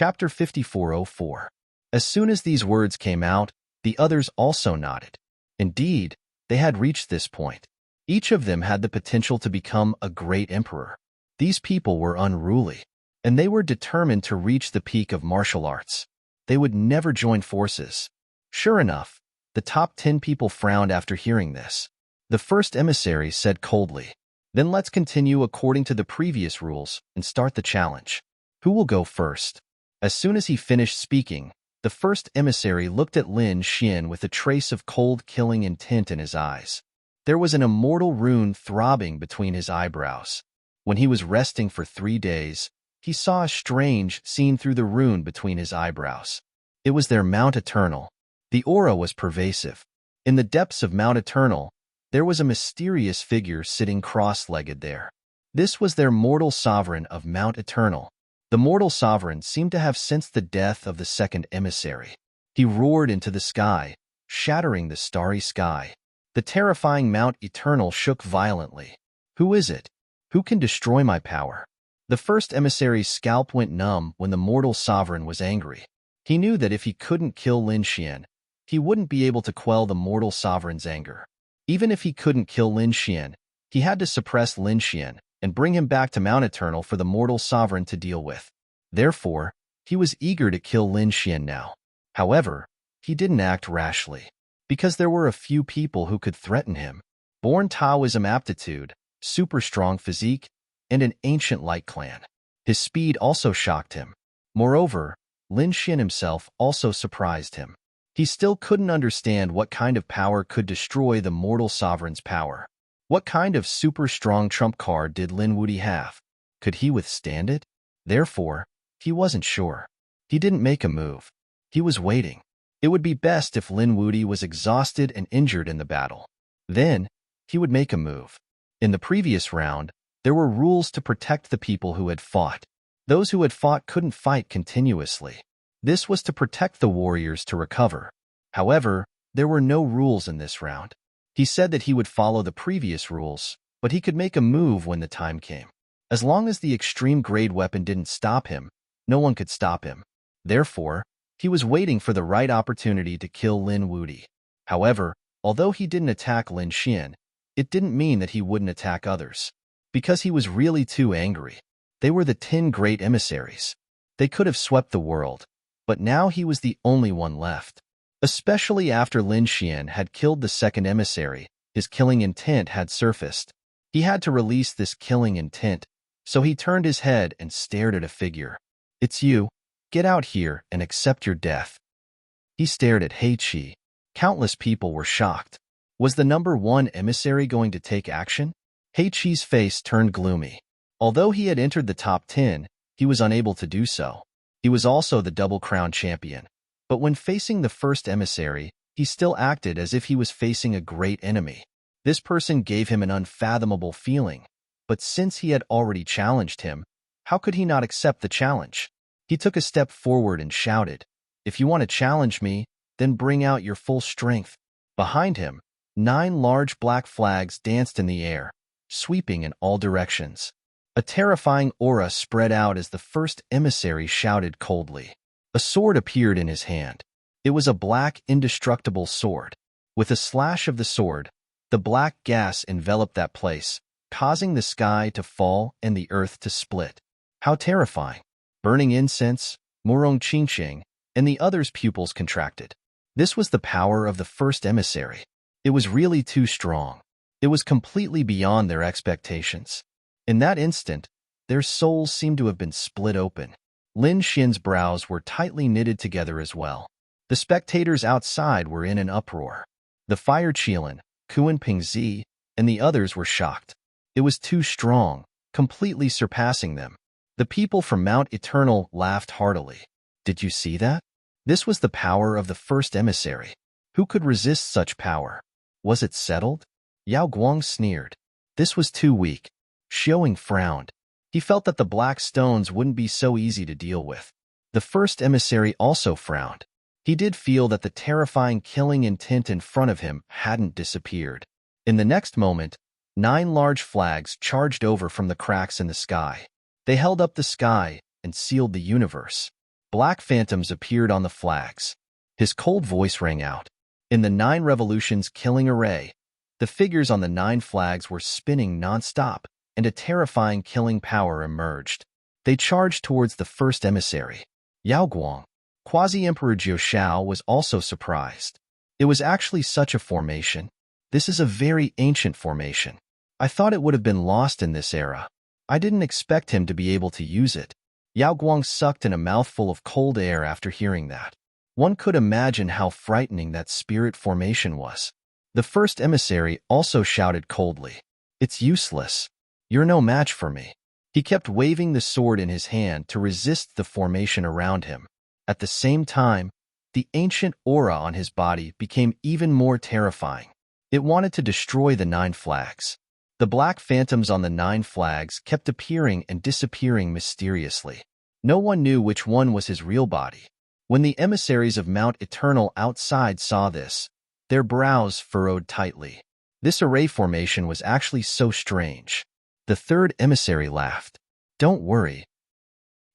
Chapter 5404. As soon as these words came out, the others also nodded. Indeed, they had reached this point. Each of them had the potential to become a great emperor. These people were unruly, and they were determined to reach the peak of martial arts. They would never join forces. Sure enough, the top 10 people frowned after hearing this. The first emissary said coldly, "Then let's continue according to the previous rules and start the challenge. Who will go first?" As soon as he finished speaking, the first emissary looked at Lin Xian with a trace of cold killing intent in his eyes. There was an immortal rune throbbing between his eyebrows. When he was resting for 3 days, he saw a strange scene through the rune between his eyebrows. It was their Mount Eternal. The aura was pervasive. In the depths of Mount Eternal, there was a mysterious figure sitting cross-legged there. This was their mortal sovereign of Mount Eternal. The mortal sovereign seemed to have sensed the death of the second emissary. He roared into the sky, shattering the starry sky. The terrifying Mount Eternal shook violently. "Who is it? Who can destroy my power?" The first emissary's scalp went numb when the mortal sovereign was angry. He knew that if he couldn't kill Lin Xian, he wouldn't be able to quell the mortal sovereign's anger. Even if he couldn't kill Lin Xian, he had to suppress Lin Xian and bring him back to Mount Eternal for the mortal sovereign to deal with. Therefore, he was eager to kill Lin Xian now. However, he didn't act rashly, because there were a few people who could threaten him. Born Taoism aptitude, super strong physique, and an ancient light clan. His speed also shocked him. Moreover, Lin Xian himself also surprised him. He still couldn't understand what kind of power could destroy the mortal sovereign's power. What kind of super strong trump card did Lin Wudi have? Could he withstand it? Therefore, he wasn't sure. He didn't make a move. He was waiting. It would be best if Lin Wudi was exhausted and injured in the battle. Then, he would make a move. In the previous round, there were rules to protect the people who had fought. Those who had fought couldn't fight continuously. This was to protect the warriors to recover. However, there were no rules in this round. He said that he would follow the previous rules, but he could make a move when the time came. As long as the extreme-grade weapon didn't stop him, no one could stop him. Therefore, he was waiting for the right opportunity to kill Lin Wudi. However, although he didn't attack Lin Xian, it didn't mean that he wouldn't attack others. Because he was really too angry. They were the 10 great emissaries. They could have swept the world, but now he was the only one left. Especially after Lin Xian had killed the second emissary, his killing intent had surfaced. He had to release this killing intent, so he turned his head and stared at a figure. "It's you. Get out here and accept your death." He stared at Heiqi. Countless people were shocked. Was the number 1 emissary going to take action? Heiqi's face turned gloomy. Although he had entered the top 10, he was unable to do so. He was also the double-crown champion. But when facing the first emissary, he still acted as if he was facing a great enemy. This person gave him an unfathomable feeling. But since he had already challenged him, how could he not accept the challenge? He took a step forward and shouted, "If you want to challenge me, then bring out your full strength." Behind him, 9 large black flags danced in the air, sweeping in all directions. A terrifying aura spread out as the first emissary shouted coldly. A sword appeared in his hand. It was a black, indestructible sword. With a slash of the sword, the black gas enveloped that place, causing the sky to fall and the earth to split. How terrifying! Burning incense, Murong Qingqing, and the others' pupils contracted. This was the power of the first emissary. It was really too strong. It was completely beyond their expectations. In that instant, their souls seemed to have been split open. Lin Xian's brows were tightly knitted together as well. The spectators outside were in an uproar. The Fire Qilin, Kuan Pingzi, and the others were shocked. It was too strong, completely surpassing them. The people from Mount Eternal laughed heartily. Did you see that? This was the power of the first emissary. Who could resist such power? Was it settled? Yao Guang sneered. This was too weak. Xiaoying frowned. He felt that the black stones wouldn't be so easy to deal with. The first emissary also frowned. He did feel that the terrifying killing intent in front of him hadn't disappeared. In the next moment, 9 large flags charged over from the cracks in the sky. They held up the sky and sealed the universe. Black phantoms appeared on the flags. His cold voice rang out. In the 9 revolutions killing array, the figures on the 9 flags were spinning non-stop, and a terrifying killing power emerged. They charged towards the first emissary, Yao Guang. Quasi-Emperor Jiu Shao was also surprised. It was actually such a formation. This is a very ancient formation. I thought it would have been lost in this era. I didn't expect him to be able to use it. Yao Guang sucked in a mouthful of cold air after hearing that. One could imagine how frightening that spirit formation was. The first emissary also shouted coldly, "It's useless. You're no match for me." He kept waving the sword in his hand to resist the formation around him. At the same time, the ancient aura on his body became even more terrifying. It wanted to destroy the 9 flags. The black phantoms on the 9 flags kept appearing and disappearing mysteriously. No one knew which one was his real body. When the emissaries of Mount Eternal outside saw this, their brows furrowed tightly. This array formation was actually so strange. The 3rd emissary laughed. "Don't worry.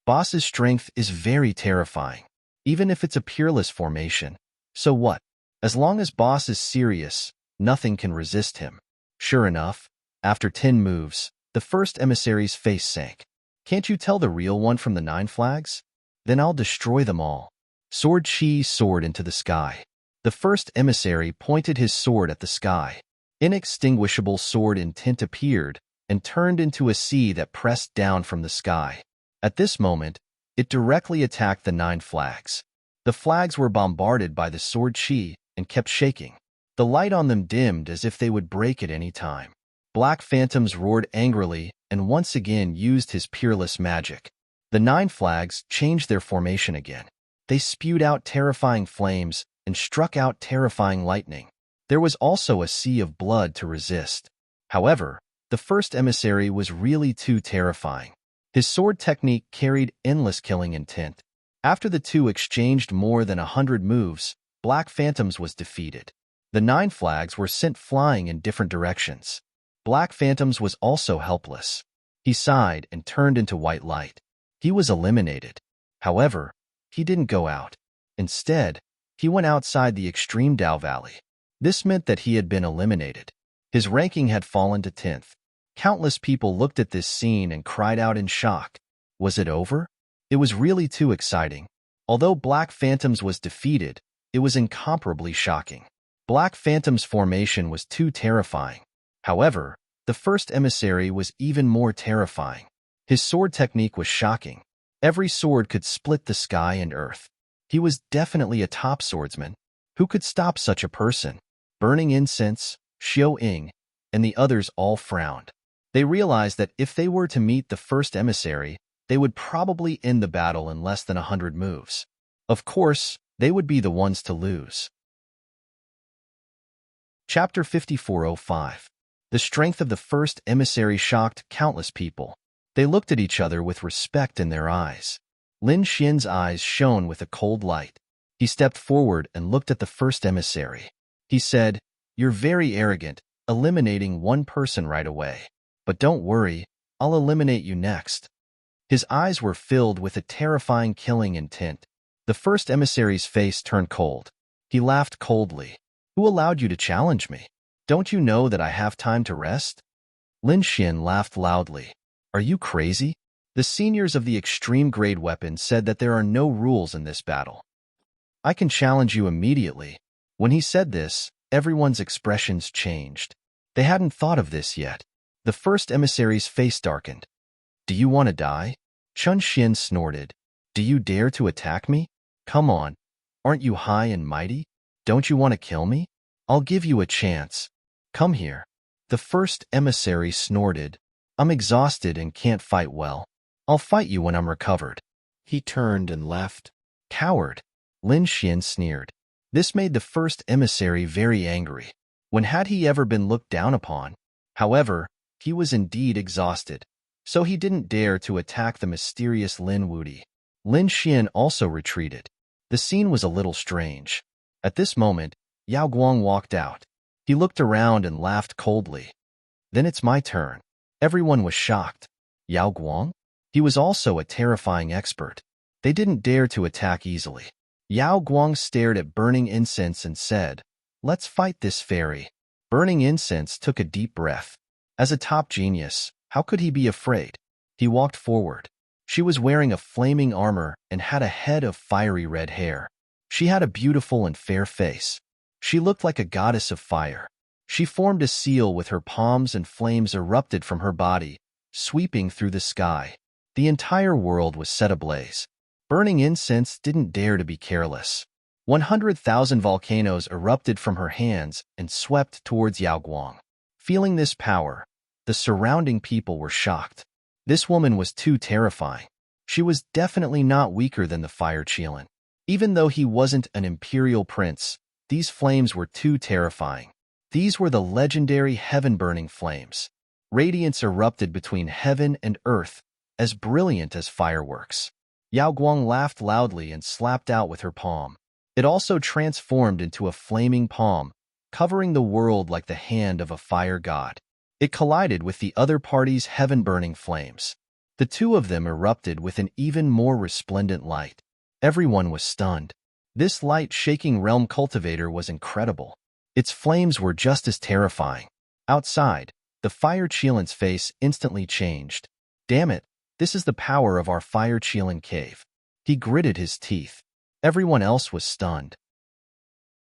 Boss's strength is very terrifying, even if it's a peerless formation. So what? As long as Boss is serious, nothing can resist him." Sure enough, after 10 moves, the first emissary's face sank. "Can't you tell the real one from the 9 flags? Then I'll destroy them all." Sword Chi soared into the sky. The first emissary pointed his sword at the sky. Inextinguishable sword intent appeared and turned into a sea that pressed down from the sky. At this moment, it directly attacked the 9 flags. The flags were bombarded by the sword Chi and kept shaking. The light on them dimmed as if they would break at any time. Black phantoms roared angrily and once again used his peerless magic. The 9 flags changed their formation again. They spewed out terrifying flames and struck out terrifying lightning. There was also a sea of blood to resist. However, the first emissary was really too terrifying. His sword technique carried endless killing intent. After the two exchanged more than 100 moves, Black Phantoms was defeated. The 9 flags were sent flying in different directions. Black Phantoms was also helpless. He sighed and turned into white light. He was eliminated. However, he didn't go out. Instead, he went outside the extreme Dao Valley. This meant that he had been eliminated. His ranking had fallen to 10th. Countless people looked at this scene and cried out in shock. Was it over? It was really too exciting. Although Black Phantoms was defeated, it was incomparably shocking. Black Phantom's formation was too terrifying. However, the first emissary was even more terrifying. His sword technique was shocking. Every sword could split the sky and earth. He was definitely a top swordsman. Who could stop such a person? Burning Incense, Xiao Ying, and the others all frowned. They realized that if they were to meet the first emissary, they would probably end the battle in less than 100 moves. Of course, they would be the ones to lose. Chapter 5405. The strength of the first emissary shocked countless people. They looked at each other with respect in their eyes. Lin Xian's eyes shone with a cold light. He stepped forward and looked at the first emissary. He said, "You're very arrogant, eliminating one person right away. But don't worry, I'll eliminate you next." His eyes were filled with a terrifying killing intent. The first emissary's face turned cold. He laughed coldly. "Who allowed you to challenge me? Don't you know that I have time to rest?" Lin Xian laughed loudly. "Are you crazy?" The seniors of the extreme grade weapon said that there are no rules in this battle. "I can challenge you immediately." When he said this, everyone's expressions changed. They hadn't thought of this yet. The first emissary's face darkened. "Do you want to die?" Chun Xian snorted. "Do you dare to attack me? Come on. Aren't you high and mighty? Don't you want to kill me? I'll give you a chance. Come here." The first emissary snorted. "I'm exhausted and can't fight well. I'll fight you when I'm recovered." He turned and left. "Coward," Lin Xian sneered. This made the first emissary very angry. When had he ever been looked down upon? However, he was indeed exhausted, so he didn't dare to attack the mysterious Lin Wudi. Lin Xian also retreated. The scene was a little strange. At this moment, Yao Guang walked out. He looked around and laughed coldly. "Then it's my turn." Everyone was shocked. Yao Guang? He was also a terrifying expert. They didn't dare to attack easily. Yao Guang stared at burning incense and said, "Let's fight this fairy." Burning incense took a deep breath. As a top genius, how could he be afraid? He walked forward. She was wearing a flaming armor and had a head of fiery red hair. She had a beautiful and fair face. She looked like a goddess of fire. She formed a seal with her palms and flames erupted from her body, sweeping through the sky. The entire world was set ablaze. Burning incense didn't dare to be careless. 100,000 volcanoes erupted from her hands and swept towards Yao Guang. Feeling this power, the surrounding people were shocked. This woman was too terrifying. She was definitely not weaker than the Fire Qilin. Even though he wasn't an imperial prince, these flames were too terrifying. These were the legendary heaven-burning flames. Radiance erupted between heaven and earth, as brilliant as fireworks. Yao Guang laughed loudly and slapped out with her palm. It also transformed into a flaming palm, covering the world like the hand of a fire god. It collided with the other party's heaven-burning flames. The two of them erupted with an even more resplendent light. Everyone was stunned. This light-shaking realm cultivator was incredible. Its flames were just as terrifying. Outside, the Fire Qilin's face instantly changed. "Damn it, this is the power of our Fire Qilin cave." He gritted his teeth. Everyone else was stunned.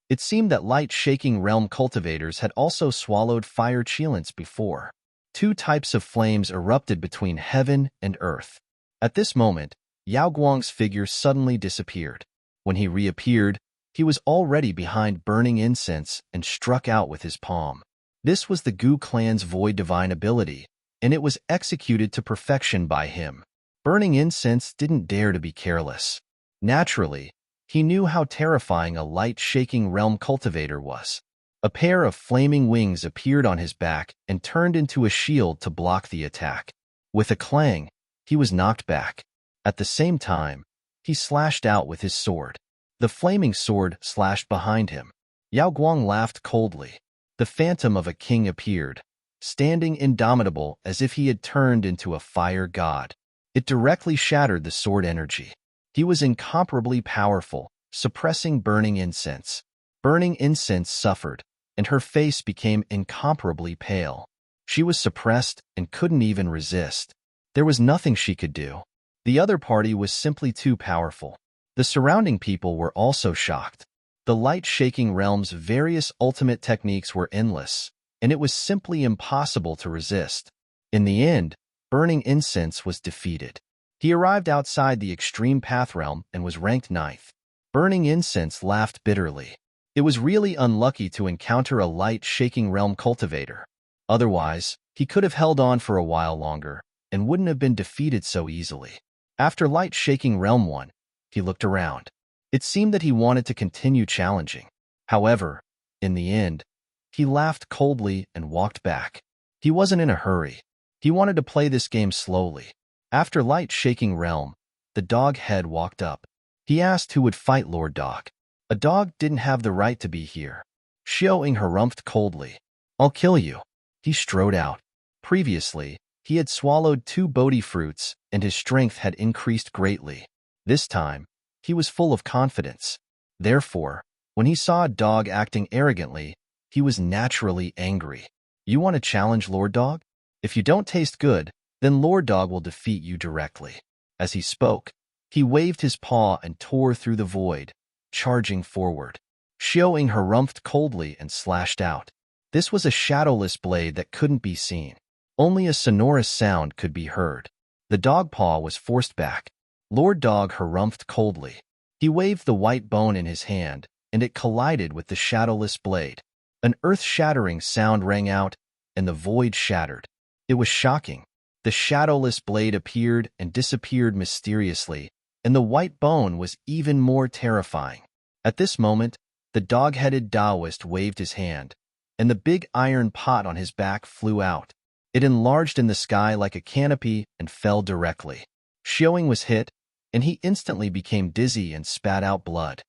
It seemed that light-shaking realm cultivators had also swallowed Fire Qilins before. Two types of flames erupted between heaven and earth. At this moment, Yao Guang's figure suddenly disappeared. When he reappeared, he was already behind burning incense and struck out with his palm. This was the Gu clan's Void Divine ability, and it was executed to perfection by him. Burning incense didn't dare to be careless. Naturally, he knew how terrifying a light-shaking realm cultivator was. A pair of flaming wings appeared on his back and turned into a shield to block the attack. With a clang, he was knocked back. At the same time, he slashed out with his sword. The flaming sword slashed behind him. Yao Guang laughed coldly. The phantom of a king appeared, standing indomitable as if he had turned into a fire god. It directly shattered the sword energy. He was incomparably powerful, suppressing burning incense. Burning incense suffered, and her face became incomparably pale. She was suppressed and couldn't even resist. There was nothing she could do. The other party was simply too powerful. The surrounding people were also shocked. The light-shaking realm's various ultimate techniques were endless, and it was simply impossible to resist. In the end, burning incense was defeated. He arrived outside the extreme path realm and was ranked 9th. Burning incense laughed bitterly. It was really unlucky to encounter a light-shaking realm cultivator. Otherwise, he could have held on for a while longer and wouldn't have been defeated so easily. After light-shaking realm won, he looked around. It seemed that he wanted to continue challenging. However, in the end, he laughed coldly and walked back. He wasn't in a hurry. He wanted to play this game slowly. After light-shaking realm, the dog head walked up. He asked who would fight Lord Dog. A dog didn't have the right to be here. Xiao harumphed coldly. "I'll kill you." He strode out. Previously, he had swallowed 2 Bodhi fruits and his strength had increased greatly. This time, he was full of confidence. Therefore, when he saw a dog acting arrogantly, he was naturally angry. "You want to challenge Lord Dog? If you don't taste good, then Lord Dog will defeat you directly." As he spoke, he waved his paw and tore through the void, charging forward. Xiao harumphed coldly and slashed out. This was a shadowless blade that couldn't be seen. Only a sonorous sound could be heard. The dog paw was forced back. Lord Dog harumphed coldly. He waved the white bone in his hand, and it collided with the shadowless blade. An earth-shattering sound rang out, and the void shattered. It was shocking. The shadowless blade appeared and disappeared mysteriously, and the white bone was even more terrifying. At this moment, the dog-headed Taoist waved his hand, and the big iron pot on his back flew out. It enlarged in the sky like a canopy and fell directly. Xiao was hit, and he instantly became dizzy and spat out blood.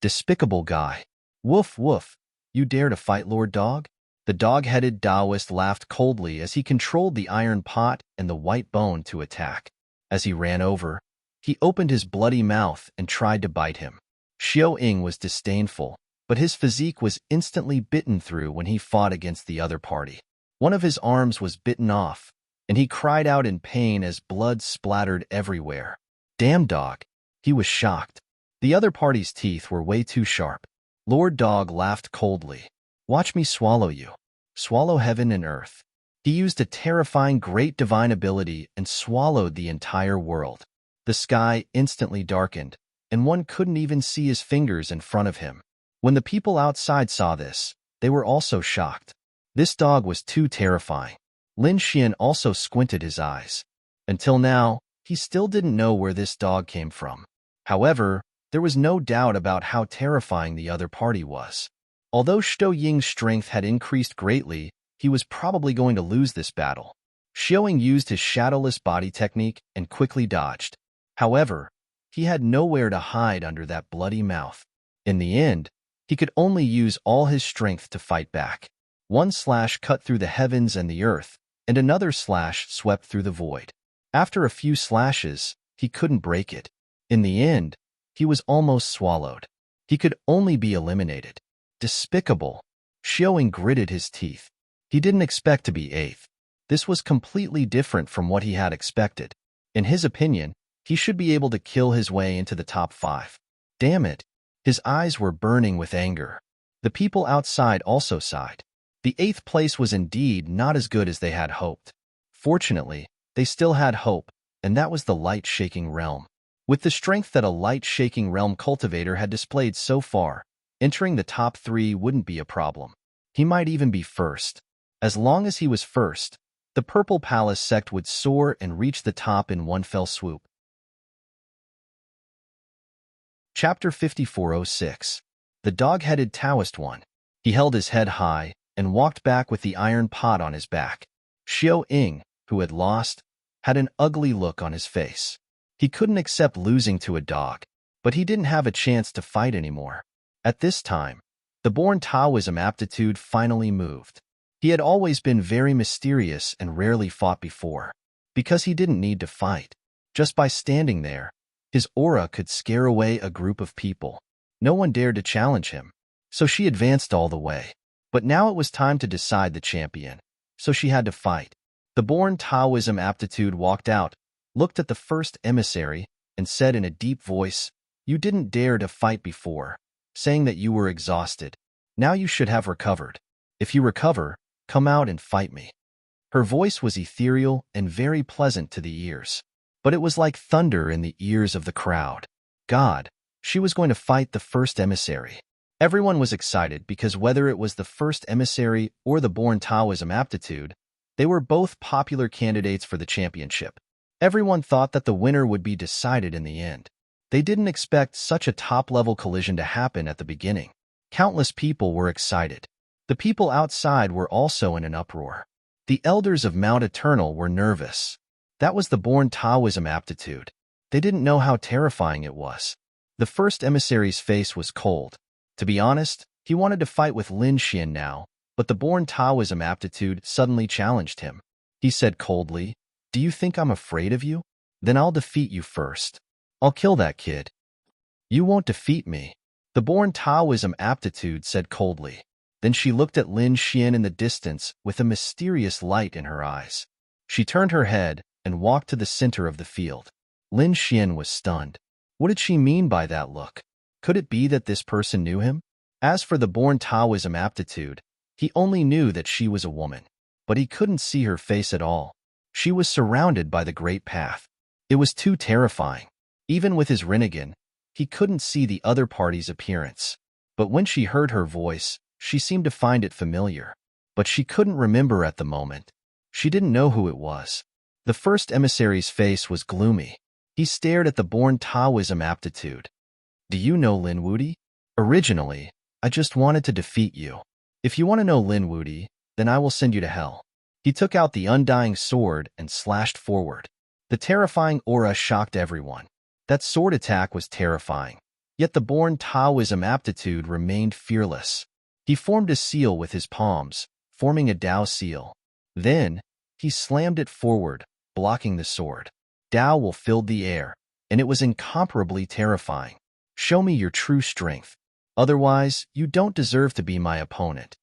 "Despicable guy. Woof woof, you dare to fight Lord Dog?" The dog-headed Taoist laughed coldly as he controlled the iron pot and the white bone to attack. As he ran over, He opened his bloody mouth and tried to bite him. Xiao Ying was disdainful, but his physique was instantly bitten through when he fought against the other party. One of his arms was bitten off, and he cried out in pain as blood splattered everywhere. Damn dog! He was shocked. The other party's teeth were way too sharp. Lord Dog laughed coldly. Watch me swallow you. Swallow heaven and earth. He used a terrifying great divine ability and swallowed the entire world. The sky instantly darkened, and one couldn't even see his fingers in front of him. When the people outside saw this, they were also shocked. This dog was too terrifying. Lin Xian also squinted his eyes. Until now, he still didn't know where this dog came from. However, there was no doubt about how terrifying the other party was. Although Xiao Ying's strength had increased greatly, he was probably going to lose this battle. Xiao Ying used his shadowless body technique and quickly dodged. However, he had nowhere to hide under that bloody mouth. In the end, he could only use all his strength to fight back. One slash cut through the heavens and the earth, and another slash swept through the void. After a few slashes, he couldn't break it. In the end, he was almost swallowed. He could only be eliminated. Despicable. Xiao Ying gritted his teeth. He didn't expect to be eighth. This was completely different from what he had expected. In his opinion, he should be able to kill his way into the top 5. Damn it. His eyes were burning with anger. The people outside also sighed. The 8th place was indeed not as good as they had hoped. Fortunately, they still had hope, and that was the light-shaking realm. With the strength that a light-shaking realm cultivator had displayed so far, entering the top 3 wouldn't be a problem. He might even be first. As long as he was first, the Purple Palace sect would soar and reach the top in one fell swoop. Chapter 5406. The Dog-Headed Taoist One. He held his head high and walked back with the iron pot on his back. Xiao Ying, who had lost, had an ugly look on his face. He couldn't accept losing to a dog, but he didn't have a chance to fight anymore. At this time, the born Taoism aptitude finally moved. He had always been very mysterious and rarely fought before, because he didn't need to fight. Just by standing there, his aura could scare away a group of people. No one dared to challenge him, so she advanced all the way. But now it was time to decide the champion, so she had to fight. The born Taoism aptitude walked out, looked at the first emissary, and said in a deep voice, "You didn't dare to fight before, saying that you were exhausted. Now you should have recovered. If you recover, come out and fight me." Her voice was ethereal and very pleasant to the ears, but it was like thunder in the ears of the crowd. God, she was going to fight the first emissary. Everyone was excited because whether it was the first emissary or the born Taoism aptitude, they were both popular candidates for the championship. Everyone thought that the winner would be decided in the end. They didn't expect such a top-level collision to happen at the beginning. Countless people were excited. The people outside were also in an uproar. The elders of Mount Eternal were nervous. That was the born Taoism aptitude. They didn't know how terrifying it was. The first emissary's face was cold. To be honest, he wanted to fight with Lin Xian now, but the born Taoism aptitude suddenly challenged him. He said coldly, "Do you think I'm afraid of you? Then I'll defeat you first. I'll kill that kid." "You won't defeat me," the born Taoism aptitude said coldly. Then she looked at Lin Xian in the distance with a mysterious light in her eyes. She turned her head and walked to the center of the field. Lin Xian was stunned. What did she mean by that look? Could it be that this person knew him? As for the born Taoism aptitude, he only knew that she was a woman, but he couldn't see her face at all. She was surrounded by the Great Path. It was too terrifying. Even with his Rinnegan, he couldn't see the other party's appearance. But when she heard her voice, she seemed to find it familiar. But she couldn't remember at the moment. She didn't know who it was. The first emissary's face was gloomy. He stared at the born Taoism aptitude. "Do you know Lin Wudi? Originally, I just wanted to defeat you. If you want to know Lin Wudi, then I will send you to hell." He took out the undying sword and slashed forward. The terrifying aura shocked everyone. That sword attack was terrifying. Yet the born Taoism aptitude remained fearless. He formed a seal with his palms, forming a Dao seal. Then, he slammed it forward, blocking the sword. Dao will filled the air, and it was incomparably terrifying. Show me your true strength. Otherwise, you don't deserve to be my opponent.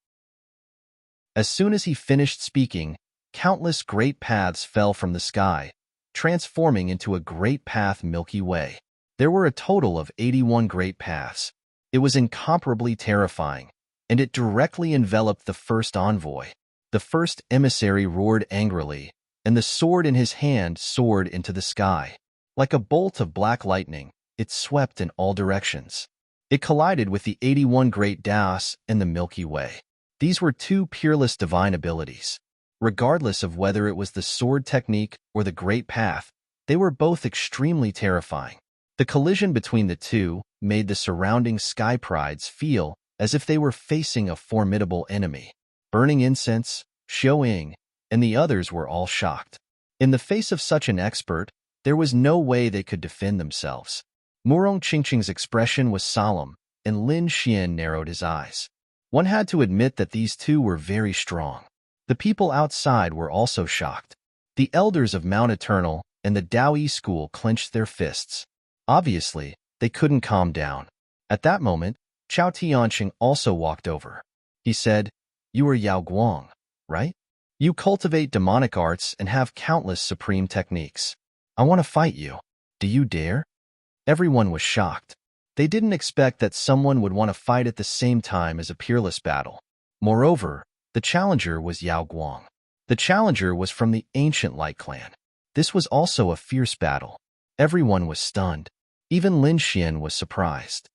As soon as he finished speaking, countless great paths fell from the sky, transforming into a great path Milky Way. There were a total of 81 great paths. It was incomparably terrifying, and it directly enveloped the first envoy. The first emissary roared angrily, and the sword in his hand soared into the sky. Like a bolt of black lightning, it swept in all directions. It collided with the 81 great Das and the Milky Way. These were two peerless divine abilities. Regardless of whether it was the sword technique or the great path, they were both extremely terrifying. The collision between the two made the surrounding sky prides feel as if they were facing a formidable enemy. Burning Incense, Xiao Ying, and the others were all shocked. In the face of such an expert, there was no way they could defend themselves. Murong Qingqing's expression was solemn, and Lin Xian narrowed his eyes. One had to admit that these two were very strong. The people outside were also shocked. The elders of Mount Eternal and the Daoyi school clenched their fists. Obviously, they couldn't calm down. At that moment, Chao Tianqing also walked over. He said, "You are Yao Guang, right? You cultivate demonic arts and have countless supreme techniques. I want to fight you. Do you dare?" Everyone was shocked. They didn't expect that someone would want to fight at the same time as a peerless battle. Moreover, the challenger was Yao Guang. The challenger was from the ancient Light Clan. This was also a fierce battle. Everyone was stunned. Even Lin Xian was surprised.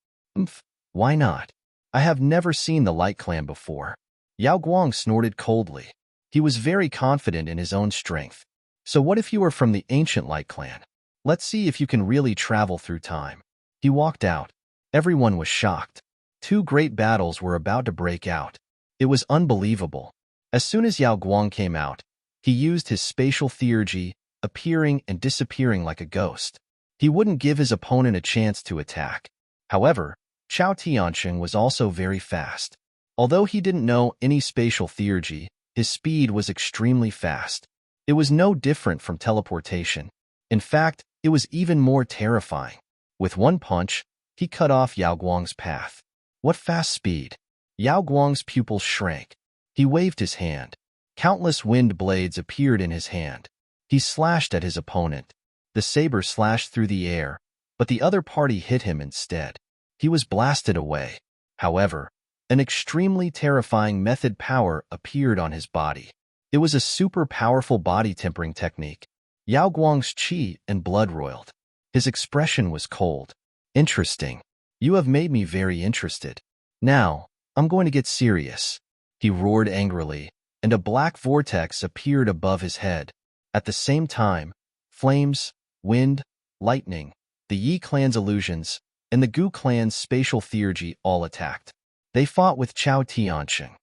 Why not? I have never seen the Light Clan before. Yao Guang snorted coldly. He was very confident in his own strength. So what if you are from the ancient Light Clan? Let's see if you can really travel through time. He walked out. Everyone was shocked. Two great battles were about to break out. It was unbelievable. As soon as Yao Guang came out, he used his spatial theurgy, appearing and disappearing like a ghost. He wouldn't give his opponent a chance to attack. However, Chao Tianqing was also very fast. Although he didn't know any spatial theurgy, his speed was extremely fast. It was no different from teleportation. In fact, it was even more terrifying. With one punch, he cut off Yao Guang's path. What fast speed! Yao Guang's pupils shrank. He waved his hand. Countless wind blades appeared in his hand. He slashed at his opponent. The saber slashed through the air, but the other party hit him instead. He was blasted away. However, an extremely terrifying method power appeared on his body. It was a super powerful body tempering technique. Yao Guang's qi and blood roiled. His expression was cold. Interesting. You have made me very interested. Now, I'm going to get serious. He roared angrily, and a black vortex appeared above his head. At the same time, flames, wind, lightning, the Yi clan's illusions, and the Gu clan's spatial theurgy all attacked. They fought with Chao Tianqing.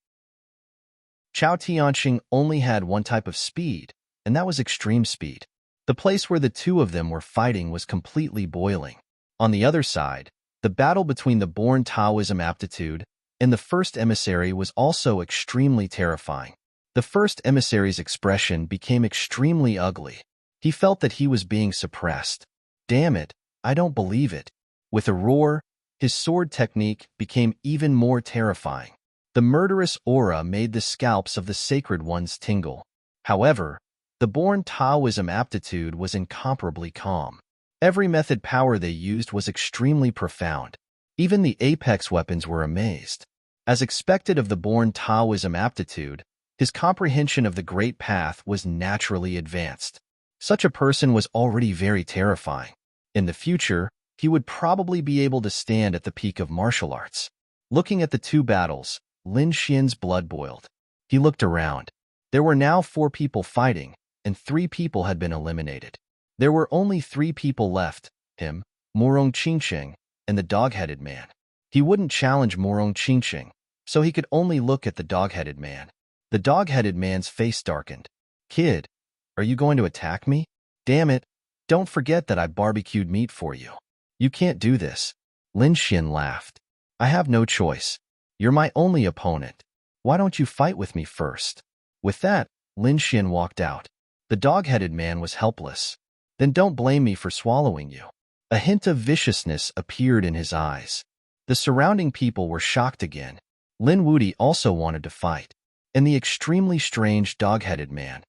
Chao Tianqing only had one type of speed, and that was extreme speed. The place where the two of them were fighting was completely boiling. On the other side, the battle between the born Taoism aptitude and the first emissary was also extremely terrifying. The first emissary's expression became extremely ugly. He felt that he was being suppressed. Damn it, I don't believe it. With a roar, his sword technique became even more terrifying. The murderous aura made the scalps of the sacred ones tingle. However, the born Taoism aptitude was incomparably calm. Every method power they used was extremely profound. Even the apex weapons were amazed. As expected of the born Taoism aptitude, his comprehension of the Great Path was naturally advanced. Such a person was already very terrifying. In the future, he would probably be able to stand at the peak of martial arts. Looking at the two battles, Lin Xian's blood boiled. He looked around. There were now 4 people fighting, and 3 people had been eliminated. There were only 3 people left, him, Murong Qingqing, and the dog-headed man. He wouldn't challenge Murong Qingqing, so he could only look at the dog-headed man. The dog-headed man's face darkened. "Kid, are you going to attack me? Damn it, don't forget that I barbecued meat for you. You can't do this." Lin Xian laughed. "I have no choice. You're my only opponent. Why don't you fight with me first?" With that, Lin Xian walked out. The dog-headed man was helpless. "Then don't blame me for swallowing you. A hint of viciousness appeared in his eyes. The surrounding people were shocked again. Lin Wuti also wanted to fight. And the extremely strange dog-headed man.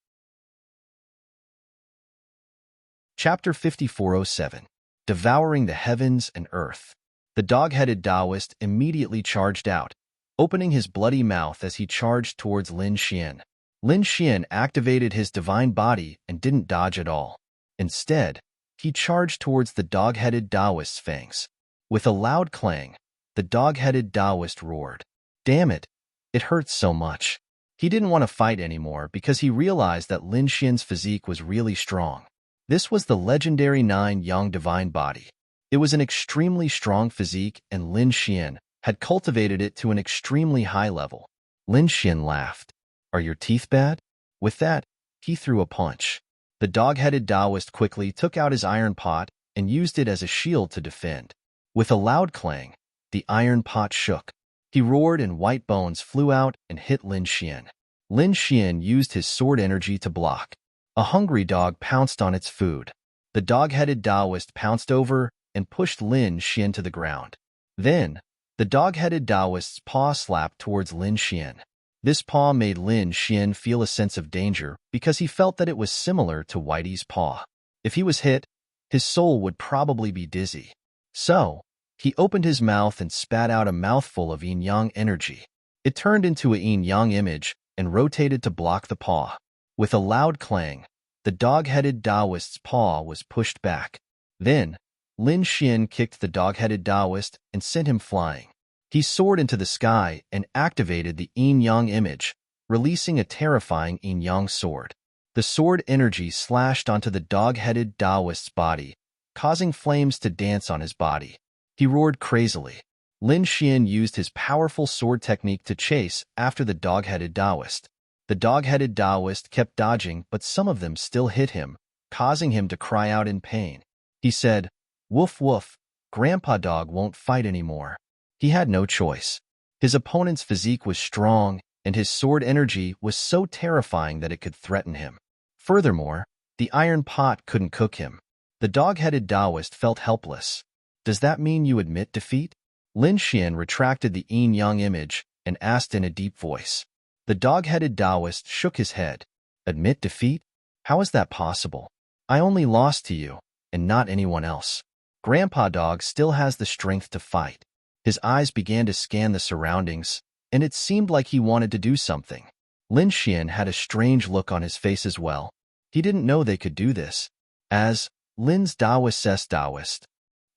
Chapter 5407. Devouring the Heavens and Earth. The dog-headed Taoist immediately charged out, opening his bloody mouth as he charged towards Lin Xian. Lin Xian activated his divine body and didn't dodge at all. Instead, he charged towards the dog-headed Taoist's fangs. With a loud clang, the dog-headed Taoist roared. Damn it! It hurts so much. He didn't want to fight anymore because he realized that Lin Xian's physique was really strong. This was the legendary 9-Yang divine body. It was an extremely strong physique, and Lin Xian had cultivated it to an extremely high level. Lin Xian laughed. Are your teeth bad? With that, he threw a punch. The dog-headed Taoist quickly took out his iron pot and used it as a shield to defend. With a loud clang, the iron pot shook. He roared and white bones flew out and hit Lin Xian. Lin Xian used his sword energy to block. A hungry dog pounced on its food. The dog-headed Taoist pounced over and pushed Lin Xian to the ground. Then, the dog-headed Taoist's paw slapped towards Lin Xian. This paw made Lin Xian feel a sense of danger because he felt that it was similar to Whitey's paw. If he was hit, his soul would probably be dizzy. So, he opened his mouth and spat out a mouthful of yin-yang energy. It turned into a yin-yang image and rotated to block the paw. With a loud clang, the dog-headed Taoist's paw was pushed back. Then, Lin Xian kicked the dog-headed Taoist and sent him flying. He soared into the sky and activated the yin-yang image, releasing a terrifying yin-yang sword. The sword energy slashed onto the dog-headed Taoist's body, causing flames to dance on his body. He roared crazily. Lin Xian used his powerful sword technique to chase after the dog-headed Taoist. The dog-headed Taoist kept dodging, but some of them still hit him, causing him to cry out in pain. He said, "Woof woof, Grandpa Dog won't fight anymore." He had no choice. His opponent's physique was strong, and his sword energy was so terrifying that it could threaten him. Furthermore, the iron pot couldn't cook him. The dog-headed Taoist felt helpless. Does that mean you admit defeat? Lin Xian retracted the yin-yang image and asked in a deep voice. The dog-headed Taoist shook his head. Admit defeat? How is that possible? I only lost to you, and not anyone else. Grandpa Dog still has the strength to fight. His eyes began to scan the surroundings, and it seemed like he wanted to do something. Lin Xian had a strange look on his face as well. He didn't know they could do this. As Lin's Taoist's Taoist,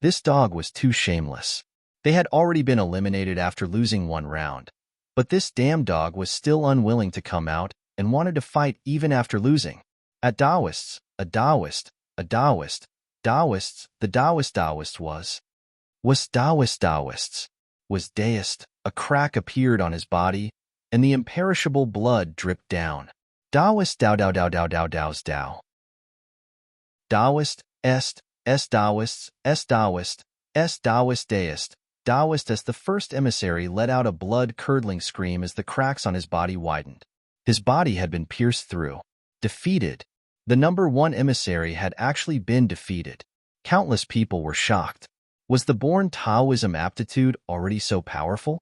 this dog was too shameless. They had already been eliminated after losing one round. But this damn dog was still unwilling to come out and wanted to fight even after losing. At Taoists, a Taoist, Taoists, the Taoist was Taoists, was deist. A crack appeared on his body, and the imperishable blood dripped down. Taoist Dao. Taoist, est, Taoists, Taoist deist. Taoist as the first emissary let out a blood-curdling scream as the cracks on his body widened. His body had been pierced through. Defeated. The number 1 emissary had actually been defeated. Countless people were shocked. Was the born Taoism aptitude already so powerful?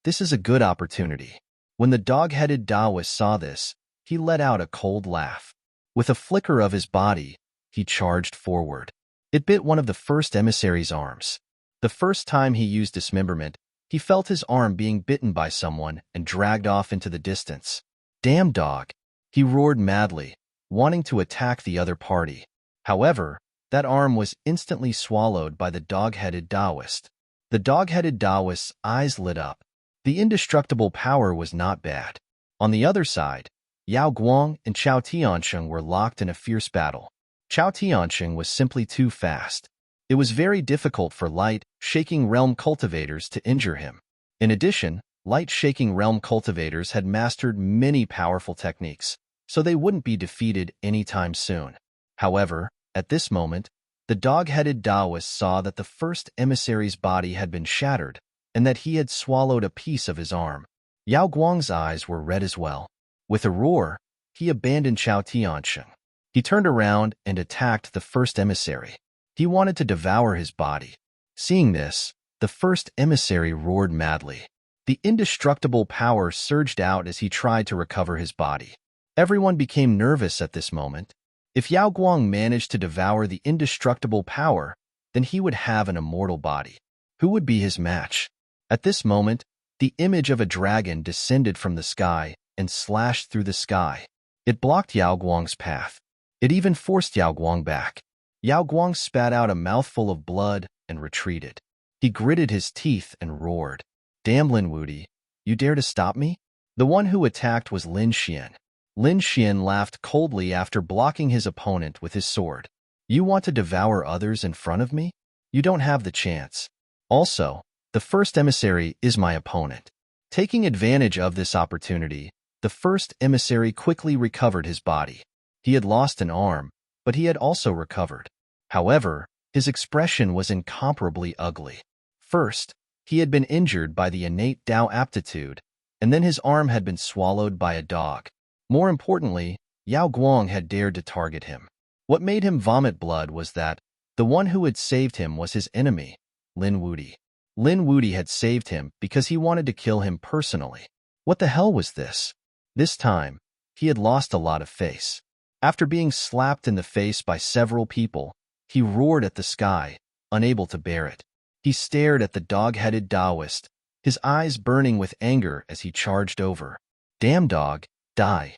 This is a good opportunity. When the dog-headed Taoist saw this, he let out a cold laugh. With a flicker of his body, he charged forward. It bit one of the first emissary's arms. The first time he used dismemberment, he felt his arm being bitten by someone and dragged off into the distance. Damn dog! He roared madly, wanting to attack the other party. However, that arm was instantly swallowed by the dog-headed Taoist. The dog-headed Taoist's eyes lit up. The indestructible power was not bad. On the other side, Yao Guang and Chao Tiansheng were locked in a fierce battle. Chao Tiansheng was simply too fast. It was very difficult for light, shaking realm cultivators to injure him. In addition, light shaking realm cultivators had mastered many powerful techniques, so they wouldn't be defeated anytime soon. However, at this moment, the dog-headed Taoist saw that the first emissary's body had been shattered and that he had swallowed a piece of his arm. Yao Guang's eyes were red as well. With a roar, he abandoned Chao Tiansheng. He turned around and attacked the first emissary. He wanted to devour his body. Seeing this, the first emissary roared madly. The indestructible power surged out as he tried to recover his body. Everyone became nervous at this moment. If Yao Guang managed to devour the indestructible power, then he would have an immortal body. Who would be his match? At this moment, the image of a dragon descended from the sky and slashed through the sky. It blocked Yao Guang's path. It even forced Yao Guang back. Yao Guang spat out a mouthful of blood and retreated. He gritted his teeth and roared. "Damn, Lin Wuti, you dare to stop me?" The one who attacked was Lin Xian. Lin Xian laughed coldly after blocking his opponent with his sword. "You want to devour others in front of me? You don't have the chance. Also, the first emissary is my opponent." Taking advantage of this opportunity, the first emissary quickly recovered his body. He had lost an arm, but he had also recovered. However, his expression was incomparably ugly. First, he had been injured by the innate Tao aptitude, and then his arm had been swallowed by a dog. More importantly, Yao Guang had dared to target him. What made him vomit blood was that the one who had saved him was his enemy, Lin Wuti. Lin Wuti had saved him because he wanted to kill him personally. What the hell was this? This time, he had lost a lot of face. After being slapped in the face by several people, he roared at the sky, unable to bear it. He stared at the dog-headed Taoist, his eyes burning with anger as he charged over. "Damn dog, die."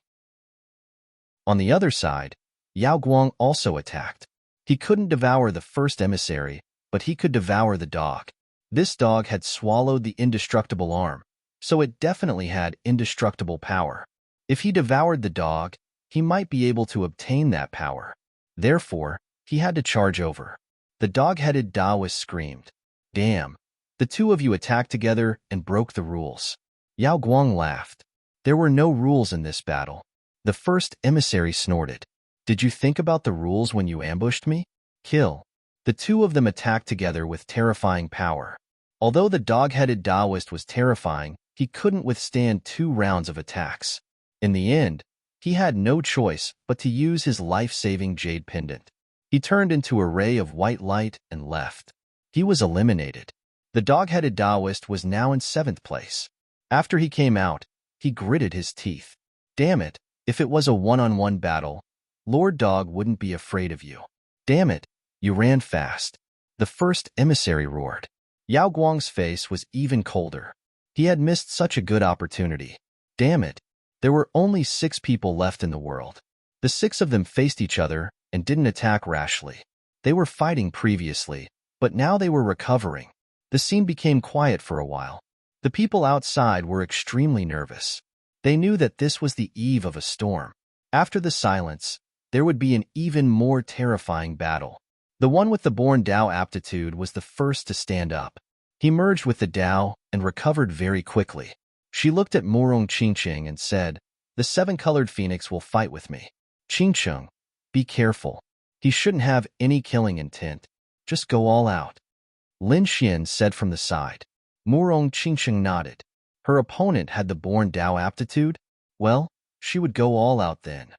On the other side, Yao Guang also attacked. He couldn't devour the first emissary, but he could devour the dog. This dog had swallowed the indestructible arm, so it definitely had indestructible power. If he devoured the dog, he might be able to obtain that power. Therefore, he had to charge over. The dog-headed Taoist screamed. "Damn, the two of you attacked together and broke the rules." Yao Guang laughed. "There were no rules in this battle." The first emissary snorted. "Did you think about the rules when you ambushed me? Kill." The two of them attacked together with terrifying power. Although the dog-headed Taoist was terrifying, he couldn't withstand 2 rounds of attacks. In the end, he had no choice but to use his life-saving jade pendant. He turned into a ray of white light and left. He was eliminated. The dog-headed Taoist was now in 7th place. After he came out, he gritted his teeth. "Damn it, if it was a one-on-one battle, Lord Dog wouldn't be afraid of you. Damn it, you ran fast." The first emissary roared. Yao Guang's face was even colder. He had missed such a good opportunity. Damn it, there were only 6 people left in the world. The 6 of them faced each other and didn't attack rashly. They were fighting previously, but now they were recovering. The scene became quiet for a while. The people outside were extremely nervous. They knew that this was the eve of a storm. After the silence, there would be an even more terrifying battle. The one with the born Tao aptitude was the first to stand up. He merged with the Tao and recovered very quickly. She looked at Murong Qingqing and said, "The 7-colored phoenix will fight with me. Qingqing, be careful. He shouldn't have any killing intent. Just go all out." Lin Xian said from the side. Murong Qingqing nodded. Her opponent had the born Tao aptitude? Well, she would go all out then.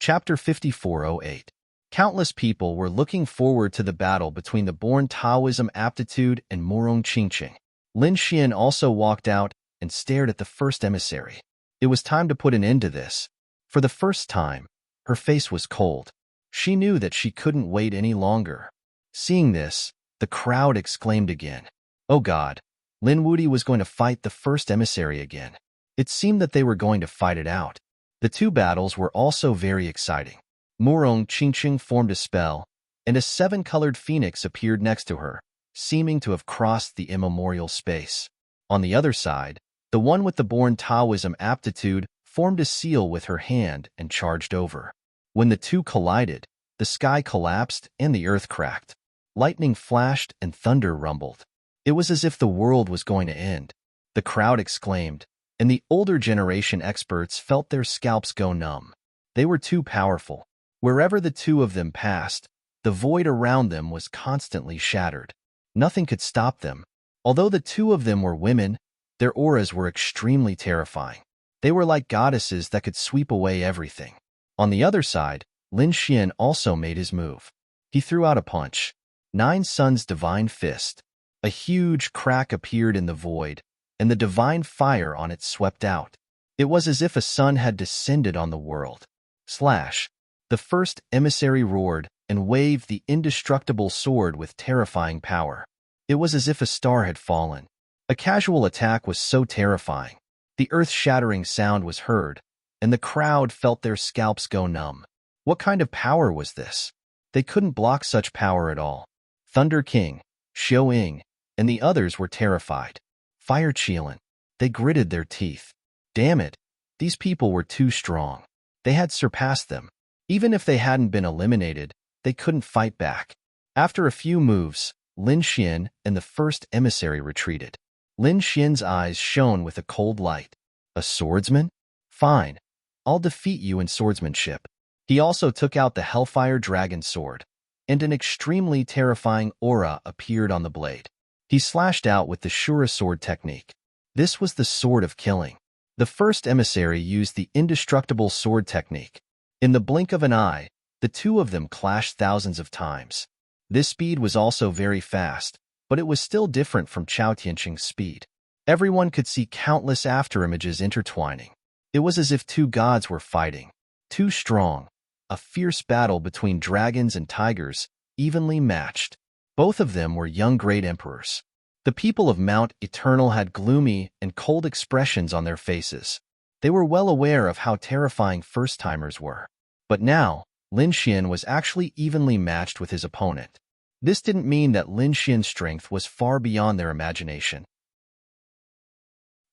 Chapter 5408. Countless people were looking forward to the battle between the born Taoism aptitude and Murong Qingqing. Lin Xian also walked out and stared at the first emissary. It was time to put an end to this. For the first time, her face was cold. She knew that she couldn't wait any longer. Seeing this, the crowd exclaimed again. Oh God, Lin Wuti was going to fight the first emissary again. It seemed that they were going to fight it out. The 2 battles were also very exciting. Murong Qingqing formed a spell, and a 7-colored phoenix appeared next to her, seeming to have crossed the immemorial space. On the other side, the one with the born Taoism aptitude formed a seal with her hand and charged over. When the 2 collided, the sky collapsed and the earth cracked. Lightning flashed and thunder rumbled. It was as if the world was going to end. The crowd exclaimed, and the older generation experts felt their scalps go numb. They were too powerful. Wherever the 2 of them passed, the void around them was constantly shattered. Nothing could stop them. Although the 2 of them were women, their auras were extremely terrifying. They were like goddesses that could sweep away everything. On the other side, Lin Xian also made his move. He threw out a punch. Nine Suns' divine fist. A huge crack appeared in the void, and the divine fire on it swept out. It was as if a sun had descended on the world. Slash! The first emissary roared and waved the indestructible sword with terrifying power. It was as if a star had fallen. A casual attack was so terrifying. The earth-shattering sound was heard, and the crowd felt their scalps go numb. What kind of power was this? They couldn't block such power at all. Thunder King, Xiao Ying, and the others were terrified. Fire Qilin. They gritted their teeth. Damn it, these people were too strong. They had surpassed them. Even if they hadn't been eliminated, they couldn't fight back. After a few moves, Lin Xian and the first emissary retreated. Lin Xian's eyes shone with a cold light. A swordsman? Fine. I'll defeat you in swordsmanship. He also took out the Hellfire Dragon sword, and an extremely terrifying aura appeared on the blade. He slashed out with the Shura sword technique. This was the sword of killing. The first emissary used the indestructible sword technique. In the blink of an eye, the two of them clashed thousands of times. This speed was also very fast, but it was still different from Chao Tianqing's speed. Everyone could see countless afterimages intertwining. It was as if two gods were fighting. Too strong. A fierce battle between dragons and tigers, evenly matched. Both of them were young great emperors. The people of Mount Eternal had gloomy and cold expressions on their faces. They were well aware of how terrifying first-timers were. But now, Lin Xian was actually evenly matched with his opponent. This didn't mean that Lin Xian's strength was far beyond their imagination.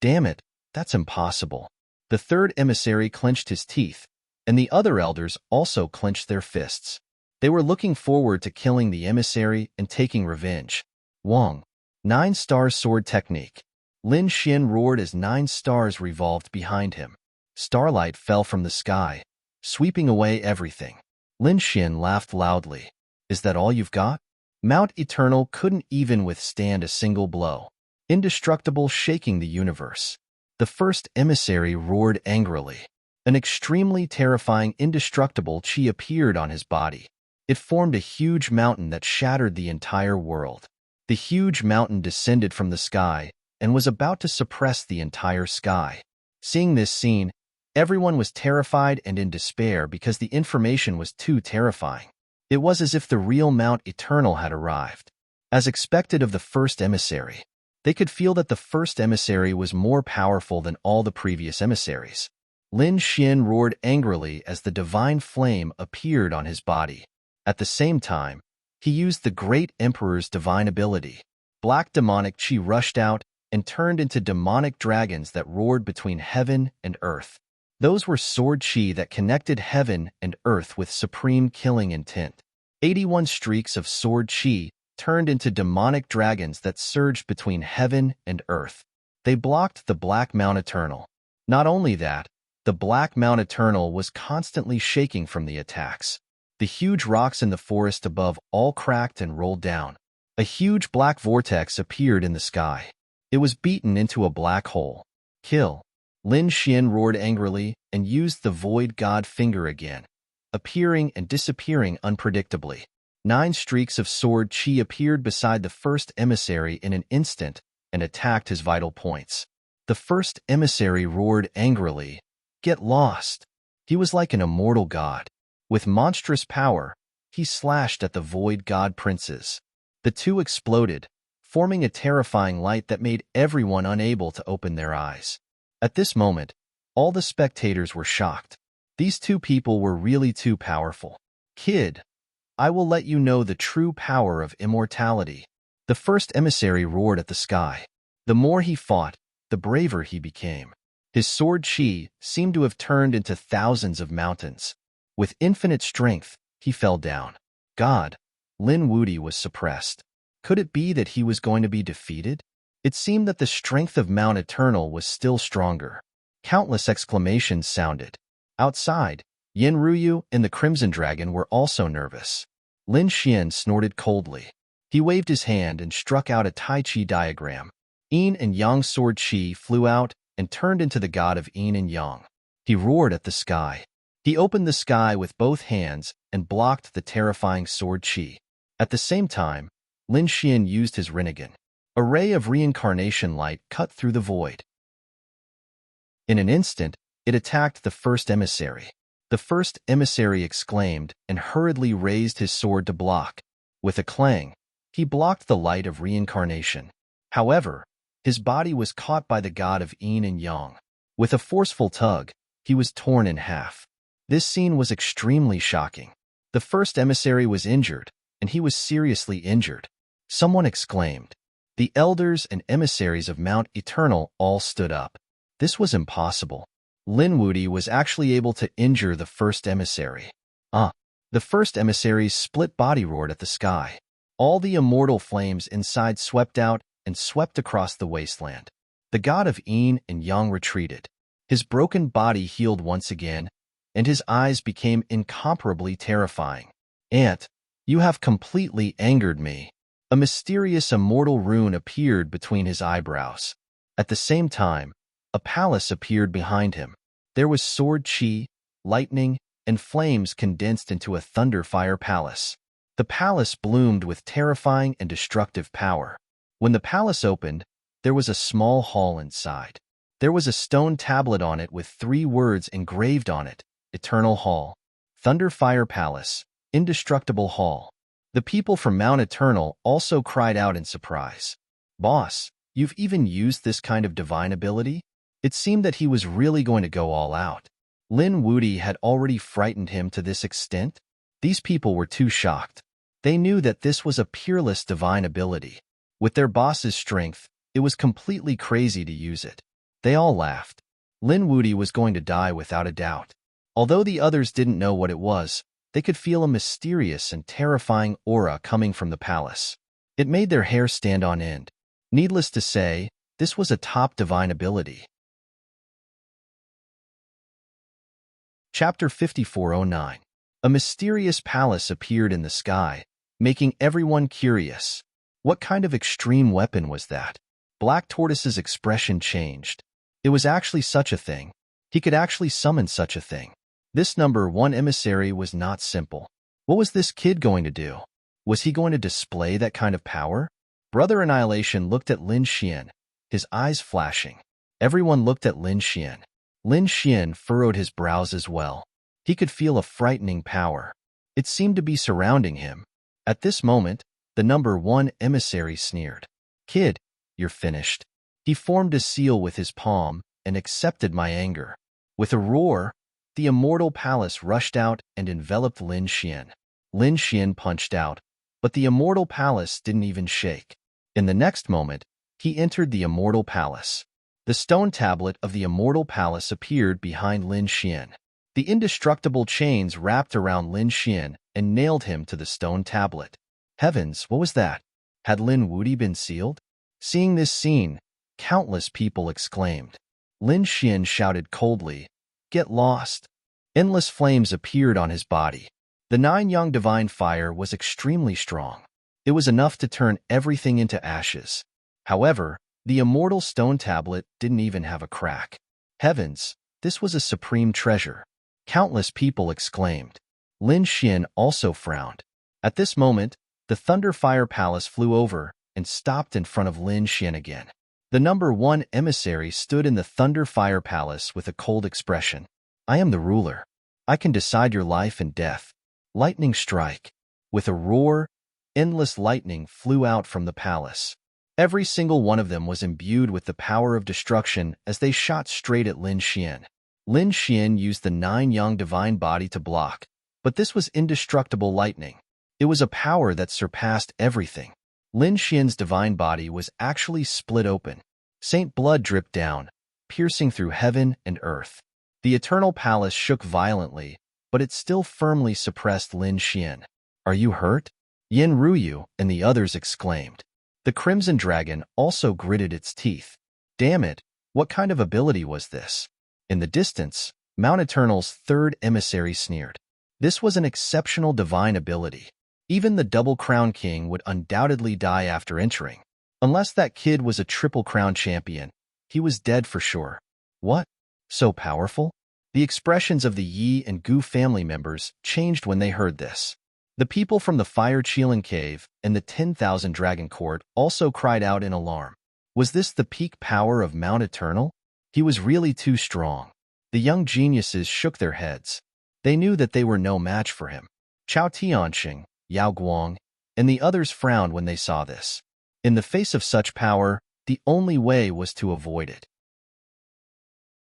Damn it, that's impossible. The third emissary clenched his teeth, and the other elders also clenched their fists. They were looking forward to killing the emissary and taking revenge. Wang. 9 Stars Sword Technique. Lin Xian roared as 9 stars revolved behind him. Starlight fell from the sky, sweeping away everything. Lin Xian laughed loudly. Is that all you've got? Mount Eternal couldn't even withstand a single blow. Indestructible shaking the universe. The first emissary roared angrily. An extremely terrifying indestructible chi appeared on his body. It formed a huge mountain that shattered the entire world. The huge mountain descended from the sky and was about to suppress the entire sky. Seeing this scene, everyone was terrified and in despair because the information was too terrifying. It was as if the real Mount Eternal had arrived. As expected of the first emissary, they could feel that the first emissary was more powerful than all the previous emissaries. Lin Xian roared angrily as the divine flame appeared on his body. At the same time, he used the great emperor's divine ability. Black demonic chi rushed out and turned into demonic dragons that roared between heaven and earth. Those were sword chi that connected heaven and earth with supreme killing intent. 81 streaks of sword chi turned into demonic dragons that surged between heaven and earth. They blocked the Black Mount Eternal. Not only that, the Black Mount Eternal was constantly shaking from the attacks. The huge rocks in the forest above all cracked and rolled down. A huge black vortex appeared in the sky. It was beaten into a black hole. Kill. Lin Xian roared angrily and used the Void God finger again, appearing and disappearing unpredictably. 9 streaks of sword chi appeared beside the first emissary in an instant and attacked his vital points. The first emissary roared angrily. Get lost. He was like an immortal god. With monstrous power, he slashed at the Void God princes. The two exploded, forming a terrifying light that made everyone unable to open their eyes. At this moment, all the spectators were shocked. These two people were really too powerful. Kid, I will let you know the true power of immortality. The first emissary roared at the sky. The more he fought, the braver he became. His sword chi seemed to have turned into thousands of mountains. With infinite strength, he fell down. God, Lin Wudi was suppressed. Could it be that he was going to be defeated? It seemed that the strength of Mount Eternal was still stronger. Countless exclamations sounded. Outside, Yin Ruyu and the Crimson Dragon were also nervous. Lin Xian snorted coldly. He waved his hand and struck out a Tai Chi diagram. Yin and Yang sword chi flew out and turned into the god of Yin and Yang. He roared at the sky. He opened the sky with both hands and blocked the terrifying sword chi. At the same time, Lin Xian used his Rinnegan. A ray of reincarnation light cut through the void. In an instant, it attacked the first emissary. The first emissary exclaimed and hurriedly raised his sword to block. With a clang, he blocked the light of reincarnation. However, his body was caught by the god of yin and yang. With a forceful tug, he was torn in half. This scene was extremely shocking. The first emissary was injured, and he was seriously injured. Someone exclaimed. The elders and emissaries of Mount Eternal all stood up. This was impossible. Lin Wudi was actually able to injure the first emissary. The first emissary's split body roared at the sky. All the immortal flames inside swept out and swept across the wasteland. The god of yin and yang retreated. His broken body healed once again, and his eyes became incomparably terrifying. Aunt, you have completely angered me. A mysterious immortal rune appeared between his eyebrows. At the same time, a palace appeared behind him. There was sword chi, lightning, and flames condensed into a thunder-fire palace. The palace bloomed with terrifying and destructive power. When the palace opened, there was a small hall inside. There was a stone tablet on it with 3 words engraved on it: Eternal Hall, Thunder-Fire Palace, Indestructible Hall. The people from Mount Eternal also cried out in surprise. Boss, you've even used this kind of divine ability? It seemed that he was really going to go all out. Lin Wudi had already frightened him to this extent. These people were too shocked. They knew that this was a peerless divine ability. With their boss's strength, it was completely crazy to use it. They all laughed. Lin Wudi was going to die without a doubt. Although the others didn't know what it was, they could feel a mysterious and terrifying aura coming from the palace. It made their hair stand on end. Needless to say, this was a top divine ability. Chapter 5409. A mysterious palace appeared in the sky, making everyone curious. What kind of extreme weapon was that? Black Tortoise's expression changed. It was actually such a thing. He could actually summon such a thing. This number 1 emissary was not simple. What was this kid going to do? Was he going to display that kind of power? Brother Annihilation looked at Lin Xian, his eyes flashing. Everyone looked at Lin Xian. Lin Xian furrowed his brows as well. He could feel a frightening power. It seemed to be surrounding him. At this moment, the number 1 emissary sneered. Kid, you're finished. He formed a seal with his palm and accepted my anger. With a roar, the immortal palace rushed out and enveloped Lin Xian. Lin Xian punched out, but the immortal palace didn't even shake. In the next moment, he entered the immortal palace. The stone tablet of the immortal palace appeared behind Lin Xian. The indestructible chains wrapped around Lin Xian and nailed him to the stone tablet. Heavens, what was that? Had Lin Wudi been sealed? Seeing this scene, countless people exclaimed. Lin Xian shouted coldly, "Get lost!" Endless flames appeared on his body. The 9-yang divine fire was extremely strong. It was enough to turn everything into ashes. However, the immortal stone tablet didn't even have a crack. Heavens, this was a supreme treasure. Countless people exclaimed. Lin Xian also frowned. At this moment, the Thunder Fire Palace flew over and stopped in front of Lin Xian again. The number 1 emissary stood in the Thunder Fire Palace with a cold expression. I am the ruler. I can decide your life and death. Lightning strike. With a roar, endless lightning flew out from the palace. Every single one of them was imbued with the power of destruction as they shot straight at Lin Xian. Lin Xian used the 9-yang divine body to block, but this was indestructible lightning. It was a power that surpassed everything. Lin Xian's divine body was actually split open. Saint blood dripped down, piercing through heaven and earth. The eternal palace shook violently, but it still firmly suppressed Lin Xian. Are you hurt? Yin Ruyu and the others exclaimed. The Crimson Dragon also gritted its teeth. Damn it, what kind of ability was this? In the distance, Mount Eternal's 3rd emissary sneered. This was an exceptional divine ability. Even the Double Crown King would undoubtedly die after entering. Unless that kid was a Triple Crown champion, he was dead for sure. What? So powerful? The expressions of the Yi and Gu family members changed when they heard this. The people from the Fire Qilin Cave and the 10,000 Dragon Court also cried out in alarm. Was this the peak power of Mount Eternal? He was really too strong. The young geniuses shook their heads. They knew that they were no match for him. Chao Tianxing, Yao Guang, and the others frowned when they saw this. In the face of such power, the only way was to avoid it.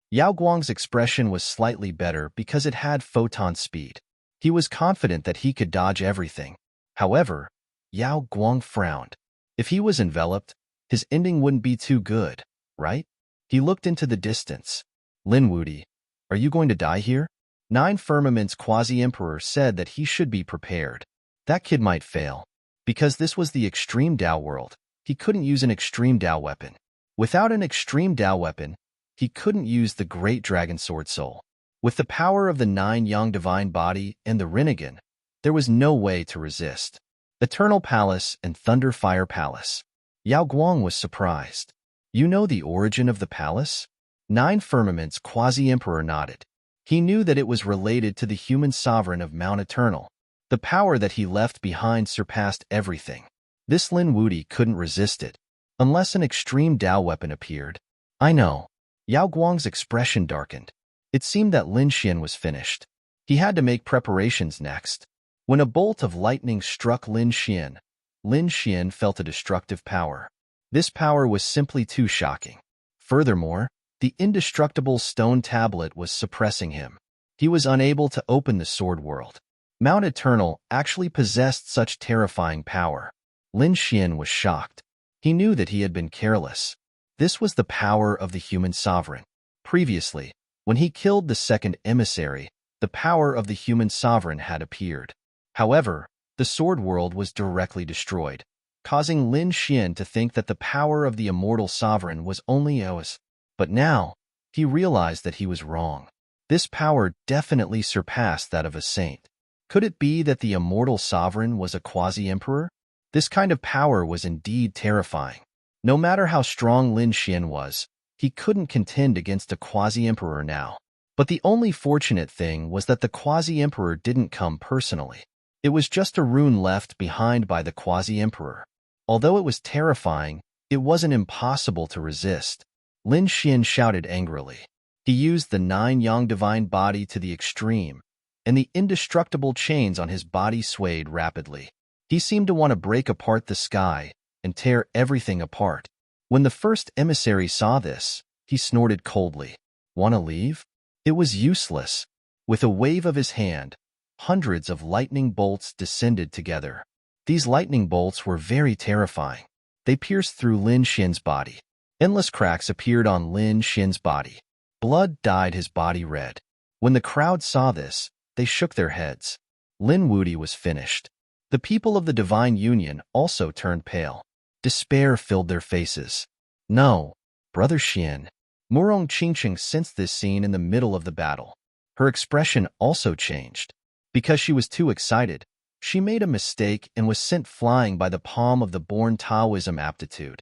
Yao Guang's expression was slightly better because it had photon speed. He was confident that he could dodge everything. However, Yao Guang frowned. If he was enveloped, his ending wouldn't be too good, right? He looked into the distance. Lin Wudi, are you going to die here? Nine Firmament's quasi-emperor said that he should be prepared. That kid might fail. Because this was the extreme Dao world, he couldn't use an extreme Dao weapon. Without an extreme Dao weapon, he couldn't use the Great Dragon Sword Soul. With the power of the 9 Yang Divine Body and the Rinnegan, there was no way to resist. Eternal Palace and Thunder Fire Palace. Yao Guang was surprised. You know the origin of the palace? Nine Firmament's quasi-emperor nodded. He knew that it was related to the human sovereign of Mount Eternal. The power that he left behind surpassed everything. This Lin Wudi couldn't resist it, unless an extreme Dao weapon appeared. I know. Yao Guang's expression darkened. It seemed that Lin Xian was finished. He had to make preparations next. When a bolt of lightning struck Lin Xian felt a destructive power. This power was simply too shocking. Furthermore, the indestructible stone tablet was suppressing him. He was unable to open the sword world. Mount Eternal actually possessed such terrifying power. Lin Xian was shocked. He knew that he had been careless. This was the power of the human sovereign. Previously, when he killed the second emissary, the power of the human sovereign had appeared. However, the sword world was directly destroyed, causing Lin Xian to think that the power of the immortal sovereign was only ours. But now, he realized that he was wrong. This power definitely surpassed that of a saint. Could it be that the immortal sovereign was a quasi-emperor? This kind of power was indeed terrifying. No matter how strong Lin Xian was, he couldn't contend against a quasi-emperor now. But the only fortunate thing was that the quasi-emperor didn't come personally. It was just a rune left behind by the quasi-emperor. Although it was terrifying, it wasn't impossible to resist. Lin Xian shouted angrily. He used the 9 Yang Divine Body to the extreme, and the indestructible chains on his body swayed rapidly. He seemed to want to break apart the sky and tear everything apart. When the first emissary saw this, he snorted coldly. Want to leave? It was useless. With a wave of his hand, hundreds of lightning bolts descended together. These lightning bolts were very terrifying. They pierced through Lin Xian's body. Endless cracks appeared on Lin Xian's body. Blood dyed his body red. When the crowd saw this, they shook their heads. Lin Wudi was finished. The people of the Divine Union also turned pale. Despair filled their faces. No, Brother Xian. Murong Qingqing sensed this scene in the middle of the battle. Her expression also changed. Because she was too excited, she made a mistake and was sent flying by the palm of the born Taoism aptitude.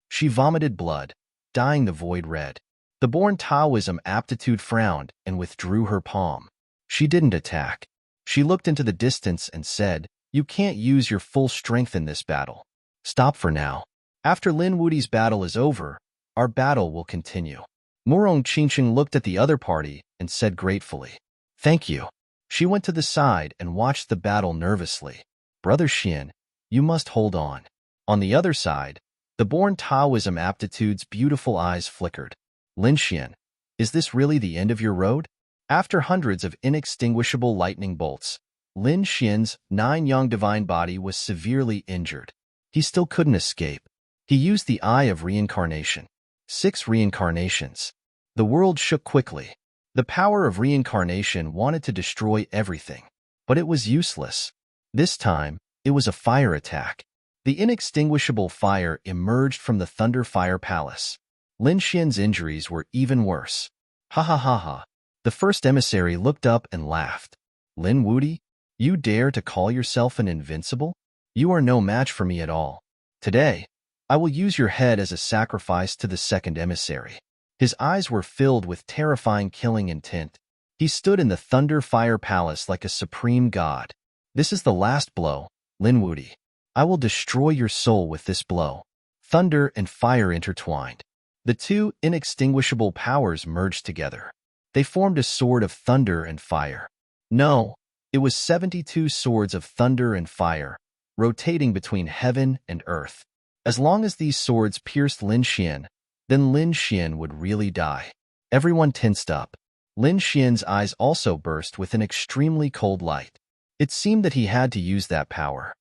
She vomited blood, dyeing the void red. The born Taoism aptitude frowned and withdrew her palm. She didn't attack. She looked into the distance and said, "You can't use your full strength in this battle. Stop for now. After Lin Wudi's battle is over, our battle will continue." Murong Qingqing looked at the other party and said gratefully, "Thank you." She went to the side and watched the battle nervously. Brother Xian, you must hold on. On the other side, the born Taoism aptitude's beautiful eyes flickered. Lin Xian, is this really the end of your road? After hundreds of inextinguishable lightning bolts, Lin Xian's 9 Yang Divine Body was severely injured. He still couldn't escape. He used the Eye of Reincarnation. 6 reincarnations. The world shook quickly. The power of reincarnation wanted to destroy everything, but it was useless. This time, it was a fire attack. The inextinguishable fire emerged from the Thunder Fire Palace. Lin Xian's injuries were even worse. Ha ha ha ha. The first emissary looked up and laughed. Lin Wudi, you dare to call yourself an invincible? You are no match for me at all. Today, I will use your head as a sacrifice to the second emissary. His eyes were filled with terrifying killing intent. He stood in the Thunder Fire Palace like a supreme god. This is the last blow, Lin Wuti. I will destroy your soul with this blow. Thunder and fire intertwined. The two inextinguishable powers merged together. They formed a sword of thunder and fire. No, it was 72 swords of thunder and fire, rotating between heaven and earth. As long as these swords pierced Lin Xian, then Lin Xian would really die. Everyone tensed up. Lin Xian's eyes also burst with an extremely cold light. It seemed that he had to use that power.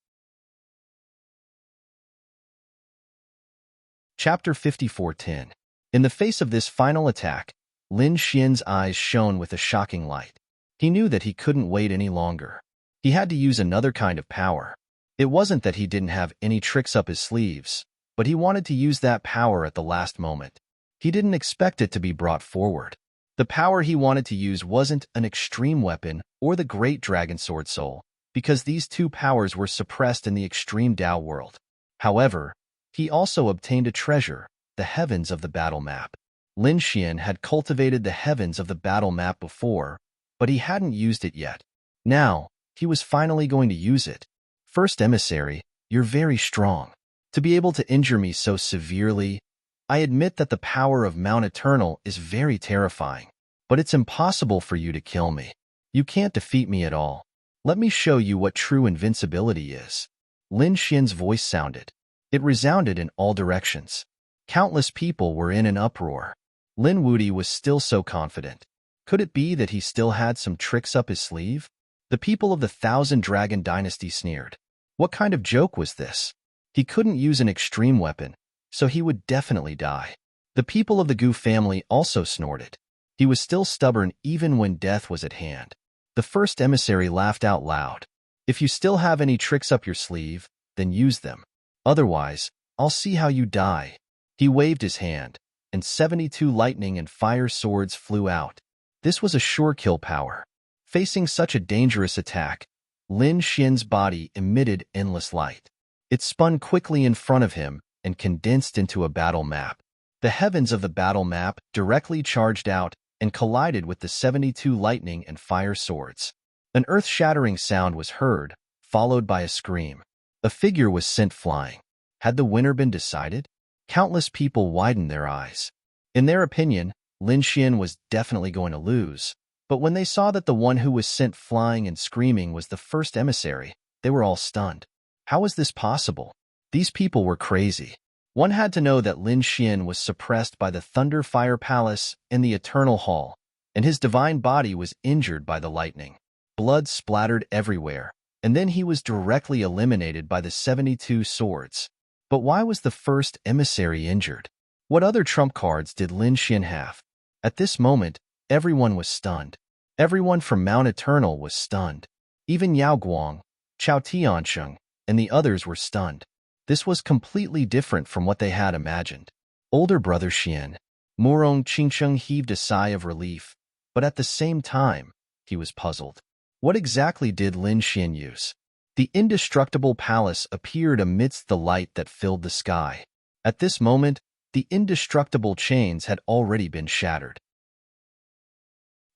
Chapter 54:10. In the face of this final attack, Lin Xian's eyes shone with a shocking light. He knew that he couldn't wait any longer. He had to use another kind of power. It wasn't that he didn't have any tricks up his sleeves, but he wanted to use that power at the last moment. He didn't expect it to be brought forward. The power he wanted to use wasn't an extreme weapon or the great dragon sword soul, because these two powers were suppressed in the extreme Dao world. However, he also obtained a treasure, the heavens of the battle map. Lin Xian had cultivated the heavens of the battle map before, but he hadn't used it yet. Now, he was finally going to use it. First emissary, you're very strong. To be able to injure me so severely, I admit that the power of Mount Eternal is very terrifying, but it's impossible for you to kill me. You can't defeat me at all. Let me show you what true invincibility is. Lin Xian's voice sounded. It resounded in all directions. Countless people were in an uproar. Lin Wuti was still so confident. Could it be that he still had some tricks up his sleeve? The people of the Thousand Dragon Dynasty sneered. What kind of joke was this? He couldn't use an extreme weapon, so he would definitely die. The people of the Gu family also snorted. He was still stubborn even when death was at hand. The first emissary laughed out loud. If you still have any tricks up your sleeve, then use them. Otherwise, I'll see how you die. He waved his hand, and 72 lightning and fire swords flew out. This was a sure kill power. Facing such a dangerous attack, Lin Xian's body emitted endless light. It spun quickly in front of him and condensed into a battle map. The heavens of the battle map directly charged out and collided with the 72 lightning and fire swords. An earth-shattering sound was heard, followed by a scream. A figure was sent flying. Had the winner been decided? Countless people widened their eyes. In their opinion, Lin Xian was definitely going to lose, but when they saw that the one who was sent flying and screaming was the first emissary, they were all stunned. How was this possible? These people were crazy. One had to know that Lin Xian was suppressed by the Thunder Fire Palace and the Eternal Hall, and his divine body was injured by the lightning. Blood splattered everywhere, and then he was directly eliminated by the 72 swords. But why was the first emissary injured? What other trump cards did Lin Xian have? At this moment, everyone was stunned. Everyone from Mount Eternal was stunned. Even Yao Guang, Chao Tiansheng, and the others were stunned. This was completely different from what they had imagined. Older brother Xian, Murong Qingsheng heaved a sigh of relief, but at the same time, he was puzzled. What exactly did Lin Xian use? The indestructible palace appeared amidst the light that filled the sky. At this moment, the indestructible chains had already been shattered.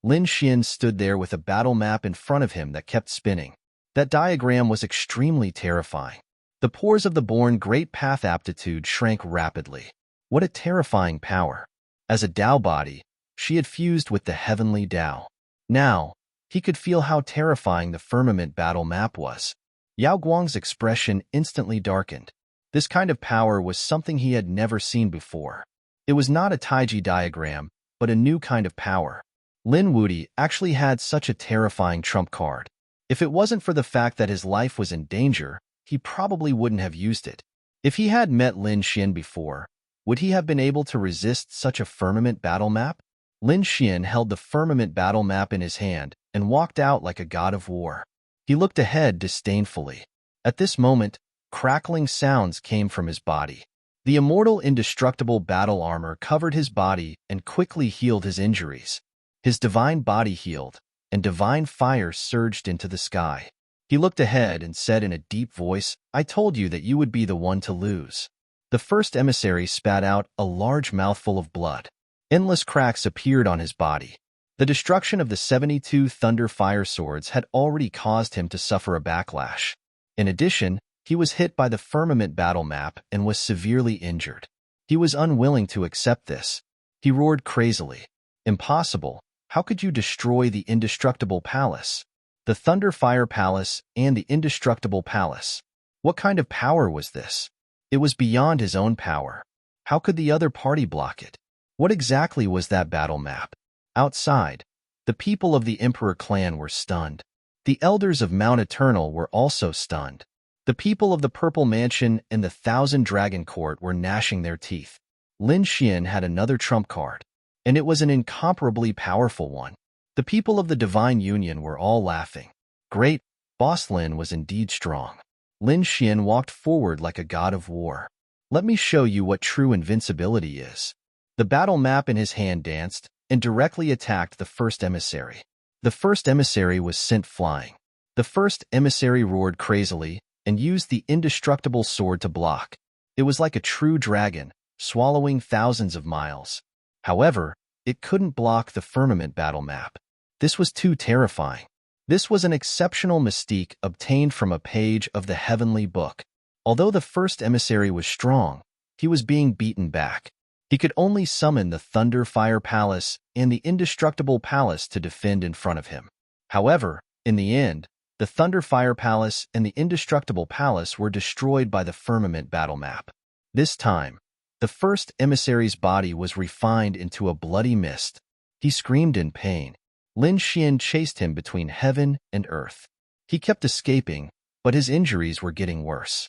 Lin Xian stood there with a battle map in front of him that kept spinning. That diagram was extremely terrifying. The pores of the born great path aptitude shrank rapidly. What a terrifying power. As a Dao body, she had fused with the heavenly Dao. Now, he could feel how terrifying the firmament battle map was. Yao Guang's expression instantly darkened. This kind of power was something he had never seen before. It was not a Taiji diagram, but a new kind of power. Lin Wuti actually had such a terrifying trump card. If it wasn't for the fact that his life was in danger, he probably wouldn't have used it. If he had met Lin Xian before, would he have been able to resist such a firmament battle map? Lin Xian held the firmament battle map in his hand and walked out like a god of war. He looked ahead disdainfully. At this moment, crackling sounds came from his body. The immortal indestructible battle armor covered his body and quickly healed his injuries. His divine body healed, and divine fire surged into the sky. He looked ahead and said in a deep voice, "I told you that you would be the one to lose." The first emissary spat out a large mouthful of blood. Endless cracks appeared on his body. The destruction of the 72 Thunder Fire Swords had already caused him to suffer a backlash. In addition, he was hit by the firmament battle map and was severely injured. He was unwilling to accept this. He roared crazily. Impossible! How could you destroy the indestructible palace? The Thunder Fire Palace and the indestructible palace. What kind of power was this? It was beyond his own power. How could the other party block it? What exactly was that battle map? Outside, the people of the Emperor clan were stunned. The elders of Mount Eternal were also stunned. The people of the Purple Mansion and the Thousand Dragon Court were gnashing their teeth. Lin Xian had another trump card, and it was an incomparably powerful one. The people of the Divine Union were all laughing. Great, Boss Lin was indeed strong. Lin Xian walked forward like a god of war. Let me show you what true invincibility is. The battle map in his hand danced and directly attacked the first emissary. The first emissary was sent flying. The first emissary roared crazily and used the indestructible sword to block. It was like a true dragon, swallowing thousands of miles. However, it couldn't block the firmament battle map. This was too terrifying. This was an exceptional mystique obtained from a page of the Heavenly Book. Although the first emissary was strong, he was being beaten back. He could only summon the Thunder Fire Palace and the Indestructible Palace to defend in front of him. However, in the end, the Thunder Fire Palace and the Indestructible Palace were destroyed by the firmament battle map. This time, the first emissary's body was refined into a bloody mist. He screamed in pain. Lin Xian chased him between heaven and earth. He kept escaping, but his injuries were getting worse.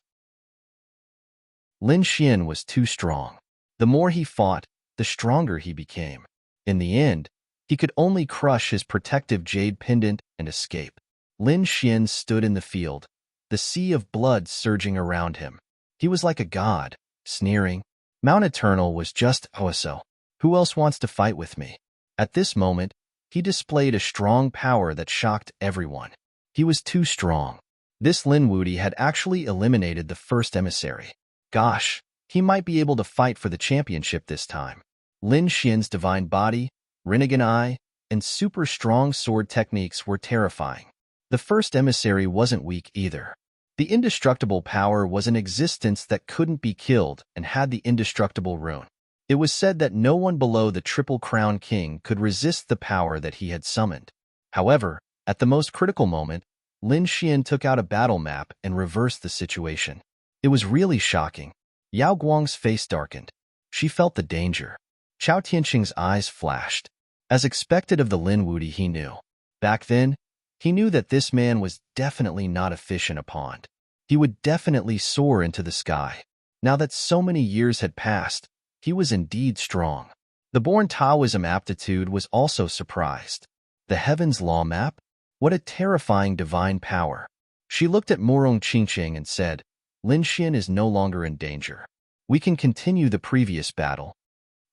Lin Xian was too strong. The more he fought, the stronger he became. In the end, he could only crush his protective jade pendant and escape. Lin Xian stood in the field, the sea of blood surging around him. He was like a god, sneering. Mount Eternal was just so. Who else wants to fight with me? At this moment, he displayed a strong power that shocked everyone. He was too strong. This Lin Wudi had actually eliminated the first emissary. Gosh, he might be able to fight for the championship this time. Lin Xian's divine body, Rinnegan eye, and super strong sword techniques were terrifying. The first emissary wasn't weak either. The indestructible power was an existence that couldn't be killed and had the indestructible rune. It was said that no one below the Triple Crown King could resist the power that he had summoned. However, at the most critical moment, Lin Xian took out a battle map and reversed the situation. It was really shocking. Yao Guang's face darkened. She felt the danger. Chao Tianqing's eyes flashed. As expected of the Lin Wudi he knew. Back then, he knew that this man was definitely not a fish in a pond. He would definitely soar into the sky. Now that so many years had passed, he was indeed strong. The born Taoism aptitude was also surprised. The Heaven's Law map? What a terrifying divine power. She looked at Murong Qingqing and said, Lin Xian is no longer in danger. We can continue the previous battle.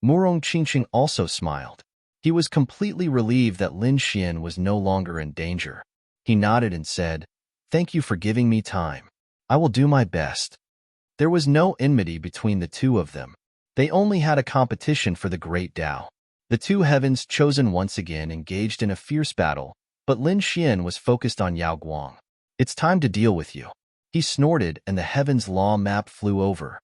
Murong Qingqing also smiled. He was completely relieved that Lin Xian was no longer in danger. He nodded and said, Thank you for giving me time. I will do my best. There was no enmity between the two of them. They only had a competition for the great Tao. The two heavens chosen once again engaged in a fierce battle, but Lin Xian was focused on Yao Guang. It's time to deal with you. He snorted and the Heaven's Law map flew over.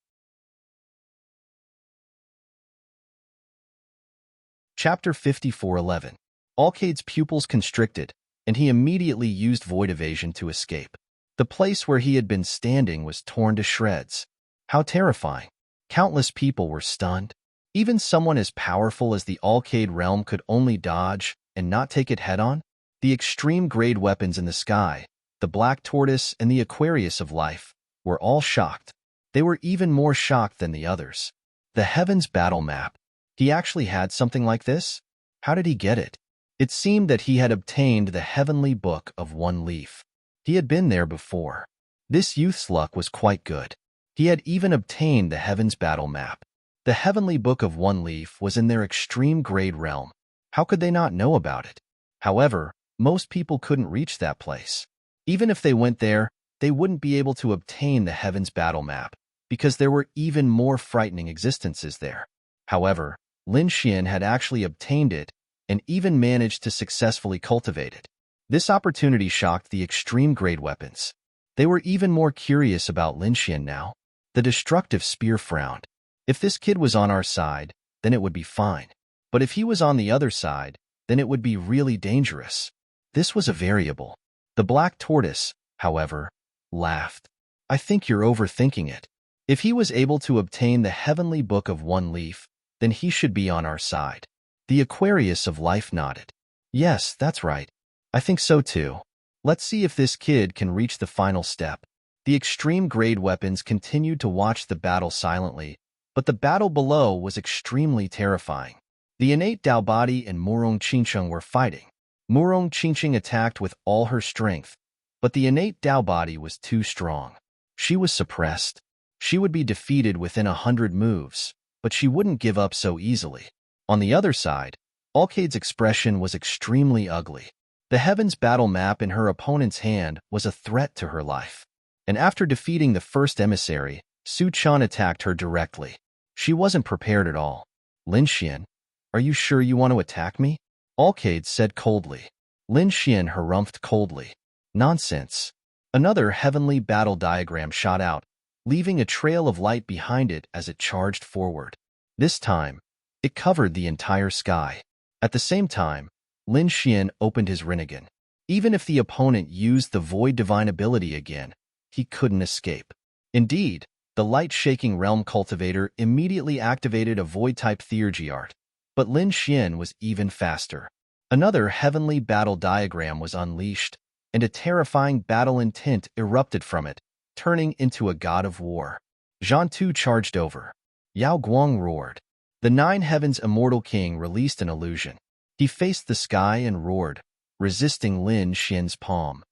Chapter 54:11. Alcade's pupils constricted, and he immediately used void evasion to escape. The place where he had been standing was torn to shreds. How terrifying. Countless people were stunned. Even someone as powerful as the Alcade realm could only dodge and not take it head-on. The extreme-grade weapons in the sky, the Black Tortoise and the Aquarius of life, were all shocked. They were even more shocked than the others. The Heavens battle map. He actually had something like this? How did he get it? It seemed that he had obtained the Heavenly Book of One Leaf. He had been there before. This youth's luck was quite good. He had even obtained the Heavens battle map. The Heavenly Book of One Leaf was in their extreme-grade realm. How could they not know about it? However, most people couldn't reach that place. Even if they went there, they wouldn't be able to obtain the Heavens battle map, because there were even more frightening existences there. However, Lin Xian had actually obtained it and even managed to successfully cultivate it. This opportunity shocked the extreme-grade weapons. They were even more curious about Lin Xian now. The destructive spear frowned. If this kid was on our side, then it would be fine. But if he was on the other side, then it would be really dangerous. This was a variable. The black tortoise, however, laughed. I think you're overthinking it. If he was able to obtain the heavenly book of one leaf, then he should be on our side. The Aquarius of life nodded. Yes, that's right. I think so too. Let's see if this kid can reach the final step. The extreme-grade weapons continued to watch the battle silently, but the battle below was extremely terrifying. The innate Dao body and Murong Qingcheng were fighting. Murong Qingcheng attacked with all her strength, but the innate Dao body was too strong. She was suppressed. She would be defeated within 100 moves, but she wouldn't give up so easily. On the other side, Alcade's expression was extremely ugly. The Heavens battle map in her opponent's hand was a threat to her life. And after defeating the first emissary, Su Chan attacked her directly. She wasn't prepared at all. Lin Xian, are you sure you want to attack me? Alcade said coldly. Lin Xian harumphed coldly. Nonsense. Another heavenly battle diagram shot out, leaving a trail of light behind it as it charged forward. This time, it covered the entire sky. At the same time, Lin Xian opened his Rinnegan. Even if the opponent used the Void Divine ability again, he couldn't escape. Indeed, the light-shaking realm cultivator immediately activated a Void-type Theurgy art, but Lin Xian was even faster. Another heavenly battle diagram was unleashed, and a terrifying battle intent erupted from it, turning into a god of war. Zhan Tu charged over. Yao Guang roared. The Nine Heavens Immortal King released an illusion. He faced the sky and roared, resisting Lin Xian's palm.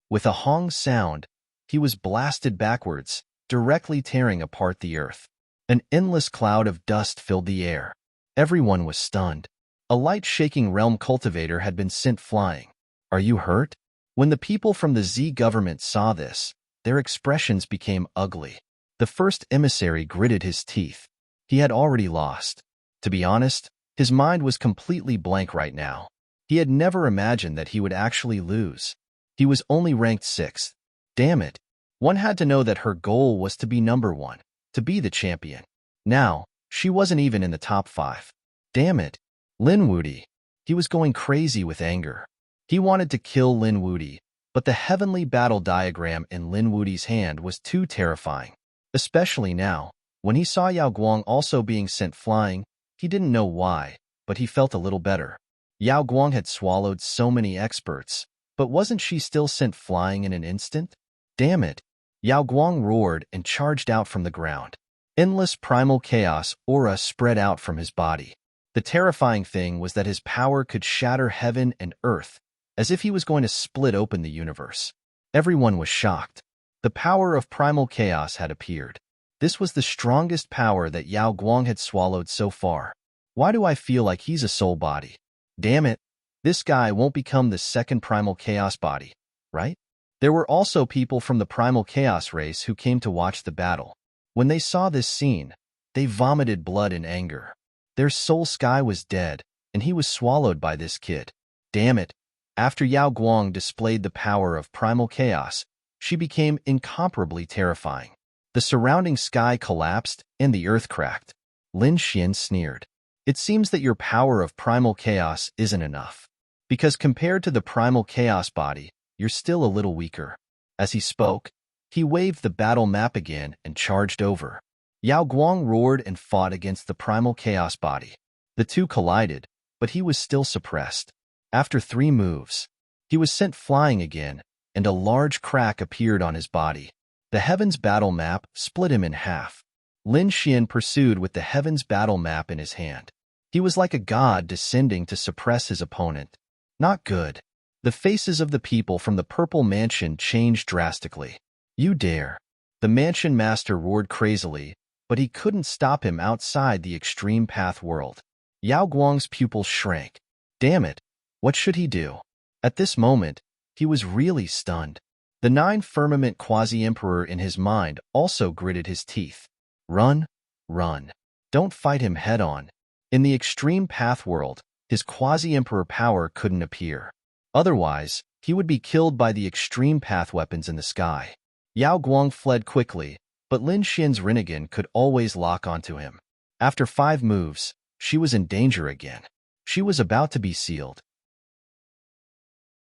With a hong sound, he was blasted backwards, directly tearing apart the earth. An endless cloud of dust filled the air. Everyone was stunned. A light-shaking realm cultivator had been sent flying. Are you hurt? When the people from the Z government saw this, their expressions became ugly. The first emissary gritted his teeth. He had already lost. To be honest, his mind was completely blank right now. He had never imagined that he would actually lose. He was only ranked 6th. Damn it. One had to know that her goal was to be number 1, to be the champion. Now, she wasn't even in the top 5. Damn it. Lin Wudi. He was going crazy with anger. He wanted to kill Lin Wudi, but the heavenly battle diagram in Lin Wudi's hand was too terrifying. Especially now, when he saw Yao Guang also being sent flying. He didn't know why, but he felt a little better. Yao Guang had swallowed so many experts, but wasn't she still sent flying in an instant? Damn it! Yao Guang roared and charged out from the ground. Endless primal chaos aura spread out from his body. The terrifying thing was that his power could shatter heaven and earth, as if he was going to split open the universe. Everyone was shocked. The power of primal chaos had appeared. This was the strongest power that Yao Guang had swallowed so far. Why do I feel like he's a soul body? Damn it, this guy won't become the second primal chaos body, right? There were also people from the primal chaos race who came to watch the battle. When they saw this scene, they vomited blood in anger. Their soul sky was dead, and he was swallowed by this kid. Damn it. After Yao Guang displayed the power of primal chaos, she became incomparably terrifying. The surrounding sky collapsed and the earth cracked. Lin Xian sneered. It seems that your power of primal chaos isn't enough. Because compared to the primal chaos body, you're still a little weaker. As he spoke, he waved the battle map again and charged over. Yao Guang roared and fought against the primal chaos body. The two collided, but he was still suppressed. After 3 moves, he was sent flying again, and a large crack appeared on his body. The Heavens battle map split him in half. Lin Xian pursued with the Heavens battle map in his hand. He was like a god descending to suppress his opponent. Not good. The faces of the people from the Purple Mansion changed drastically. You dare. The Mansion Master roared crazily, but he couldn't stop him outside the extreme path world. Yao Guang's pupils shrank. Damn it. What should he do? At this moment, he was really stunned. The 9 Firmament Quasi-Emperor in his mind also gritted his teeth. Run, run. Don't fight him head-on. In the extreme path world, his quasi-emperor power couldn't appear. Otherwise, he would be killed by the extreme path weapons in the sky. Yao Guang fled quickly, but Lin Xian's Rinnegan could always lock onto him. After 5 moves, she was in danger again. She was about to be sealed.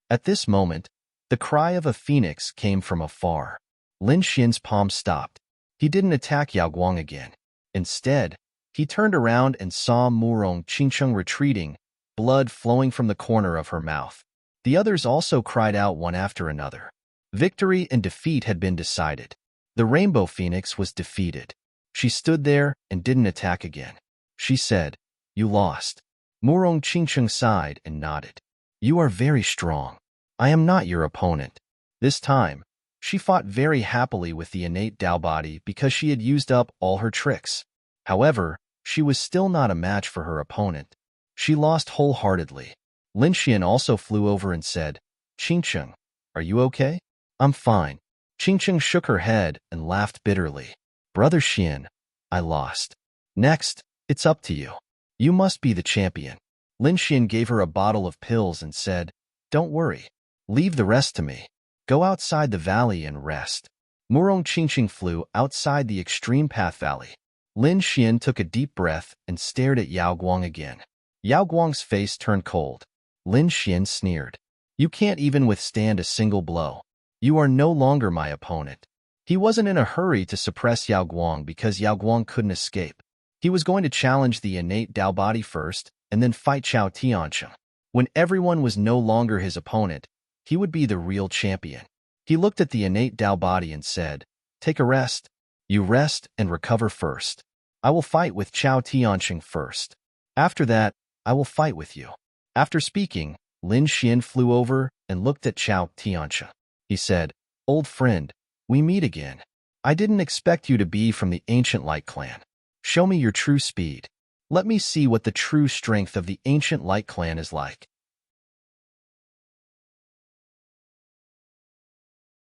At this moment, the cry of a phoenix came from afar. Lin Xian's palm stopped. He didn't attack Yao Guang again. Instead, he turned around and saw Murong Qingcheng retreating, blood flowing from the corner of her mouth. The others also cried out one after another. Victory and defeat had been decided. The Rainbow Phoenix was defeated. She stood there and didn't attack again. She said, "You lost." Murong Qingcheng sighed and nodded. "You are very strong. I am not your opponent." This time, she fought very happily with the innate Dao body because she had used up all her tricks. However, she was still not a match for her opponent. She lost wholeheartedly. Lin Xian also flew over and said, "Qingcheng, are you okay?" "I'm fine." Qingcheng shook her head and laughed bitterly. "Brother Xian, I lost. Next, it's up to you. You must be the champion." Lin Xian gave her a bottle of pills and said, "Don't worry. Leave the rest to me. Go outside the valley and rest." Murong Qingcheng flew outside the extreme path valley. Lin Xian took a deep breath and stared at Yao Guang again. Yao Guang's face turned cold. Lin Xian sneered. "You can't even withstand a single blow. You are no longer my opponent." He wasn't in a hurry to suppress Yao Guang because Yao Guang couldn't escape. He was going to challenge the innate Dao body first and then fight Chao Tiancheng. When everyone was no longer his opponent, he would be the real champion. He looked at the innate Dao body and said, "Take a rest. You rest and recover first. I will fight with Chao Tiancheng first. After that, I will fight with you." After speaking, Lin Xian flew over and looked at Chao Tiancheng. He said, "Old friend, we meet again. I didn't expect you to be from the Ancient Light Clan. Show me your true speed. Let me see what the true strength of the Ancient Light Clan is like."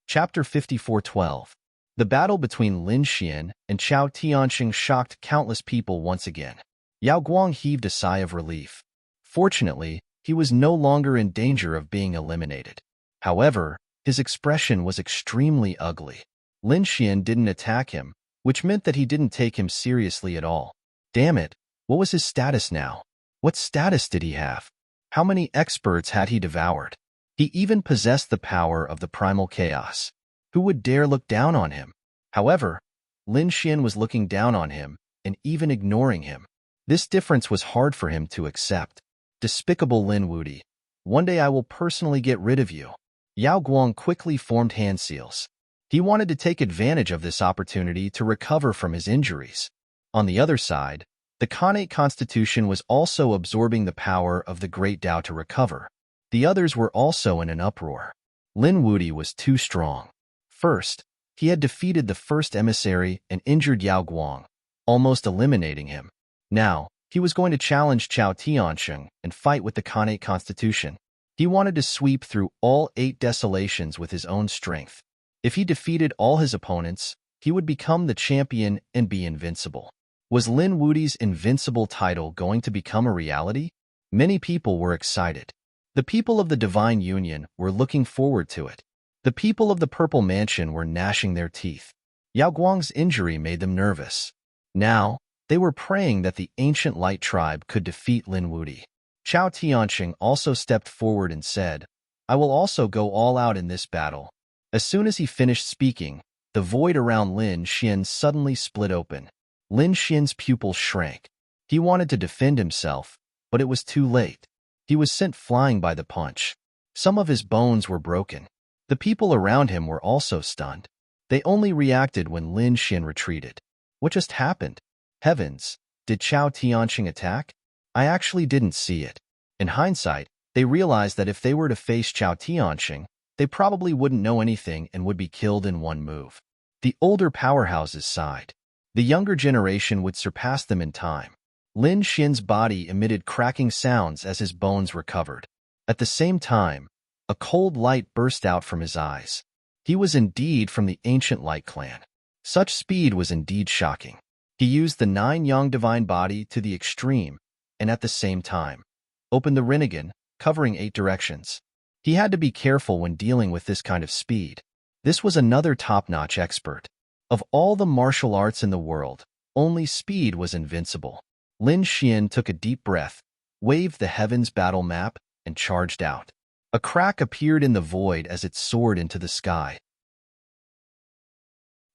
Chapter 54:12. The battle between Lin Xian and Chao Tiancheng shocked countless people once again. Yao Guang heaved a sigh of relief. Fortunately, he was no longer in danger of being eliminated. However, his expression was extremely ugly. Lin Xian didn't attack him, which meant that he didn't take him seriously at all. Damn it, what was his status now? What status did he have? How many experts had he devoured? He even possessed the power of the primal chaos. Who would dare look down on him? However, Lin Xian was looking down on him and even ignoring him. This difference was hard for him to accept. Despicable Lin Wudi. One day I will personally get rid of you. Yao Guang quickly formed hand seals. He wanted to take advantage of this opportunity to recover from his injuries. On the other side, the Khanate Constitution was also absorbing the power of the Great Dao to recover. The others were also in an uproar. Lin Wudi was too strong. First, he had defeated the first emissary and injured Yao Guang, almost eliminating him. Now, he was going to challenge Chao Tiancheng and fight with the Khanate Constitution. He wanted to sweep through all 8 desolations with his own strength. If he defeated all his opponents, he would become the champion and be invincible. Was Lin Wudi's invincible title going to become a reality? Many people were excited. The people of the Divine Union were looking forward to it. The people of the Purple Mansion were gnashing their teeth. Yao Guang's injury made them nervous. Now, they were praying that the Ancient Light Tribe could defeat Lin Wudi. Chao Tiancheng also stepped forward and said, "I will also go all out in this battle." As soon as he finished speaking, the void around Lin Xian suddenly split open. Lin Xian's pupils shrank. He wanted to defend himself, but it was too late. He was sent flying by the punch. Some of his bones were broken. The people around him were also stunned. They only reacted when Lin Xian retreated. What just happened? Heavens, did Chao Tiancheng attack? I actually didn't see it. In hindsight, they realized that if they were to face Chao Tiancheng, they probably wouldn't know anything and would be killed in one move. The older powerhouses sighed. The younger generation would surpass them in time. Lin Xian's body emitted cracking sounds as his bones recovered. At the same time, a cold light burst out from his eyes. He was indeed from the Ancient Light Clan. Such speed was indeed shocking. He used the 9 yang divine body to the extreme, and at the same time, opened the Rinnegan, covering 8 directions. He had to be careful when dealing with this kind of speed. This was another top-notch expert. Of all the martial arts in the world, only speed was invincible. Lin Xian took a deep breath, waved the heavens battle map, and charged out. A crack appeared in the void as it soared into the sky.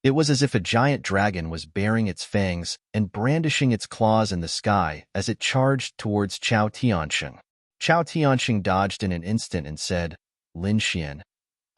It was as if a giant dragon was baring its fangs and brandishing its claws in the sky as it charged towards Chao Tianxing. Chao Tianxing dodged in an instant and said, "Lin Xian,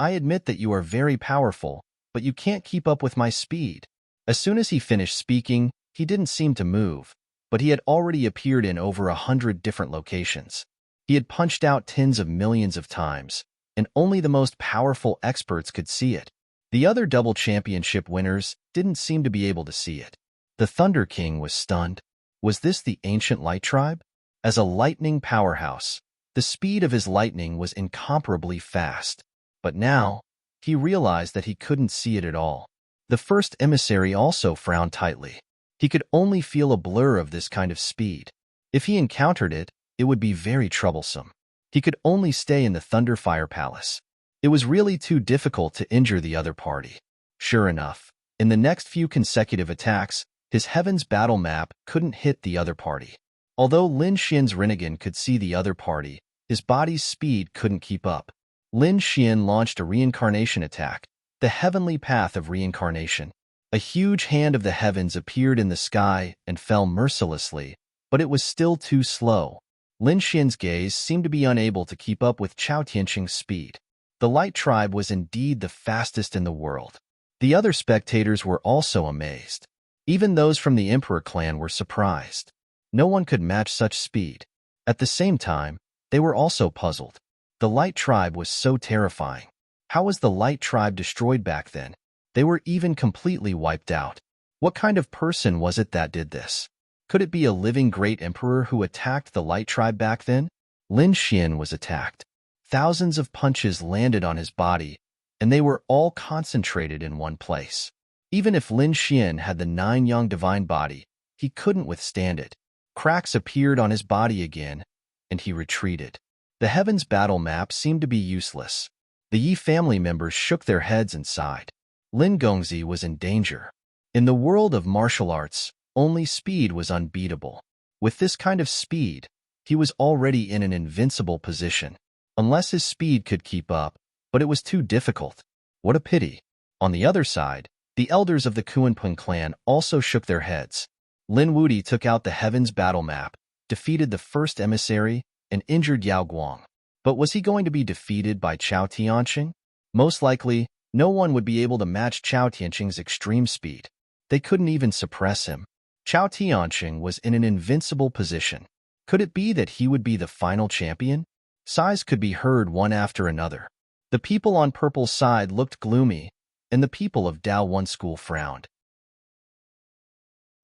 I admit that you are very powerful, but you can't keep up with my speed." As soon as he finished speaking, he didn't seem to move, but he had already appeared in over 100 different locations. He had punched out tens of millions of times, and only the most powerful experts could see it. The other double championship winners didn't seem to be able to see it. The Thunder King was stunned. Was this the ancient light tribe? As a lightning powerhouse, the speed of his lightning was incomparably fast. But now, he realized that he couldn't see it at all. The first emissary also frowned tightly. He could only feel a blur of this kind of speed. If he encountered it, it would be very troublesome. He could only stay in the Thunderfire Palace. It was really too difficult to injure the other party. Sure enough, in the next few consecutive attacks, his Heaven's battle map couldn't hit the other party. Although Lin Xian's Rinnegan could see the other party, his body's speed couldn't keep up. Lin Xian launched a reincarnation attack, the heavenly path of reincarnation. A huge hand of the heavens appeared in the sky and fell mercilessly, but it was still too slow. Lin Xian's gaze seemed to be unable to keep up with Chao Tianxing's speed. The Light Tribe was indeed the fastest in the world. The other spectators were also amazed. Even those from the Emperor clan were surprised. No one could match such speed. At the same time, they were also puzzled. The Light Tribe was so terrifying. How was the Light Tribe destroyed back then? They were even completely wiped out. What kind of person was it that did this? Could it be a living great emperor who attacked the Light Tribe back then? Lin Xian was attacked. Thousands of punches landed on his body, and they were all concentrated in one place. Even if Lin Xian had the 9 yang divine body, he couldn't withstand it. Cracks appeared on his body again, and he retreated. The Heaven's battle map seemed to be useless. The Yi family members shook their heads and sighed. Lin Gongzi was in danger. In the world of martial arts, only speed was unbeatable. With this kind of speed, he was already in an invincible position. Unless his speed could keep up, but it was too difficult. What a pity. On the other side, the elders of the Kuanping clan also shook their heads. Lin Wudi took out the Heaven's battle map, defeated the first emissary, and injured Yao Guang. But was he going to be defeated by Chao Tianxing? Most likely, no one would be able to match Chao Tianxing's extreme speed. They couldn't even suppress him. Chao Tianxing was in an invincible position. Could it be that he would be the final champion? Sighs could be heard one after another. The people on Purple's side looked gloomy, and the people of Dao One School frowned.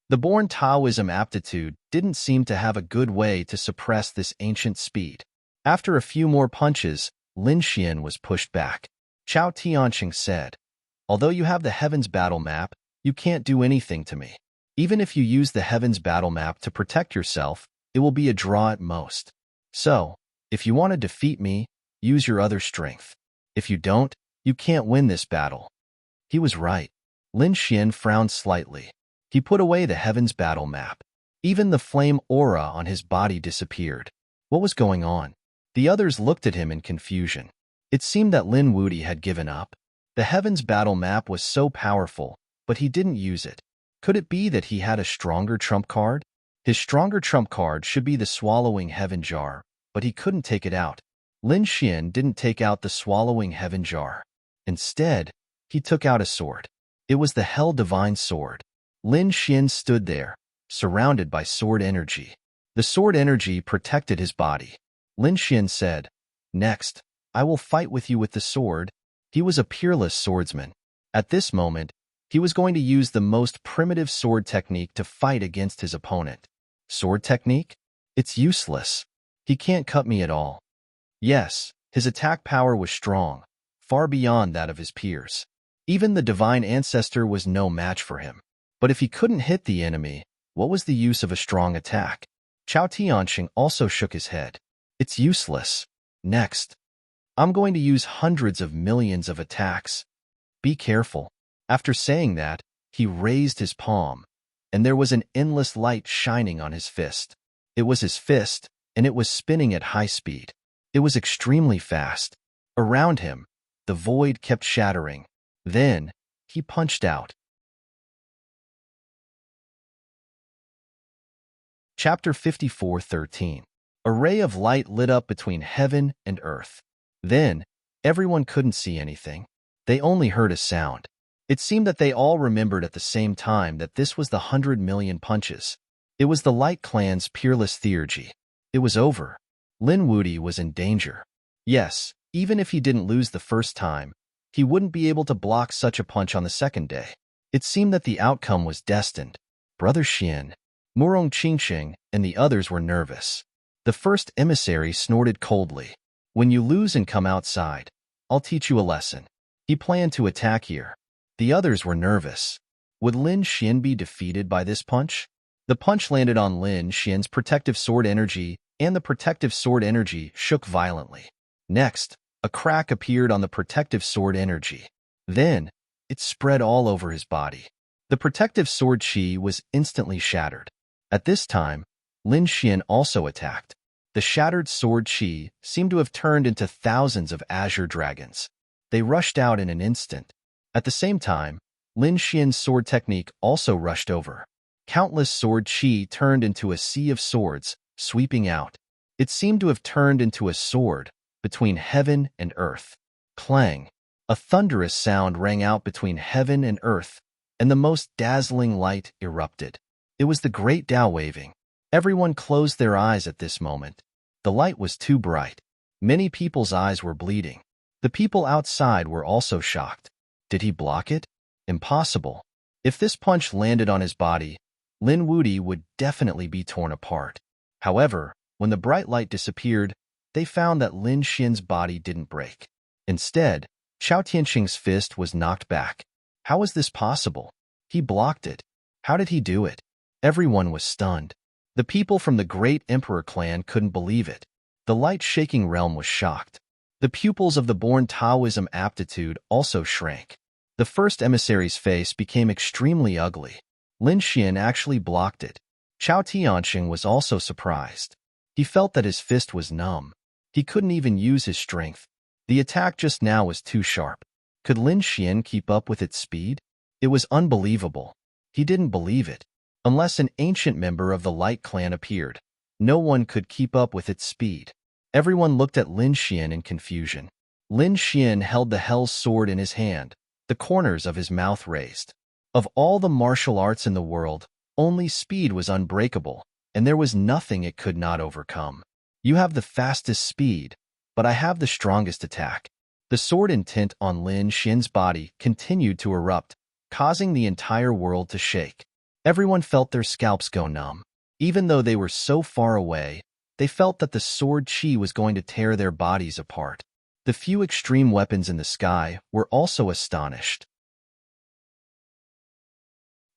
The born Taoism aptitude didn't seem to have a good way to suppress this ancient speed. After a few more punches, Lin Xian was pushed back. Chao Tianxing said, "Although you have the Heaven's battle map, you can't do anything to me. Even if you use the Heaven's battle map to protect yourself, it will be a draw at most. So, if you want to defeat me, use your other strength. If you don't, you can't win this battle." He was right. Lin Xian frowned slightly. He put away the Heaven's battle map. Even the flame aura on his body disappeared. What was going on? The others looked at him in confusion. It seemed that Lin Wudi had given up. The Heaven's battle map was so powerful, but he didn't use it. Could it be that he had a stronger trump card? His stronger trump card should be the Swallowing Heaven Jar, but he couldn't take it out. Lin Xian didn't take out the Swallowing Heaven Jar. Instead, he took out a sword. It was the Hell Divine Sword. Lin Xian stood there, surrounded by sword energy. The sword energy protected his body. Lin Xian said, "Next, I will fight with you with the sword." He was a peerless swordsman. At this moment, he was going to use the most primitive sword technique to fight against his opponent. Sword technique? It's useless. He can't cut me at all. Yes, his attack power was strong, far beyond that of his peers. Even the divine ancestor was no match for him. But if he couldn't hit the enemy, what was the use of a strong attack? Chao Tianxing also shook his head. It's useless. Next, I'm going to use hundreds of millions of attacks. Be careful. After saying that, he raised his palm, and there was an endless light shining on his fist. It was his fist, and it was spinning at high speed. It was extremely fast. Around him, the void kept shattering. Then, he punched out. Chapter 54:13. A ray of light lit up between heaven and earth. Then, everyone couldn't see anything. They only heard a sound. It seemed that they all remembered at the same time that this was the 100 million punches. It was the Light Clan's peerless theurgy. It was over. Lin Wudi was in danger. Yes, even if he didn't lose the first time, he wouldn't be able to block such a punch on the second day. It seemed that the outcome was destined. Brother Xian, Murong Qingxing, and the others were nervous. The first emissary snorted coldly. When you lose and come outside, I'll teach you a lesson. He planned to attack here. The others were nervous. Would Lin Xian be defeated by this punch? The punch landed on Lin Xian's protective sword energy, and the protective sword energy shook violently. Next, a crack appeared on the protective sword energy. Then, it spread all over his body. The protective sword chi was instantly shattered. At this time, Lin Xian also attacked. The shattered sword chi seemed to have turned into thousands of azure dragons. They rushed out in an instant. At the same time, Lin Xian's sword technique also rushed over. Countless sword chi turned into a sea of swords, sweeping out. It seemed to have turned into a sword between heaven and earth. Clang! A thunderous sound rang out between heaven and earth, and the most dazzling light erupted. It was the great Tao waving. Everyone closed their eyes at this moment. The light was too bright. Many people's eyes were bleeding. The people outside were also shocked. Did he block it? Impossible. If this punch landed on his body, Lin Wudi would definitely be torn apart. However, when the bright light disappeared, they found that Lin Xian's body didn't break. Instead, Chao Tianxing's fist was knocked back. How was this possible? He blocked it. How did he do it? Everyone was stunned. The people from the great Emperor clan couldn't believe it. The light-shaking realm was shocked. The pupils of the born Taoism aptitude also shrank. The first emissary's face became extremely ugly. Lin Xian actually blocked it. Chao Tianxing was also surprised. He felt that his fist was numb. He couldn't even use his strength. The attack just now was too sharp. Could Lin Xian keep up with its speed? It was unbelievable. He didn't believe it. Unless an ancient member of the Light Clan appeared, no one could keep up with its speed. Everyone looked at Lin Xian in confusion. Lin Xian held the Hell's Sword in his hand, the corners of his mouth raised. Of all the martial arts in the world, only speed was unbreakable, and there was nothing it could not overcome. You have the fastest speed, but I have the strongest attack. The sword intent on Lin Xian's body continued to erupt, causing the entire world to shake. Everyone felt their scalps go numb. Even though they were so far away, they felt that the sword chi was going to tear their bodies apart. The few extreme weapons in the sky were also astonished.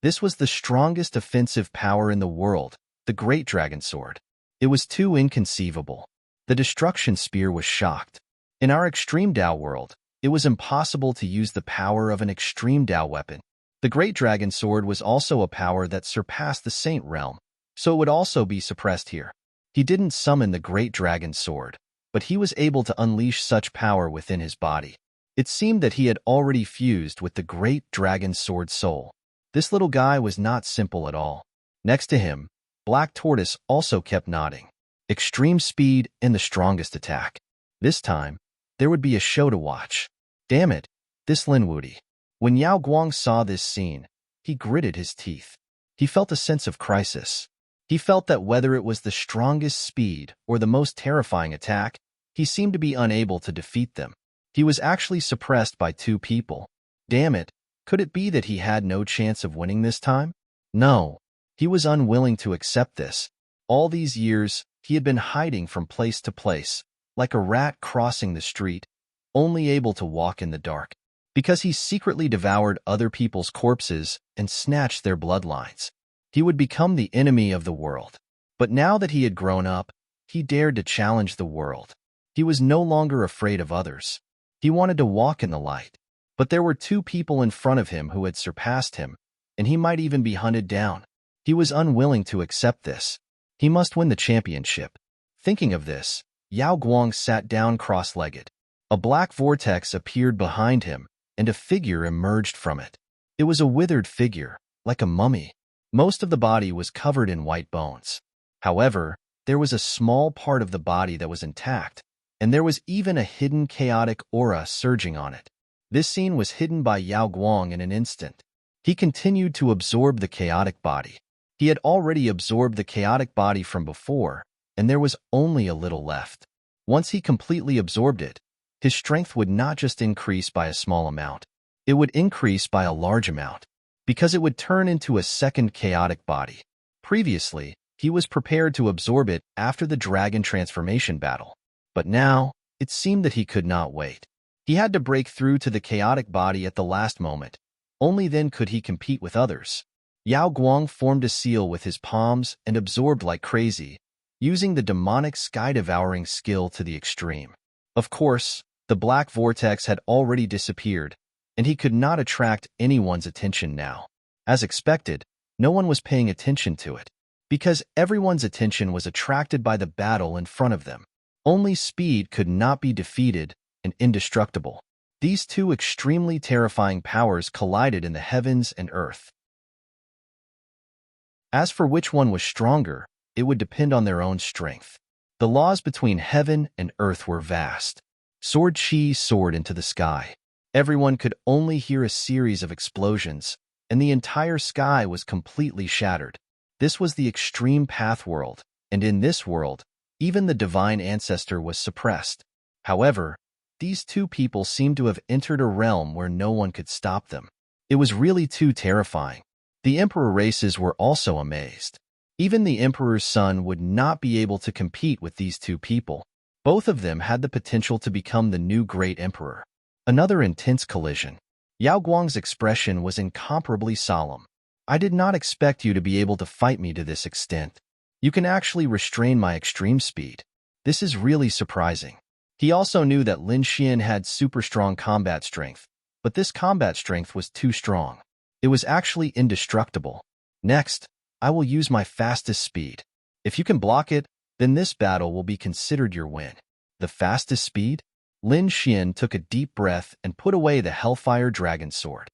This was the strongest offensive power in the world, the Great Dragon Sword. It was too inconceivable. The Destruction Spear was shocked. In our Extreme Tao world, it was impossible to use the power of an Extreme Tao weapon. The Great Dragon Sword was also a power that surpassed the Saint Realm, so it would also be suppressed here. He didn't summon the Great Dragon Sword, but he was able to unleash such power within his body. It seemed that he had already fused with the Great Dragon Sword soul. This little guy was not simple at all. Next to him, Black Tortoise also kept nodding. Extreme speed and the strongest attack. This time, there would be a show to watch. Damn it, this Lin Wudi. When Yao Guang saw this scene, he gritted his teeth. He felt a sense of crisis. He felt that whether it was the strongest speed or the most terrifying attack, he seemed to be unable to defeat them. He was actually suppressed by two people. Damn it, could it be that he had no chance of winning this time? No. He was unwilling to accept this. All these years, he had been hiding from place to place, like a rat crossing the street, only able to walk in the dark. because he secretly devoured other people's corpses and snatched their bloodlines. He would become the enemy of the world. But now that he had grown up, he dared to challenge the world. He was no longer afraid of others. He wanted to walk in the light. But there were two people in front of him who had surpassed him, and he might even be hunted down. He was unwilling to accept this. He must win the championship. Thinking of this, Yao Guang sat down cross-legged. A black vortex appeared behind him, and a figure emerged from it. It was a withered figure, like a mummy. Most of the body was covered in white bones. However, there was a small part of the body that was intact, and there was even a hidden chaotic aura surging on it. This scene was hidden by Yao Guang in an instant. He continued to absorb the chaotic body. He had already absorbed the chaotic body from before, and there was only a little left. Once he completely absorbed it, his strength would not just increase by a small amount. It would increase by a large amount, because it would turn into a second chaotic body. Previously, he was prepared to absorb it after the dragon transformation battle. But now, it seemed that he could not wait. He had to break through to the chaotic body at the last moment. Only then could he compete with others. Yao Guang formed a seal with his palms and absorbed like crazy, using the demonic sky-devouring skill to the extreme. Of course, the black vortex had already disappeared, and he could not attract anyone's attention now. As expected, no one was paying attention to it, because everyone's attention was attracted by the battle in front of them. Only speed could not be defeated and indestructible. These two extremely terrifying powers collided in the heavens and earth. As for which one was stronger, it would depend on their own strength. The laws between heaven and earth were vast. Sword chi soared into the sky. Everyone could only hear a series of explosions, and the entire sky was completely shattered. This was the extreme path world, and in this world, even the divine ancestor was suppressed. However, these two people seemed to have entered a realm where no one could stop them. It was really too terrifying. The emperor races were also amazed. Even the emperor's son would not be able to compete with these two people. Both of them had the potential to become the new great emperor. Another intense collision. Yao Guang's expression was incomparably solemn. I did not expect you to be able to fight me to this extent. You can actually restrain my extreme speed. This is really surprising. He also knew that Lin Xian had super strong combat strength, but this combat strength was too strong. It was actually indestructible. Next, I will use my fastest speed. If you can block it, then this battle will be considered your win. The fastest speed? Lin Xian took a deep breath and put away the Hellfire Dragon Sword.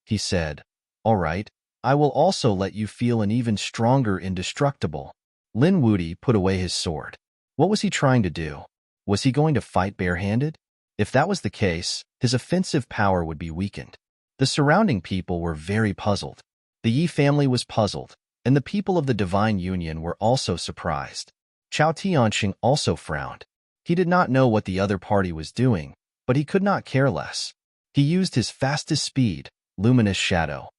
He said, "All right, I will also let you feel an even stronger indestructible." Lin Wudi put away his sword. What was he trying to do? Was he going to fight barehanded? If that was the case, his offensive power would be weakened. The surrounding people were very puzzled. The Yi family was puzzled, and the people of the Divine Union were also surprised. Chao Tianxing also frowned. He did not know what the other party was doing, but he could not care less. He used his fastest speed, Luminous Shadow.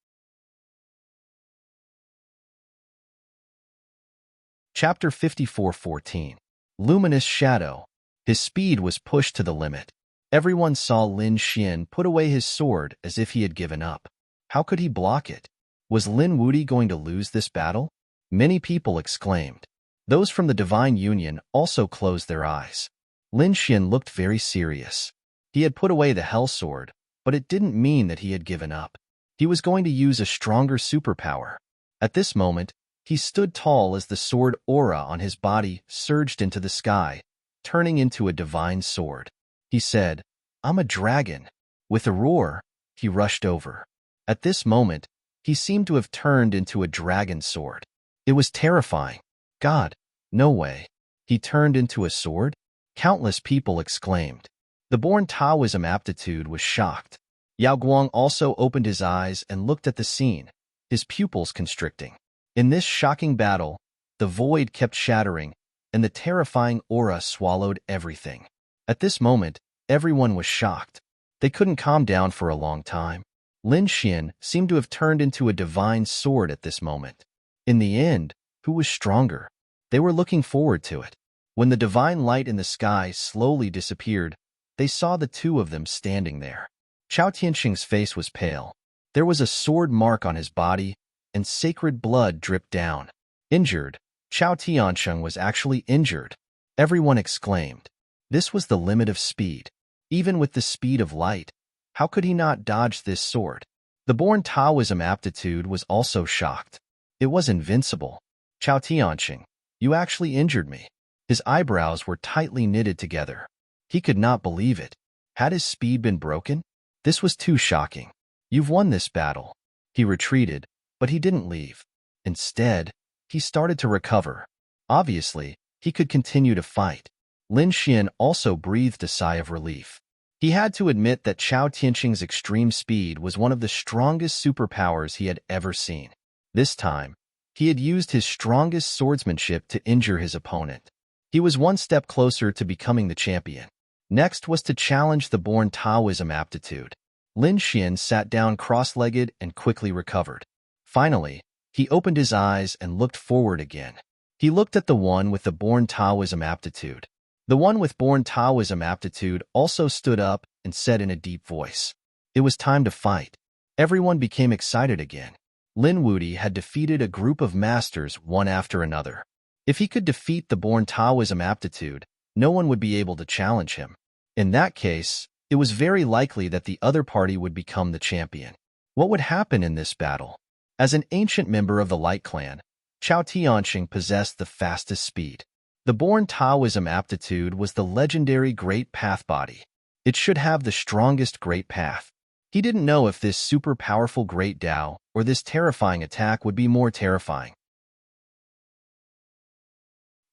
Chapter 54:14. Luminous Shadow. His speed was pushed to the limit. Everyone saw Lin Xian put away his sword as if he had given up. How could he block it? Was Lin Wudi going to lose this battle? Many people exclaimed. Those from the Divine Union also closed their eyes. Lin Xian looked very serious. He had put away the Hell Sword, but it didn't mean that he had given up. He was going to use a stronger superpower. At this moment, he stood tall as the sword aura on his body surged into the sky, turning into a divine sword. He said, "I'm a dragon." With a roar, he rushed over. At this moment, he seemed to have turned into a dragon sword. It was terrifying. God, no way. He turned into a sword? Countless people exclaimed. The born Taoism aptitude was shocked. Yao Guang also opened his eyes and looked at the scene, his pupils constricting. In this shocking battle, the void kept shattering, and the terrifying aura swallowed everything. At this moment, everyone was shocked. They couldn't calm down for a long time. Lin Xian seemed to have turned into a divine sword at this moment. In the end, who was stronger? They were looking forward to it. When the divine light in the sky slowly disappeared, they saw the two of them standing there. Chao Tianxing's face was pale. There was a sword mark on his body, and sacred blood dripped down. Injured. Chao Tianxing was actually injured. Everyone exclaimed. This was the limit of speed. Even with the speed of light, how could he not dodge this sword? The born Taoism aptitude was also shocked. It was invincible. Chao Tianxing, you actually injured me. His eyebrows were tightly knitted together. He could not believe it. Had his speed been broken? This was too shocking. You've won this battle. He retreated, but he didn't leave. Instead, he started to recover. Obviously, he could continue to fight. Lin Xian also breathed a sigh of relief. He had to admit that Chao Tianxing's extreme speed was one of the strongest superpowers he had ever seen. This time, he had used his strongest swordsmanship to injure his opponent. He was one step closer to becoming the champion. Next was to challenge the born Taoism aptitude. Lin Xian sat down cross-legged and quickly recovered. Finally, he opened his eyes and looked forward again. He looked at the one with the born Taoism aptitude. The one with born Taoism aptitude also stood up and said in a deep voice, "It was time to fight." Everyone became excited again. Lin Wudi had defeated a group of masters one after another. If he could defeat the born Taoism aptitude, no one would be able to challenge him. In that case, it was very likely that the other party would become the champion. What would happen in this battle? As an ancient member of the Light Clan, Chao Tianxing possessed the fastest speed. The born Taoism aptitude was the legendary Great Path body. It should have the strongest Great Path. He didn't know if this super powerful Great Tao or this terrifying attack would be more terrifying.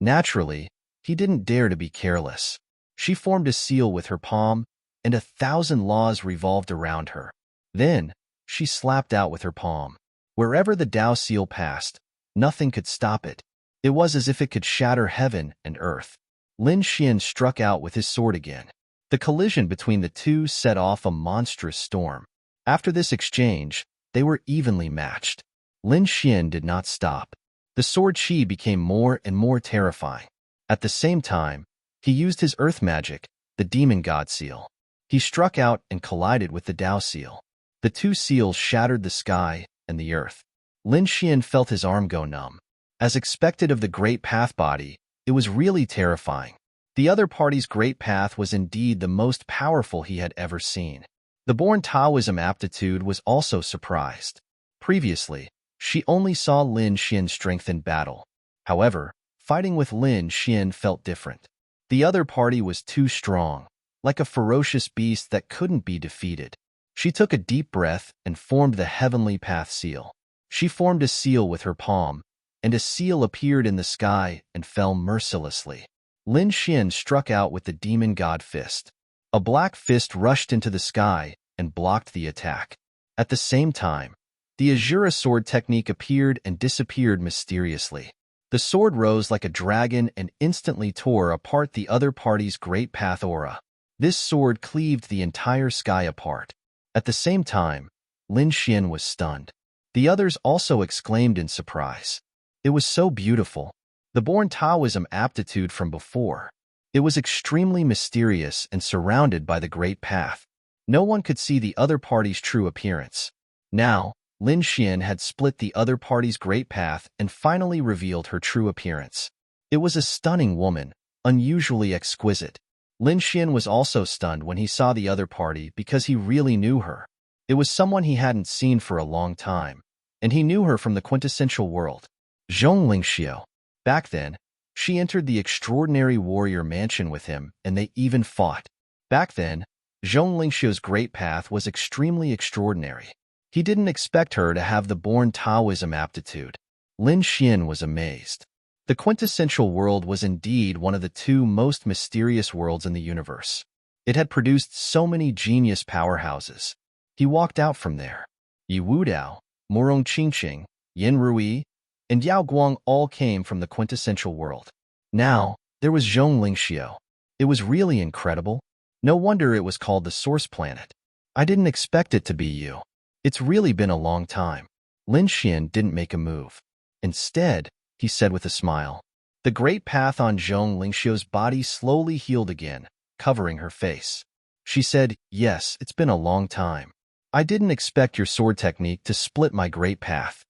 Naturally, he didn't dare to be careless. She formed a seal with her palm, and 1,000 laws revolved around her. Then, she slapped out with her palm. Wherever the Tao seal passed, nothing could stop it. It was as if it could shatter heaven and earth. Lin Xian struck out with his sword again. The collision between the two set off a monstrous storm. After this exchange, they were evenly matched. Lin Xian did not stop. The sword chi became more and more terrifying. At the same time, he used his earth magic, the demon god seal. He struck out and collided with the Tao seal. The two seals shattered the sky and the earth. Lin Xian felt his arm go numb. As expected of the Great Path body, it was really terrifying. The other party's Great Path was indeed the most powerful he had ever seen. The born Taoism aptitude was also surprised. Previously, she only saw Lin Xian's strength in battle. However, fighting with Lin Xian felt different. The other party was too strong, like a ferocious beast that couldn't be defeated. She took a deep breath and formed the Heavenly Path seal. She formed a seal with her palm, and a seal appeared in the sky and fell mercilessly. Lin Xian struck out with the demon god fist. A black fist rushed into the sky and blocked the attack. At the same time, the Azura sword technique appeared and disappeared mysteriously. The sword rose like a dragon and instantly tore apart the other party's Great Path aura. This sword cleaved the entire sky apart. At the same time, Lin Xian was stunned. The others also exclaimed in surprise. It was so beautiful. The born Taoism aptitude from before. It was extremely mysterious and surrounded by the Great Path. No one could see the other party's true appearance. Now, Lin Xian had split the other party's Great Path and finally revealed her true appearance. It was a stunning woman, unusually exquisite. Lin Xian was also stunned when he saw the other party because he really knew her. It was someone he hadn't seen for a long time, and he knew her from the quintessential world. Zhong Lingxiu. Back then, she entered the extraordinary warrior mansion with him, and they even fought. Back then, Zhong Lingxiu's Great Path was extremely extraordinary. He didn't expect her to have the born Taoism aptitude. Lin Xian was amazed. The quintessential world was indeed one of the two most mysterious worlds in the universe. It had produced so many genius powerhouses. He walked out from there. Yi Wudao, Morong Qingqing, Yin Rui, and Yao Guang all came from the quintessential world. Now, there was Zhong Lingxiu. It was really incredible. No wonder it was called the Source Planet. I didn't expect it to be you. It's really been a long time. Lin Xian didn't make a move. Instead, he said with a smile. The Great Path on Zhong Lingxiu's body slowly healed again, covering her face. She said, "Yes, it's been a long time. I didn't expect your sword technique to split my great path.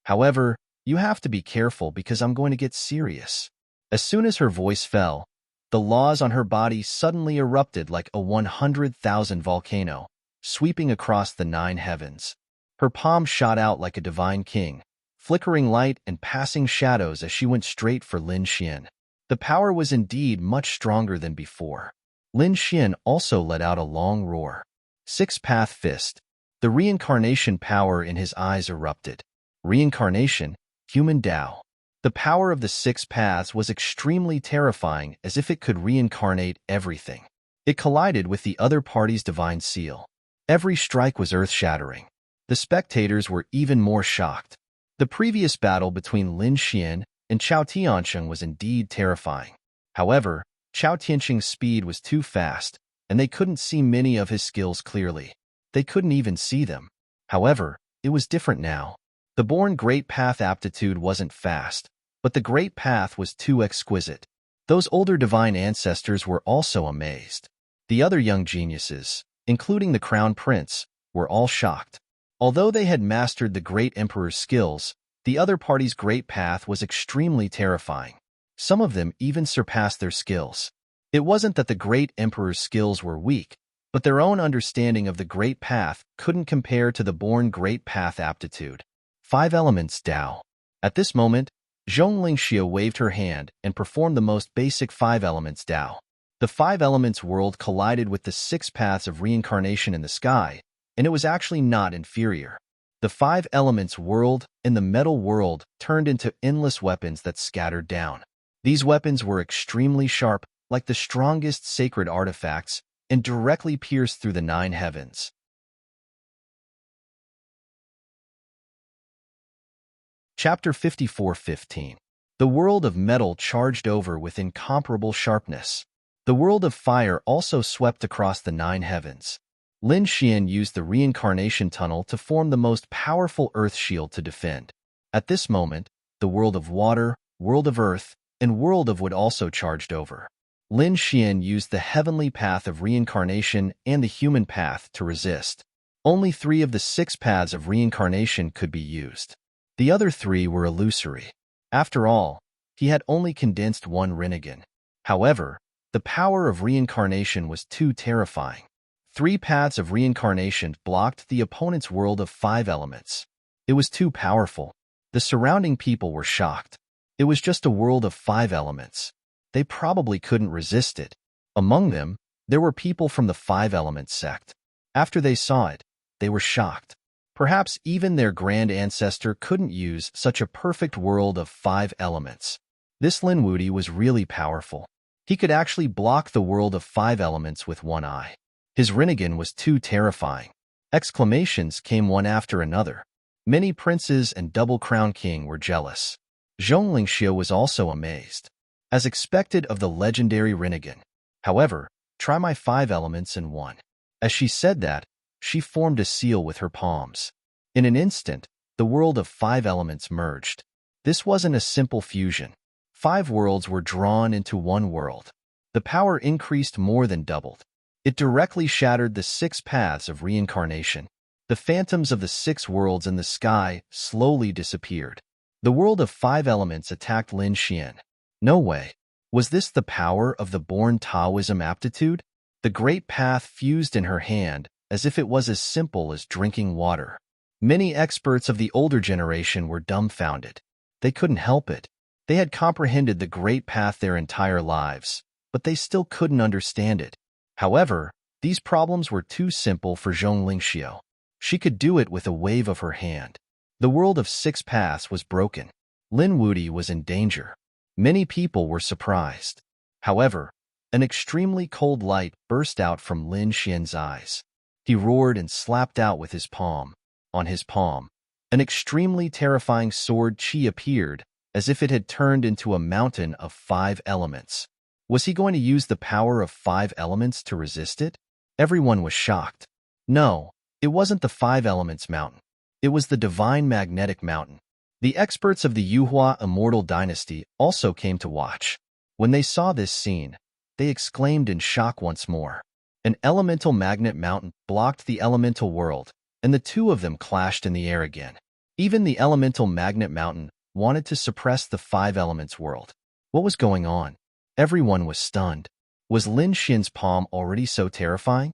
However, you have to be careful because I'm going to get serious." As soon as her voice fell, the laws on her body suddenly erupted like a 100,000 volcano, sweeping across the 9 heavens. Her palm shot out like a divine king, flickering light and passing shadows as she went straight for Lin Xian. The power was indeed much stronger than before. Lin Xian also let out a long roar. Six-path fist. The reincarnation power in his eyes erupted. Reincarnation, human Tao. The power of the 6 paths was extremely terrifying, as if it could reincarnate everything. It collided with the other party's divine seal. Every strike was earth-shattering. The spectators were even more shocked. The previous battle between Lin Xian and Chao Tiansheng was indeed terrifying. However, Chao Tiansheng's speed was too fast, and they couldn't see many of his skills clearly. They couldn't even see them. However, it was different now. The born Great Path aptitude wasn't fast, but the Great Path was too exquisite. Those older divine ancestors were also amazed. The other young geniuses, including the Crown Prince, were all shocked. Although they had mastered the Great Emperor's skills, the other party's Great Path was extremely terrifying. Some of them even surpassed their skills. It wasn't that the Great Emperor's skills were weak, but their own understanding of the Great Path couldn't compare to the born Great Path aptitude. 5 elements Tao. At this moment, Zhong Lingxia waved her hand and performed the most basic 5 elements Tao. The 5 elements world collided with the 6 paths of reincarnation in the sky, and it was actually not inferior. The 5 elements world and the metal world turned into endless weapons that scattered down. These weapons were extremely sharp, like the strongest sacred artifacts, and directly pierced through the 9 heavens. Chapter 54:15. The world of metal charged over with incomparable sharpness. The world of fire also swept across the 9 heavens. Lin Xian used the reincarnation tunnel to form the most powerful earth shield to defend. At this moment, the world of water, world of earth, and world of wood also charged over. Lin Xian used the heavenly path of reincarnation and the human path to resist. Only 3 of the 6 paths of reincarnation could be used. The other 3 were illusory. After all, he had only condensed 1 Rinnegan. However, the power of reincarnation was too terrifying. 3 paths of reincarnation blocked the opponent's world of 5 elements. It was too powerful. The surrounding people were shocked. It was just a world of 5 elements. They probably couldn't resist it. Among them, there were people from the 5 elements sect. After they saw it, they were shocked. Perhaps even their grand ancestor couldn't use such a perfect world of 5 elements. This Lin Wudi was really powerful. He could actually block the world of 5 elements with 1 eye. His Rinnegan was too terrifying. Exclamations came one after another. Many princes and Double Crown King were jealous. Zhong Lingxia was also amazed. As expected of the legendary Rinnegan. However, try my 5 elements in 1. As she said that, she formed a seal with her palms. In an instant, the world of 5 elements merged. This wasn't a simple fusion. 5 worlds were drawn into 1 world. The power increased more than doubled. It directly shattered the 6 paths of reincarnation. The phantoms of the 6 worlds in the sky slowly disappeared. The world of 5 elements attacked Lin Xian. No way. Was this the power of the born Taoism aptitude? The great path fused in her hand as if it was as simple as drinking water. Many experts of the older generation were dumbfounded. They couldn't help it. They had comprehended the great path their entire lives, but they still couldn't understand it. However, these problems were too simple for Zhong Lingxiao. She could do it with a wave of her hand. The world of 6 paths was broken. Lin Wudi was in danger. Many people were surprised. However, an extremely cold light burst out from Lin Xian's eyes. He roared and slapped out with his palm. On his palm, an extremely terrifying sword qi appeared, as if it had turned into a mountain of 5 elements. Was he going to use the power of 5 elements to resist it? Everyone was shocked. No, it wasn't the 5 elements mountain. It was the divine magnetic mountain. The experts of the Yuhua immortal dynasty also came to watch. When they saw this scene, they exclaimed in shock once more. An elemental magnet mountain blocked the elemental world, and the two of them clashed in the air again. Even the elemental magnet mountain wanted to suppress the five elements world. What was going on? Everyone was stunned. Was Lin Xian's palm already so terrifying?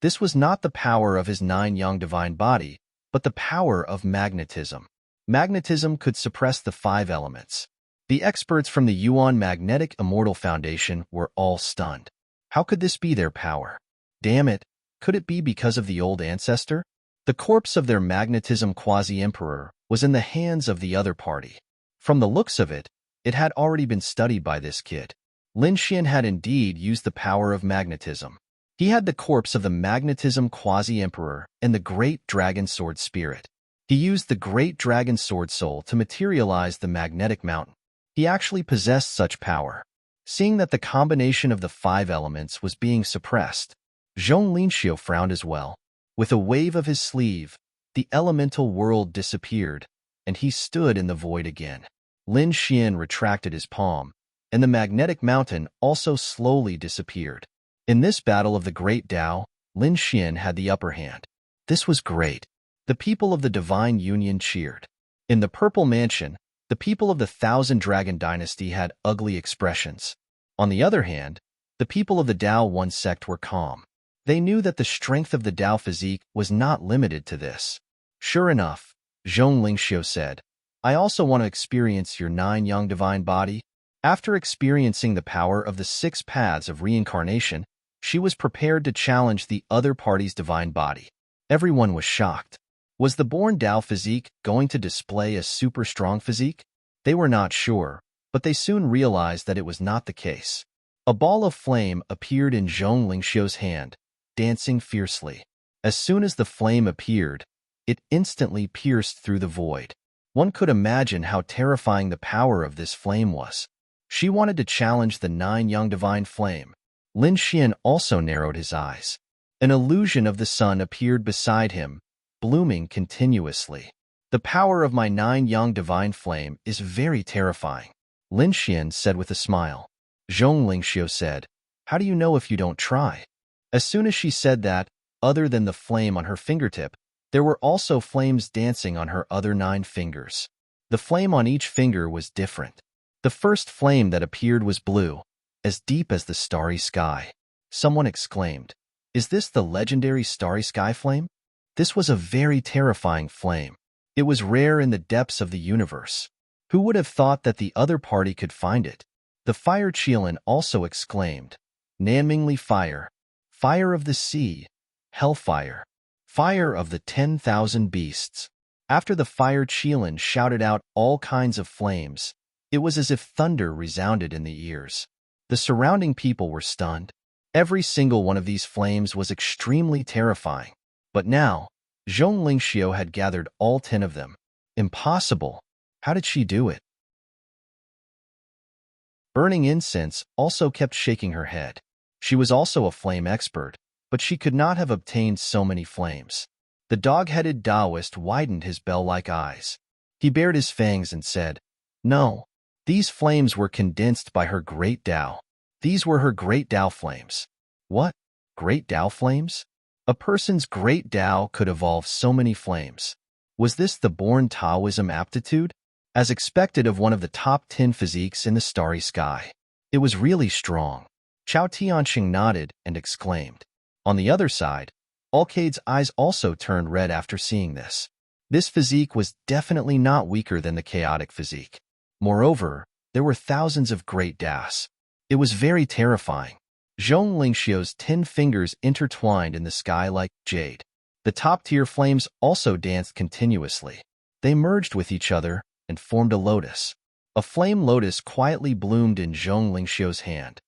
This was not the power of his 9 yang divine body, but the power of magnetism. Magnetism could suppress the 5 elements. The experts from the Yuan Magnetic Immortal Foundation were all stunned. How could this be their power? Damn it, could it be because of the old ancestor? The corpse of their magnetism quasi-emperor was in the hands of the other party. From the looks of it, it had already been studied by this kid. Lin Xian had indeed used the power of magnetism. He had the corpse of the magnetism quasi-emperor and the great dragon sword spirit. He used the great dragon sword soul to materialize the magnetic mountain. He actually possessed such power. Seeing that the combination of the 5 elements was being suppressed, Zhong Linxiu frowned as well. With a wave of his sleeve, the elemental world disappeared, and he stood in the void again. Lin Xian retracted his palm, and the magnetic mountain also slowly disappeared. In this battle of the Great Tao, Lin Xian had the upper hand. This was great. The people of the Divine Union cheered. In the Purple Mansion, the people of the Thousand Dragon Dynasty had ugly expressions. On the other hand, the people of the Tao One sect were calm. They knew that the strength of the Tao physique was not limited to this. Sure enough, Zhong Linxiu said, I also want to experience your 9 yang divine body. After experiencing the power of the 6 paths of reincarnation, she was prepared to challenge the other party's divine body. Everyone was shocked. Was the born Tao physique going to display a super strong physique? They were not sure, but they soon realized that it was not the case. A ball of flame appeared in Zhong Linxiu's hand, dancing fiercely. As soon as the flame appeared, it instantly pierced through the void. One could imagine how terrifying the power of this flame was. She wanted to challenge the 9 yang divine flame. Lin Xian also narrowed his eyes. An illusion of the sun appeared beside him, blooming continuously. The power of my 9 yang divine flame is very terrifying, Lin Xian said with a smile. Zhong Linxiu said, how do you know if you don't try? As soon as she said that, other than the flame on her fingertip, there were also flames dancing on her other 9 fingers. The flame on each finger was different. The first flame that appeared was blue, as deep as the starry sky. Someone exclaimed, is this the legendary starry sky flame? This was a very terrifying flame. It was rare in the depths of the universe. Who would have thought that the other party could find it? The fire Qilin also exclaimed, Nanmingli fire, fire of the sea, hellfire, fire of the 10,000 beasts. After the fire Qilin shouted out all kinds of flames, it was as if thunder resounded in the ears. The surrounding people were stunned. Every single one of these flames was extremely terrifying. But now, Zhong Linxiu had gathered all 10 of them. Impossible. How did she do it? Burning Incense also kept shaking her head. She was also a flame expert, but she could not have obtained so many flames. The dog-headed Taoist widened his bell-like eyes. He bared his fangs and said, no, these flames were condensed by her great Tao. These were her great Tao flames. What? Great Tao flames? A person's great Tao could evolve so many flames. Was this the born Taoism aptitude? As expected of one of the top 10 physiques in the starry sky. It was really strong. Chao Tianxing nodded and exclaimed. On the other side, Alcade's eyes also turned red after seeing this. This physique was definitely not weaker than the chaotic physique. Moreover, there were thousands of great Taos. It was very terrifying. Zhong Linxiu's 10 fingers intertwined in the sky like jade. The top-tier flames also danced continuously. They merged with each other and formed a lotus. A flame lotus quietly bloomed in Zhong Linxiu's hand.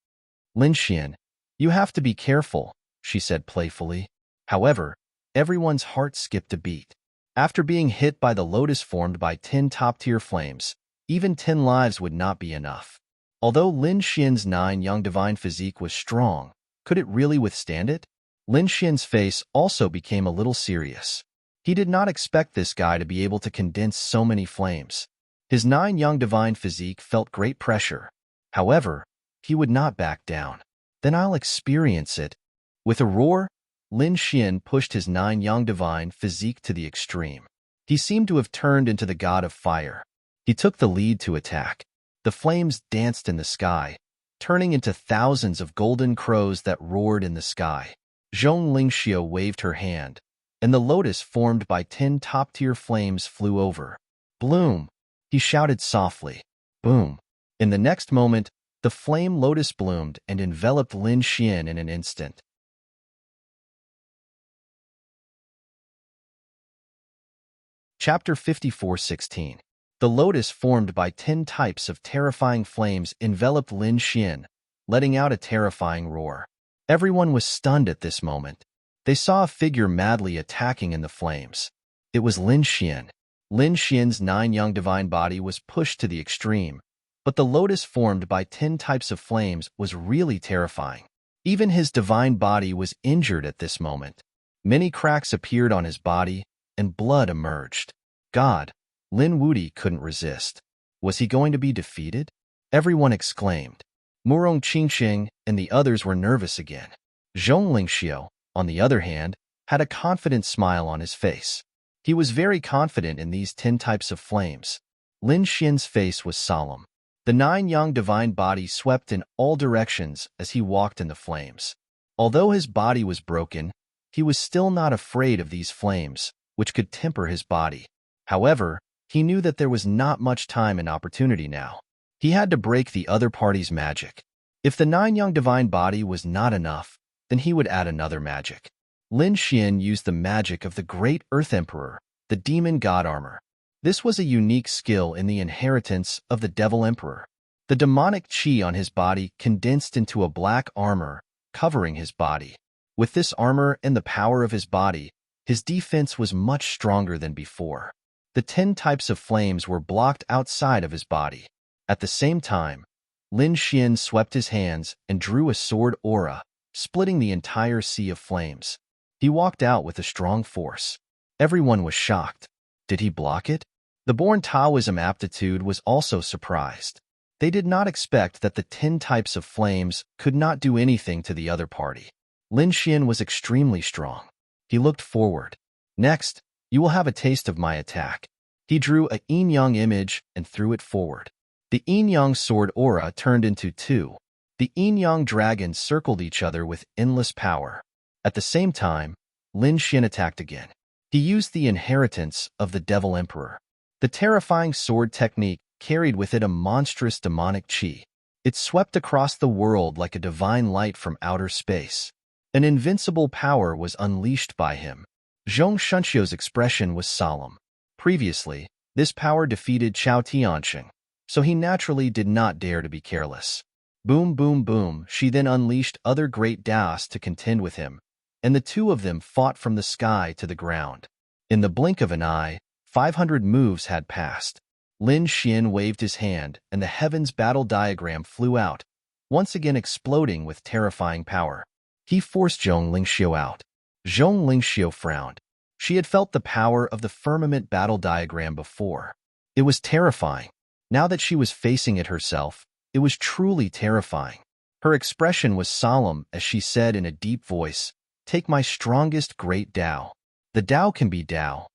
Lin Xian, you have to be careful, she said playfully. However, everyone's heart skipped a beat. After being hit by the lotus formed by 10 top-tier flames, even 10 lives would not be enough. Although Lin Xian's 9 yang divine physique was strong, could it really withstand it? Lin Xian's face also became a little serious. He did not expect this guy to be able to condense so many flames. His 9 yang divine physique felt great pressure. However, he would not back down. Then I'll experience it. With a roar, Lin Xian pushed his 9 yang divine physique to the extreme. He seemed to have turned into the god of fire. He took the lead to attack. The flames danced in the sky, turning into thousands of golden crows that roared in the sky. Zhong Lingxiu waved her hand, and the lotus formed by 10 top-tier flames flew over. Bloom! He shouted softly. Boom! In the next moment, the flame lotus bloomed and enveloped Lin Xian in an instant. Chapter 54:16. The lotus formed by 10 types of terrifying flames enveloped Lin Xian, letting out a terrifying roar. Everyone was stunned at this moment. They saw a figure madly attacking in the flames. It was Lin Xian. Lin Xian's 9 yang divine body was pushed to the extreme, but the lotus formed by 10 types of flames was really terrifying. Even his divine body was injured at this moment. Many cracks appeared on his body, and blood emerged. God! Lin Wudi couldn't resist. Was he going to be defeated? Everyone exclaimed. Murong Qingxing and the others were nervous again. Zhong Lingxiu, on the other hand, had a confident smile on his face. He was very confident in these 10 types of flames. Lin Xian's face was solemn. The 9 yang divine body swept in all directions as he walked in the flames. Although his body was broken, he was still not afraid of these flames, which could temper his body. However, he knew that there was not much time and opportunity now. He had to break the other party's magic. If the 9 yang divine body was not enough, then he would add another magic. Lin Xian used the magic of the great Earth Emperor, the demon god armor. This was a unique skill in the inheritance of the Devil Emperor. The demonic qi on his body condensed into a black armor, covering his body. With this armor and the power of his body, his defense was much stronger than before. The 10 types of flames were blocked outside of his body. At the same time, Lin Xian swept his hands and drew a sword aura, splitting the entire sea of flames. He walked out with a strong force. Everyone was shocked. Did he block it? The born Taoism aptitude was also surprised. They did not expect that the 10 types of flames could not do anything to the other party. Lin Xian was extremely strong. He looked forward. Next, you will have a taste of my attack. He drew a yin-yang image and threw it forward. The yin-yang sword aura turned into 2. The yin-yang dragons circled each other with endless power. At the same time, Lin Xian attacked again. He used the inheritance of the Devil Emperor. The terrifying sword technique carried with it a monstrous demonic qi. It swept across the world like a divine light from outer space. An invincible power was unleashed by him. Zhong Shunxiu's expression was solemn. Previously, this power defeated Chao Tianxing, so he naturally did not dare to be careless. Boom, boom, boom, she then unleashed other great Daos to contend with him, and the two of them fought from the sky to the ground. In the blink of an eye, 500 moves had passed. Lin Xian waved his hand, and the heavens battle diagram flew out, once again exploding with terrifying power. He forced Zhong Lingxiu out. Zhong Lingxiu frowned. She had felt the power of the firmament battle diagram before. It was terrifying. Now that she was facing it herself, it was truly terrifying. Her expression was solemn as she said in a deep voice, "Take my strongest great Tao. The Tao can be Tao."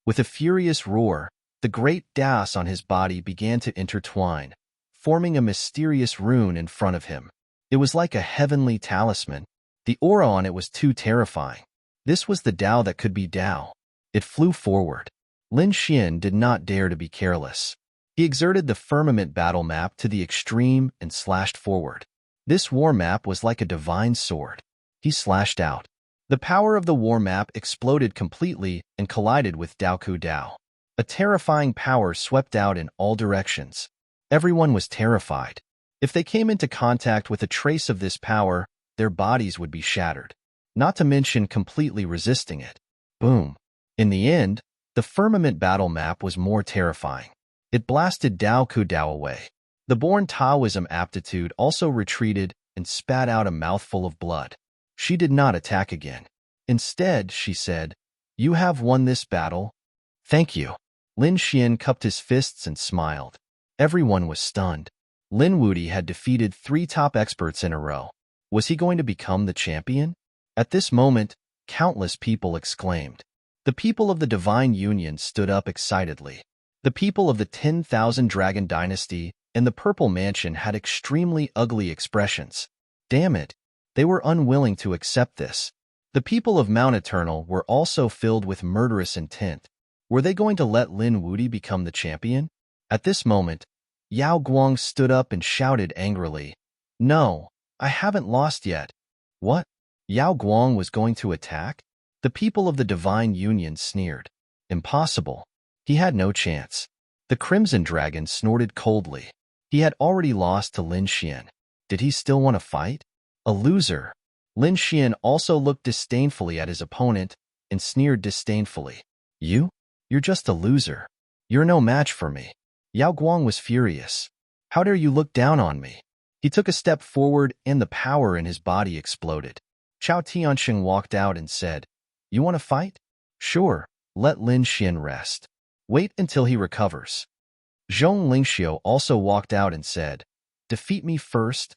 With a furious roar, the great Daos on his body began to intertwine, forming a mysterious rune in front of him. It was like a heavenly talisman. The aura on it was too terrifying. This was the Tao that could be Tao. It flew forward. Lin Xian did not dare to be careless. He exerted the firmament battle map to the extreme and slashed forward. This war map was like a divine sword. He slashed out. The power of the war map exploded completely and collided with Daoku Dao. A terrifying power swept out in all directions. Everyone was terrified. If they came into contact with a trace of this power, their bodies would be shattered, not to mention completely resisting it. Boom. In the end, the firmament battle map was more terrifying. It blasted Daoku Dao away. The born Taoism aptitude also retreated and spat out a mouthful of blood. She did not attack again. Instead, she said, "You have won this battle. Thank you." Lin Xian cupped his fists and smiled. Everyone was stunned. Lin Wuti had defeated 3 top experts in a row. Was he going to become the champion? At this moment, countless people exclaimed. The people of the Divine Union stood up excitedly. The people of the 10,000 Dragon Dynasty and the Purple Mansion had extremely ugly expressions. Damn it, they were unwilling to accept this. The people of Mount Eternal were also filled with murderous intent. Were they going to let Lin Wuti become the champion? At this moment, Yao Guang stood up and shouted angrily, "No, I haven't lost yet." What? Yao Guang was going to attack? The people of the Divine Union sneered. Impossible. He had no chance. The Crimson Dragon snorted coldly. He had already lost to Lin Xian. Did he still want to fight? A loser. Lin Xian also looked disdainfully at his opponent and sneered disdainfully. You're just a loser. You're no match for me. Yao Guang was furious. How dare you look down on me? He took a step forward and the power in his body exploded. Chao Tianxing walked out and said, "You want to fight? Sure, let Lin Xian rest. Wait until he recovers." Zhong Lingxiu also walked out and said, "Defeat me first.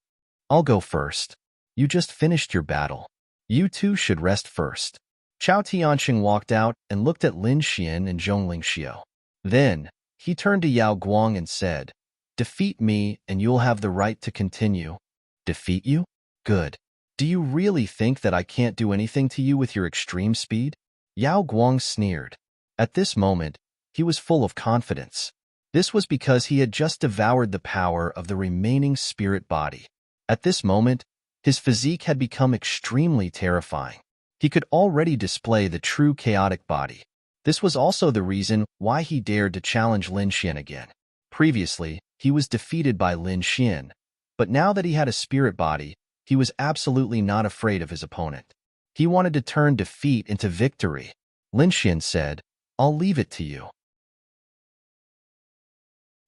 I'll go first. You just finished your battle. You two should rest first." Chao Tianxing walked out and looked at Lin Xian and Zhong Lingxiu. Then, he turned to Yao Guang and said, "Defeat me and you'll have the right to continue." Defeat you? Good. Do you really think that I can't do anything to you with your extreme speed? Yao Guang sneered. At this moment, he was full of confidence. This was because he had just devoured the power of the remaining spirit body. At this moment, his physique had become extremely terrifying. He could already display the true chaotic body. This was also the reason why he dared to challenge Lin Xian again. Previously, he was defeated by Lin Xian, but now that he had a spirit body, he was absolutely not afraid of his opponent. He wanted to turn defeat into victory. Lin Xian said, "I'll leave it to you."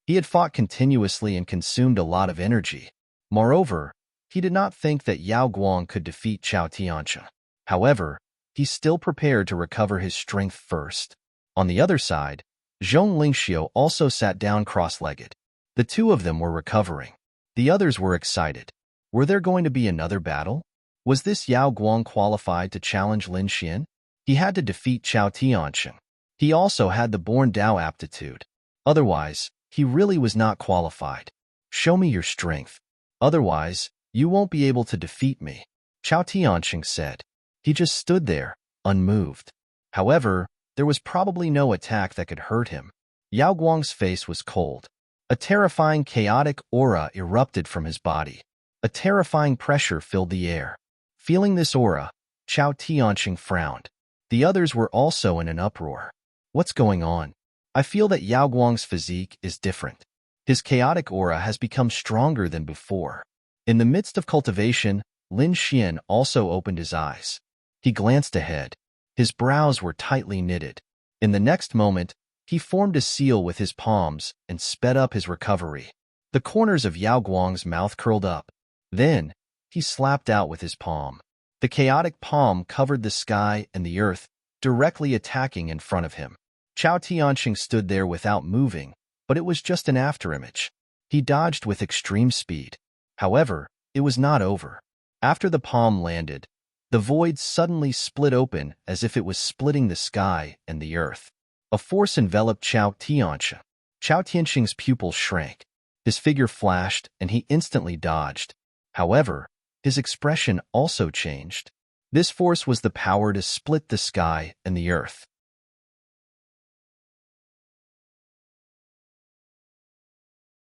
He had fought continuously and consumed a lot of energy. Moreover, he did not think that Yao Guang could defeat Chao Tianxing. However, he still prepared to recover his strength first. On the other side, Zhong Lingxiu also sat down cross-legged. The two of them were recovering. The others were excited. Were there going to be another battle? Was this Yao Guang qualified to challenge Lin Xian? He had to defeat Chao Tianxing. He also had the Born Dao aptitude. Otherwise, he really was not qualified. Show me your strength. Otherwise, you won't be able to defeat me, Chao Tianxing said. He just stood there, unmoved. However, there was probably no attack that could hurt him. Yao Guang's face was cold. A terrifying chaotic aura erupted from his body. A terrifying pressure filled the air. Feeling this aura, Chao Tianxing frowned. The others were also in an uproar. What's going on? I feel that Yao Guang's physique is different. His chaotic aura has become stronger than before. In the midst of cultivation, Lin Xian also opened his eyes. He glanced ahead. His brows were tightly knitted. In the next moment, he formed a seal with his palms and sped up his recovery. The corners of Yao Guang's mouth curled up. Then, he slapped out with his palm. The chaotic palm covered the sky and the earth, directly attacking in front of him. Chao Tianxing stood there without moving, but it was just an afterimage. He dodged with extreme speed. However, it was not over. After the palm landed, the void suddenly split open as if it was splitting the sky and the earth. A force enveloped Chao Tianxing. Chao Tianxing's pupils shrank. His figure flashed and he instantly dodged. However, his expression also changed. This force was the power to split the sky and the earth.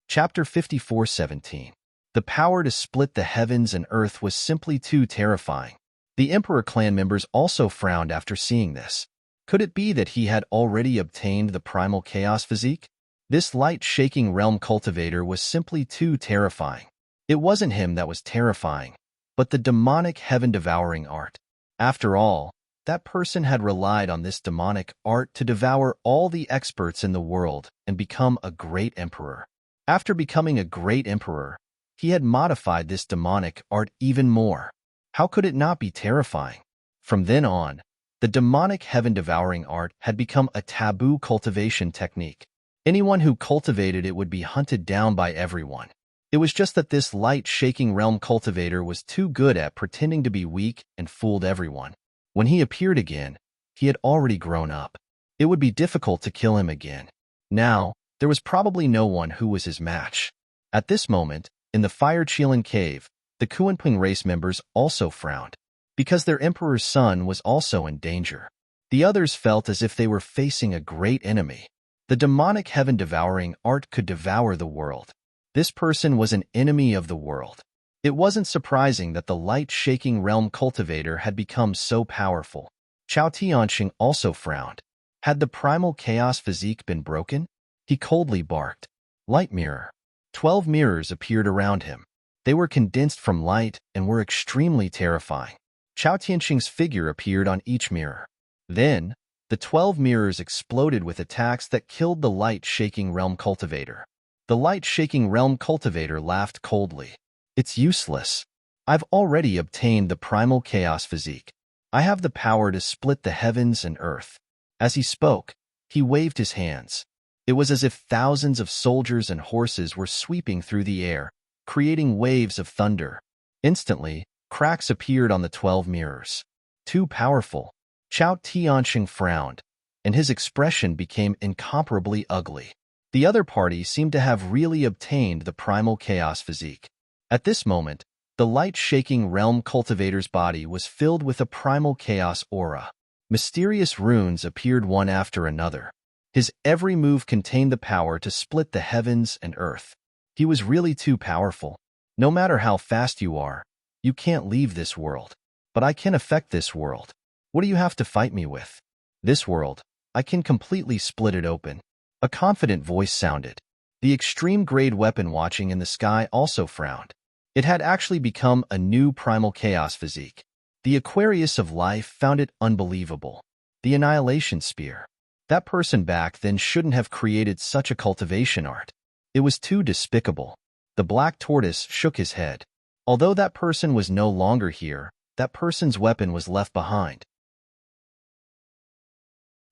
Chapter 54:17. The power to split the heavens and earth was simply too terrifying. The Emperor clan members also frowned after seeing this. Could it be that he had already obtained the primal chaos physique? This light-shaking realm cultivator was simply too terrifying. It wasn't him that was terrifying, but the demonic heaven-devouring art. After all, that person had relied on this demonic art to devour all the experts in the world and become a great emperor. After becoming a great emperor, he had modified this demonic art even more. How could it not be terrifying? From then on, the demonic heaven-devouring art had become a taboo cultivation technique. Anyone who cultivated it would be hunted down by everyone. It was just that this light-shaking realm cultivator was too good at pretending to be weak and fooled everyone. When he appeared again, he had already grown up. It would be difficult to kill him again. Now, there was probably no one who was his match. At this moment, in the Fire Qilin cave, the Kuanping race members also frowned, because their emperor's son was also in danger. The others felt as if they were facing a great enemy. The demonic heaven-devouring art could devour the world. This person was an enemy of the world. It wasn't surprising that the light-shaking realm cultivator had become so powerful. Chao Tianxing also frowned. Had the primal chaos physique been broken? He coldly barked. Light mirror. 12 mirrors appeared around him. They were condensed from light and were extremely terrifying. Chao Tianxing's figure appeared on each mirror. Then, the 12 mirrors exploded with attacks that killed the light-shaking realm cultivator. The light-shaking realm cultivator laughed coldly. It's useless. I've already obtained the primal chaos physique. I have the power to split the heavens and earth. As he spoke, he waved his hands. It was as if thousands of soldiers and horses were sweeping through the air, creating waves of thunder. Instantly, cracks appeared on the 12 mirrors. Too powerful. Chao Tianxing frowned, and his expression became incomparably ugly. The other party seemed to have really obtained the primal chaos physique. At this moment, the light-shaking realm cultivator's body was filled with a primal chaos aura. Mysterious runes appeared one after another. His every move contained the power to split the heavens and earth. He was really too powerful. No matter how fast you are, you can't leave this world. But I can affect this world. What do you have to fight me with? This world, I can completely split it open. A confident voice sounded. The extreme-grade weapon watching in the sky also frowned. It had actually become a new primal chaos physique. The Aquarius of life found it unbelievable. The Annihilation Spear. That person back then shouldn't have created such a cultivation art. It was too despicable. The Black Tortoise shook his head. Although that person was no longer here, that person's weapon was left behind.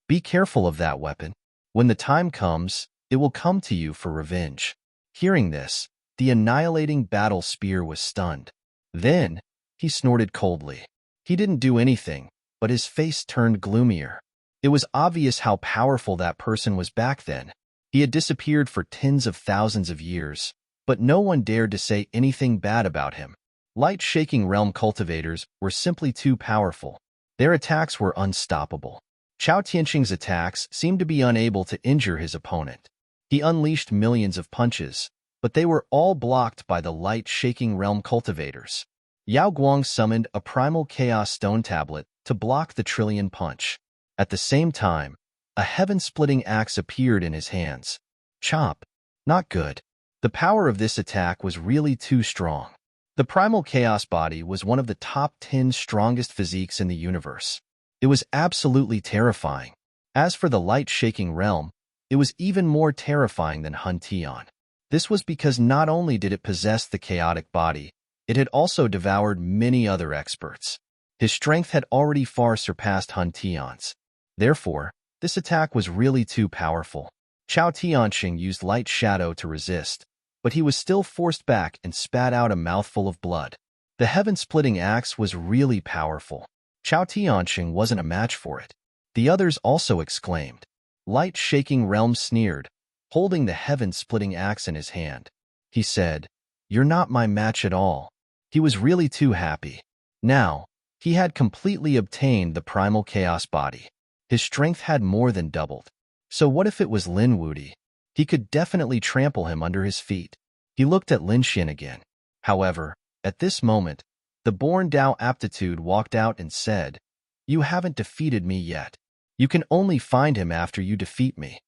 Be careful of that weapon. When the time comes, it will come to you for revenge. Hearing this, the annihilating battle spear was stunned. Then, he snorted coldly. He didn't do anything, but his face turned gloomier. It was obvious how powerful that person was back then. He had disappeared for tens of thousands of years, but no one dared to say anything bad about him. Light-shaking realm cultivators were simply too powerful. Their attacks were unstoppable. Chao Tianxing's attacks seemed to be unable to injure his opponent. He unleashed millions of punches, but they were all blocked by the light-shaking realm cultivators. Yao Guang summoned a primal chaos stone tablet to block the trillion punch. At the same time, a heaven-splitting axe appeared in his hands. Chop. Not good. The power of this attack was really too strong. The primal chaos body was one of the top 10 strongest physiques in the universe. It was absolutely terrifying. As for the light-shaking realm, it was even more terrifying than Hun Tian. This was because not only did it possess the chaotic body, it had also devoured many other experts. His strength had already far surpassed Hun Tian's. Therefore, this attack was really too powerful. Chao Tianxing used light shadow to resist, but he was still forced back and spat out a mouthful of blood. The heaven-splitting axe was really powerful. Chao Tianxing wasn't a match for it. The others also exclaimed. Light-shaking realm sneered, holding the heaven-splitting axe in his hand. He said, "You're not my match at all." He was really too happy. Now, he had completely obtained the primal chaos body. His strength had more than doubled. So what if it was Lin Wudi? He could definitely trample him under his feet. He looked at Lin Xian again. However, at this moment, the born Dao aptitude walked out and said, "You haven't defeated me yet. You can only find him after you defeat me."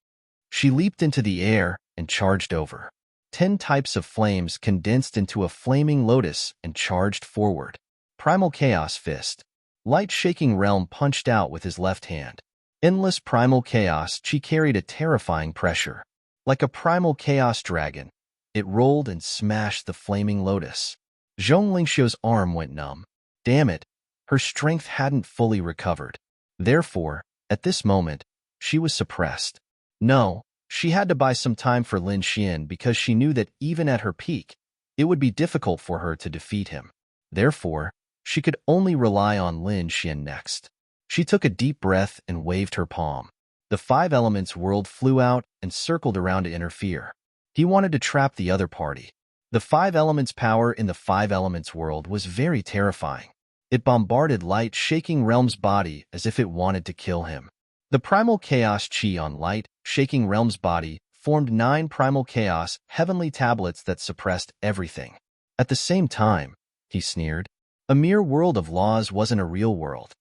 She leaped into the air and charged over. 10 types of flames condensed into a flaming lotus and charged forward. Primal Chaos Fist. Light-shaking realm punched out with his left hand. Endless primal chaos, she carried a terrifying pressure. Like a primal chaos dragon, it rolled and smashed the flaming lotus. Zhong Lingxiu's arm went numb. Damn it, her strength hadn't fully recovered. Therefore, at this moment, she was suppressed. No, she had to buy some time for Lin Xian because she knew that even at her peak, it would be difficult for her to defeat him. Therefore, she could only rely on Lin Xian next. She took a deep breath and waved her palm. The five elements world flew out and circled around to interfere. He wanted to trap the other party. The five elements' power in the five elements world was very terrifying. It bombarded light, shaking Realm's body as if it wanted to kill him. The primal chaos chi on light, shaking Realm's body, formed 9 primal chaos heavenly tablets that suppressed everything. At the same time, he sneered, a mere world of laws wasn't a real world.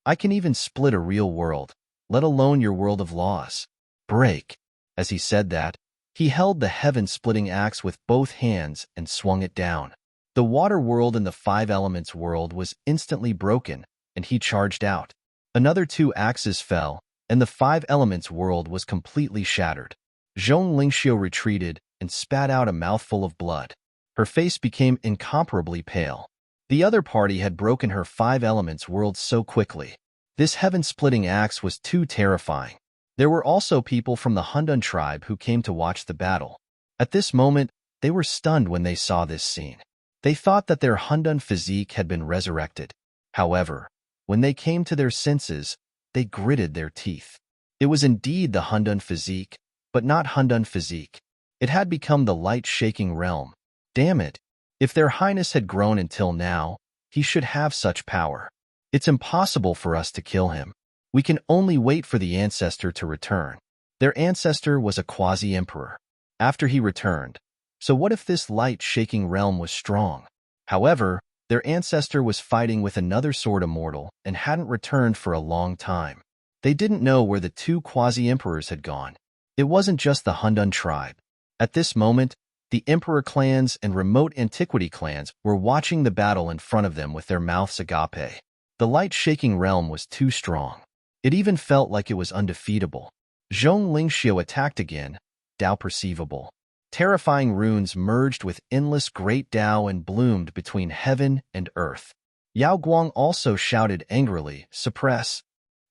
I can even split a real world, let alone your world of laws. Break. As he said that, he held the heaven-splitting axe with both hands and swung it down. The water world in the five elements world was instantly broken, and he charged out. Another 2 axes fell, and the five elements world was completely shattered. Zhong Lingxiu retreated and spat out a mouthful of blood. Her face became incomparably pale. The other party had broken her five elements world so quickly. This heaven-splitting axe was too terrifying. There were also people from the Hundun tribe who came to watch the battle. At this moment, they were stunned when they saw this scene. They thought that their Hundun physique had been resurrected. However, when they came to their senses, they gritted their teeth. It was indeed the Hundun physique, but not Hundun physique. It had become the light-shaking realm. Damn it! If their highness had grown until now, he should have such power. It's impossible for us to kill him. We can only wait for the ancestor to return. Their ancestor was a quasi-emperor. After he returned, so what if this light-shaking realm was strong? However, their ancestor was fighting with another sword immortal and hadn't returned for a long time. They didn't know where the 2 quasi-emperors had gone. It wasn't just the Hundun tribe. At this moment, the emperor clans and remote antiquity clans were watching the battle in front of them with their mouths agape. The light-shaking realm was too strong. It even felt like it was undefeatable. Zhong Lingxiu attacked again, Tao perceivable. Terrifying runes merged with endless great Tao and bloomed between heaven and earth. Yao Guang also shouted angrily, suppress.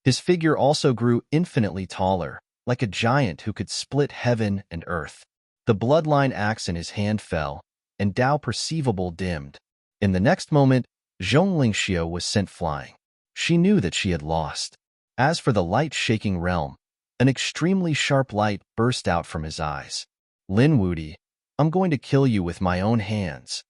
His figure also grew infinitely taller, like a giant who could split heaven and earth. The bloodline axe in his hand fell, and Tao perceivable dimmed. In the next moment, Zhong Lingxiu was sent flying. She knew that she had lost. As for the light-shaking realm, an extremely sharp light burst out from his eyes. Lin Wudi, I'm going to kill you with my own hands.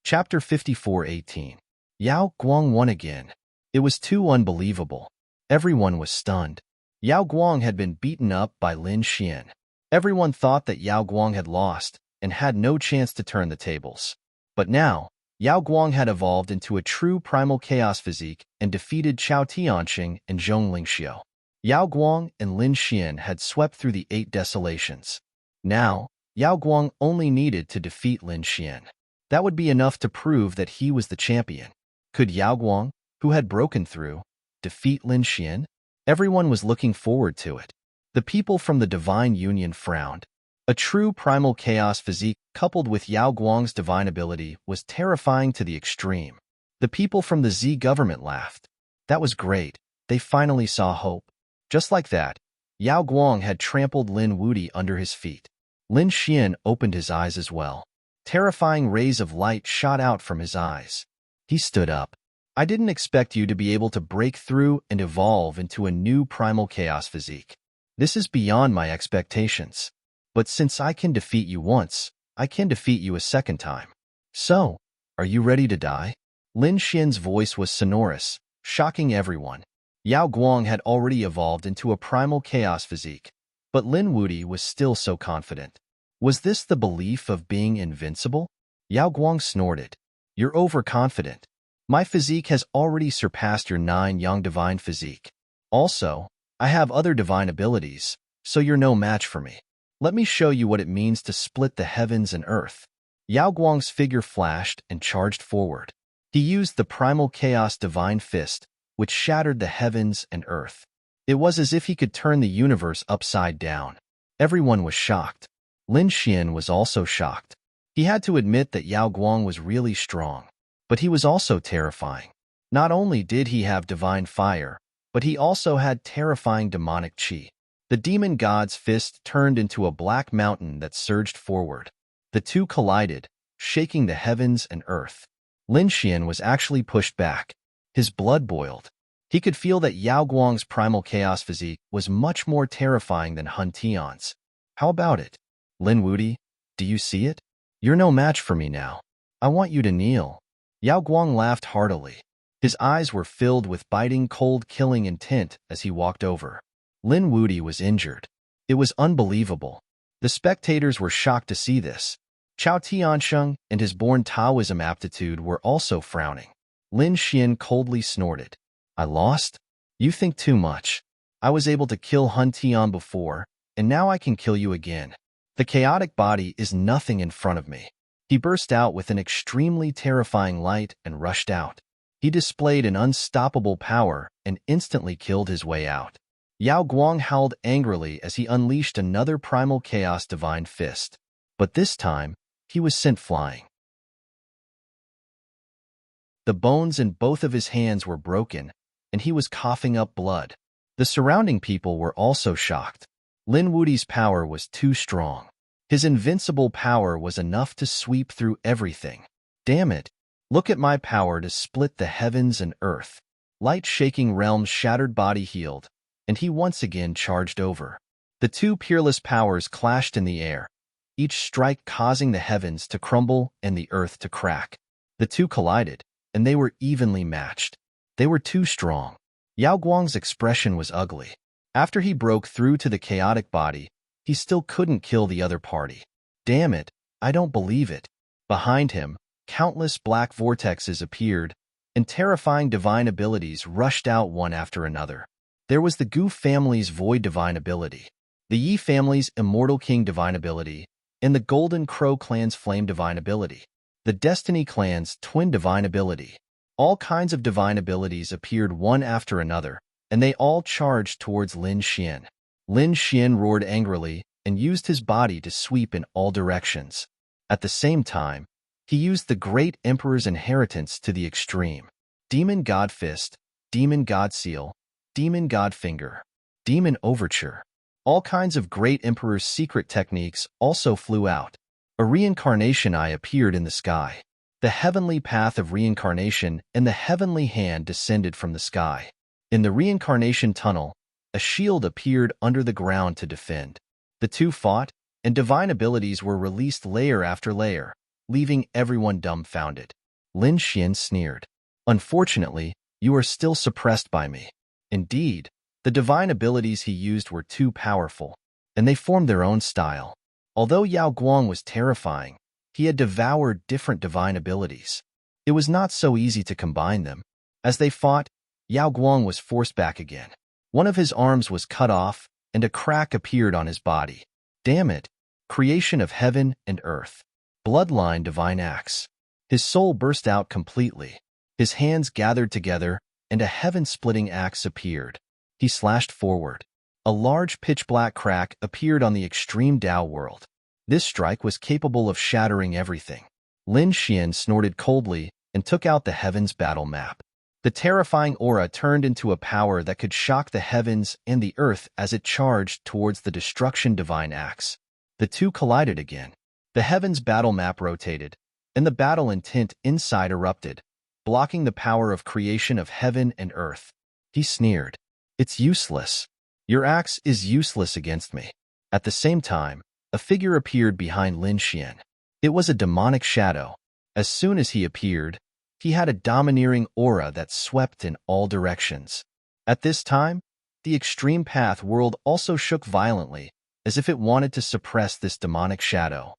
Chapter 54:18. Yao Guang won again. It was too unbelievable. Everyone was stunned. Yao Guang had been beaten up by Lin Xian. Everyone thought that Yao Guang had lost and had no chance to turn the tables. But now, Yao Guang had evolved into a true primal chaos physique and defeated Chao Tianqing and Zhong Lingxiu. Yao Guang and Lin Xian had swept through the 8 desolations. Now, Yao Guang only needed to defeat Lin Xian. That would be enough to prove that he was the champion. Could Yao Guang, who had broken through, defeat Lin Xian? Everyone was looking forward to it. The people from the Divine Union frowned. A true primal chaos physique coupled with Yao Guang's divine ability was terrifying to the extreme. The people from the Z government laughed. That was great. They finally saw hope. Just like that, Yao Guang had trampled Lin Wudi under his feet. Lin Xian opened his eyes as well. Terrifying rays of light shot out from his eyes. He stood up. I didn't expect you to be able to break through and evolve into a new primal chaos physique. This is beyond my expectations. But since I can defeat you once, I can defeat you a second time. So, are you ready to die? Lin Xian's voice was sonorous, shocking everyone. Yao Guang had already evolved into a primal chaos physique, but Lin Wudi was still so confident. Was this the belief of being invincible? Yao Guang snorted. You're overconfident. My physique has already surpassed your 9 Yang divine physique. Also, I have other divine abilities, so you're no match for me. Let me show you what it means to split the heavens and earth. Yao Guang's figure flashed and charged forward. He used the primal chaos divine fist, which shattered the heavens and earth. It was as if he could turn the universe upside down. Everyone was shocked. Lin Xian was also shocked. He had to admit that Yao Guang was really strong, but he was also terrifying. Not only did he have divine fire, but he also had terrifying demonic chi. The demon god's fist turned into a black mountain that surged forward. The two collided, shaking the heavens and earth. Lin Xian was actually pushed back. His blood boiled. He could feel that Yao Guang's primal chaos physique was much more terrifying than Hun Tian's. How about it? Lin Wuti, do you see it? You're no match for me now. I want you to kneel. Yao Guang laughed heartily. His eyes were filled with biting, cold-killing intent as he walked over. Lin Wuti was injured. It was unbelievable. The spectators were shocked to see this. Chao Tiansheng and his born Taoism aptitude were also frowning. Lin Xian coldly snorted. I lost? You think too much. I was able to kill Hun Tian before, and now I can kill you again. The chaotic body is nothing in front of me. He burst out with an extremely terrifying light and rushed out. He displayed an unstoppable power and instantly killed his way out. Yao Guang howled angrily as he unleashed another primal chaos divine fist. But this time, he was sent flying. The bones in both of his hands were broken, and he was coughing up blood. The surrounding people were also shocked. Lin Wuti's power was too strong. His invincible power was enough to sweep through everything. Damn it! Look at my power to split the heavens and earth. Light-shaking realms' shattered body healed, and he once again charged over. The two peerless powers clashed in the air, each strike causing the heavens to crumble and the earth to crack. The two collided, and they were evenly matched. They were too strong. Yao Guang's expression was ugly. After he broke through to the chaotic body, he still couldn't kill the other party. Damn it, I don't believe it. Behind him, countless black vortexes appeared, and terrifying divine abilities rushed out one after another. There was the Gu family's Void divine ability, the Yi family's Immortal King divine ability, and the Golden Crow clan's Flame divine ability, the Destiny clan's Twin divine ability. All kinds of divine abilities appeared one after another, and they all charged towards Lin Xian. Lin Xian roared angrily and used his body to sweep in all directions. At the same time, he used the Great Emperor's inheritance to the extreme. Demon God Fist, Demon God Seal, Demon God Finger, Demon Overture. All kinds of Great Emperor's secret techniques also flew out. A reincarnation eye appeared in the sky. The heavenly path of reincarnation and the heavenly hand descended from the sky. In the reincarnation tunnel, a shield appeared under the ground to defend. The two fought, and divine abilities were released layer after layer, leaving everyone dumbfounded. Lin Xian sneered. Unfortunately, you are still suppressed by me. Indeed, the divine abilities he used were too powerful, and they formed their own style. Although Yao Guang was terrifying, he had devoured different divine abilities. It was not so easy to combine them. As they fought, Yao Guang was forced back again. One of his arms was cut off, and a crack appeared on his body. Damn it! Creation of heaven and earth. Bloodline divine axe. His soul burst out completely. His hands gathered together, and a heaven-splitting axe appeared. He slashed forward. A large pitch-black crack appeared on the extreme Dao world. This strike was capable of shattering everything. Lin Xian snorted coldly and took out the heavens battle map. The terrifying aura turned into a power that could shock the heavens and the earth as it charged towards the destruction divine axe. The two collided again. The heavens battle map rotated, and the battle intent inside erupted, blocking the power of creation of heaven and earth. He sneered. It's useless. Your axe is useless against me. At the same time, a figure appeared behind Lin Xian. It was a demonic shadow. As soon as he appeared, he had a domineering aura that swept in all directions. At this time, the extreme path world also shook violently, as if it wanted to suppress this demonic shadow.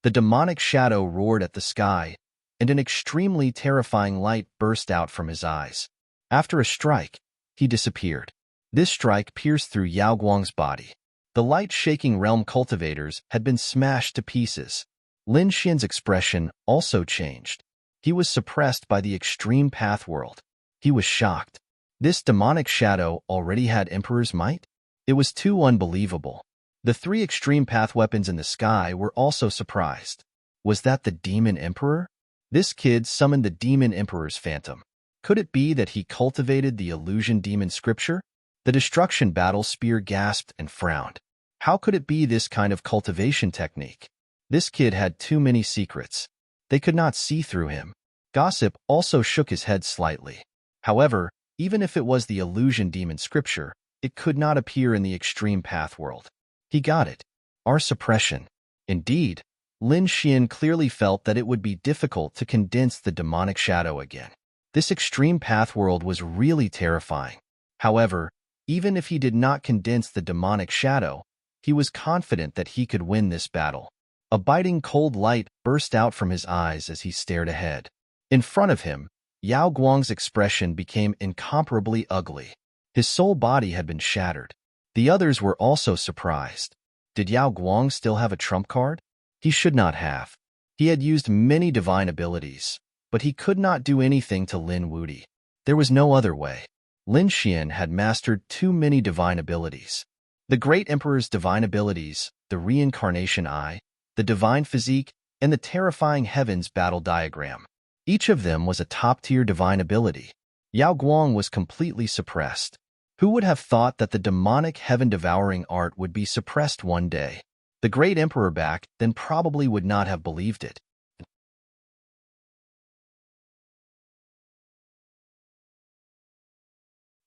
The demonic shadow roared at the sky, and an extremely terrifying light burst out from his eyes. After a strike, he disappeared. This strike pierced through Yao Guang's body. The light-shaking realm cultivators had been smashed to pieces. Lin Xian's expression also changed. He was suppressed by the extreme path world. He was shocked. This demonic shadow already had Emperor's might? It was too unbelievable. The three extreme path weapons in the sky were also surprised. Was that the Demon Emperor? This kid summoned the Demon Emperor's phantom. Could it be that he cultivated the illusion demon scripture? The destruction battle spear gasped and frowned. How could it be this kind of cultivation technique? This kid had too many secrets. They could not see through him. Gossip also shook his head slightly. However, even if it was the illusion demon scripture, it could not appear in the extreme path world. He got it. Our suppression. Indeed, Lin Xian clearly felt that it would be difficult to condense the demonic shadow again. This extreme path world was really terrifying. However, even if he did not condense the demonic shadow, he was confident that he could win this battle. A biting cold light burst out from his eyes as he stared ahead. In front of him, Yao Guang's expression became incomparably ugly. His soul body had been shattered. The others were also surprised. Did Yao Guang still have a trump card? He should not have. He had used many divine abilities, but he could not do anything to Lin Wuti. There was no other way. Lin Xian had mastered too many divine abilities. The Great Emperor's divine abilities, the reincarnation eye, the divine physique, and the terrifying heavens battle diagram. Each of them was a top-tier divine ability. Yao Guang was completely suppressed. Who would have thought that the demonic heaven-devouring art would be suppressed one day? The Great Emperor back then probably would not have believed it.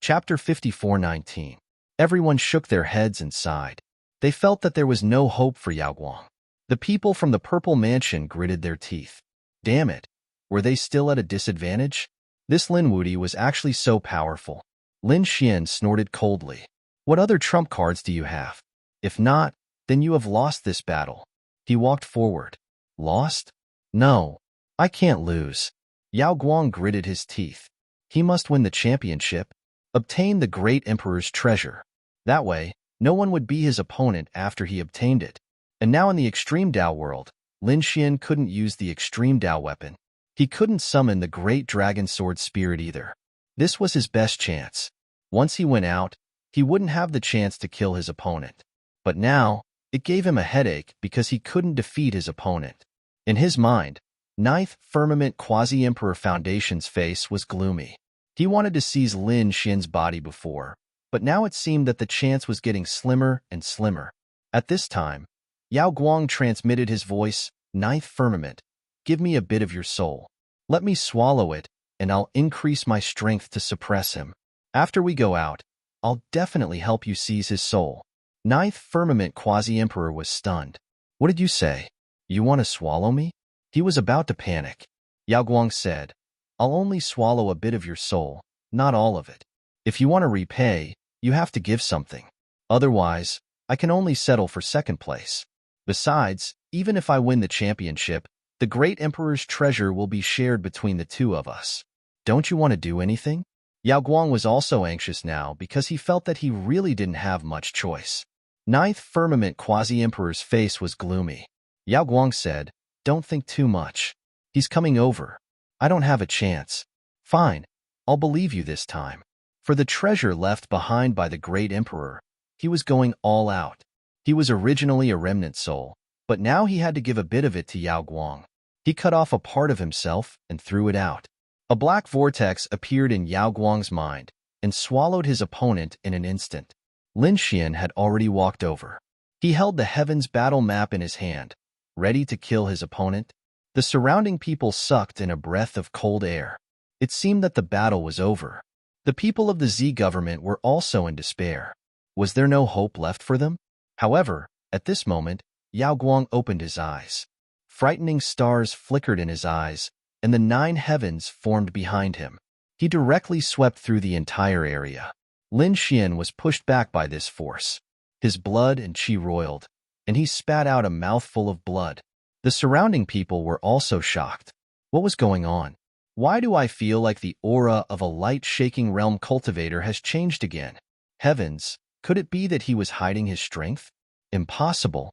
Chapter 54:19. Everyone shook their heads and sighed. They felt that there was no hope for Yao Guang. The people from the Purple Mansion gritted their teeth. Damn it! Were they still at a disadvantage? This Lin Wuti was actually so powerful. Lin Xian snorted coldly. What other trump cards do you have? If not, then you have lost this battle. He walked forward. Lost? No. I can't lose. Yao Guang gritted his teeth. He must win the championship, obtain the Great Emperor's treasure. That way, no one would be his opponent after he obtained it. And now in the Extreme Dao world, Lin Xian couldn't use the Extreme Dao weapon. He couldn't summon the Great Dragon Sword Spirit either. This was his best chance. Once he went out, he wouldn't have the chance to kill his opponent. But now, it gave him a headache because he couldn't defeat his opponent. In his mind, Ninth Firmament Quasi-Emperor Foundation's face was gloomy. He wanted to seize Lin Xian's body before, but now it seemed that the chance was getting slimmer and slimmer. At this time, Yao Guang transmitted his voice, Ninth Firmament, give me a bit of your soul. Let me swallow it, and I'll increase my strength to suppress him. After we go out, I'll definitely help you seize his soul. Ninth Firmament Quasi-Emperor was stunned. What did you say? You want to swallow me? He was about to panic. Yao Guang said, I'll only swallow a bit of your soul, not all of it. If you want to repay, you have to give something. Otherwise, I can only settle for second place. Besides, even if I win the championship, the Great Emperor's treasure will be shared between the two of us. Don't you want to do anything? Yao Guang was also anxious now because he felt that he really didn't have much choice. Ninth Firmament Quasi-Emperor's face was gloomy. Yao Guang said, Don't think too much. He's coming over. I don't have a chance. Fine, I'll believe you this time. For the treasure left behind by the Great Emperor, he was going all out. He was originally a remnant soul, but now he had to give a bit of it to Yao Guang. He cut off a part of himself and threw it out. A black vortex appeared in Yao Guang's mind and swallowed his opponent in an instant. Lin Xian had already walked over. He held the Heavens battle map in his hand, ready to kill his opponent. The surrounding people sucked in a breath of cold air. It seemed that the battle was over. The people of the Z government were also in despair. Was there no hope left for them? However, at this moment, Yao Guang opened his eyes. Frightening stars flickered in his eyes, and the 9 heavens formed behind him. He directly swept through the entire area. Lin Xian was pushed back by this force. His blood and qi roiled, and he spat out a mouthful of blood. The surrounding people were also shocked. What was going on? Why do I feel like the aura of a light-shaking realm cultivator has changed again? Heavens, could it be that he was hiding his strength? Impossible.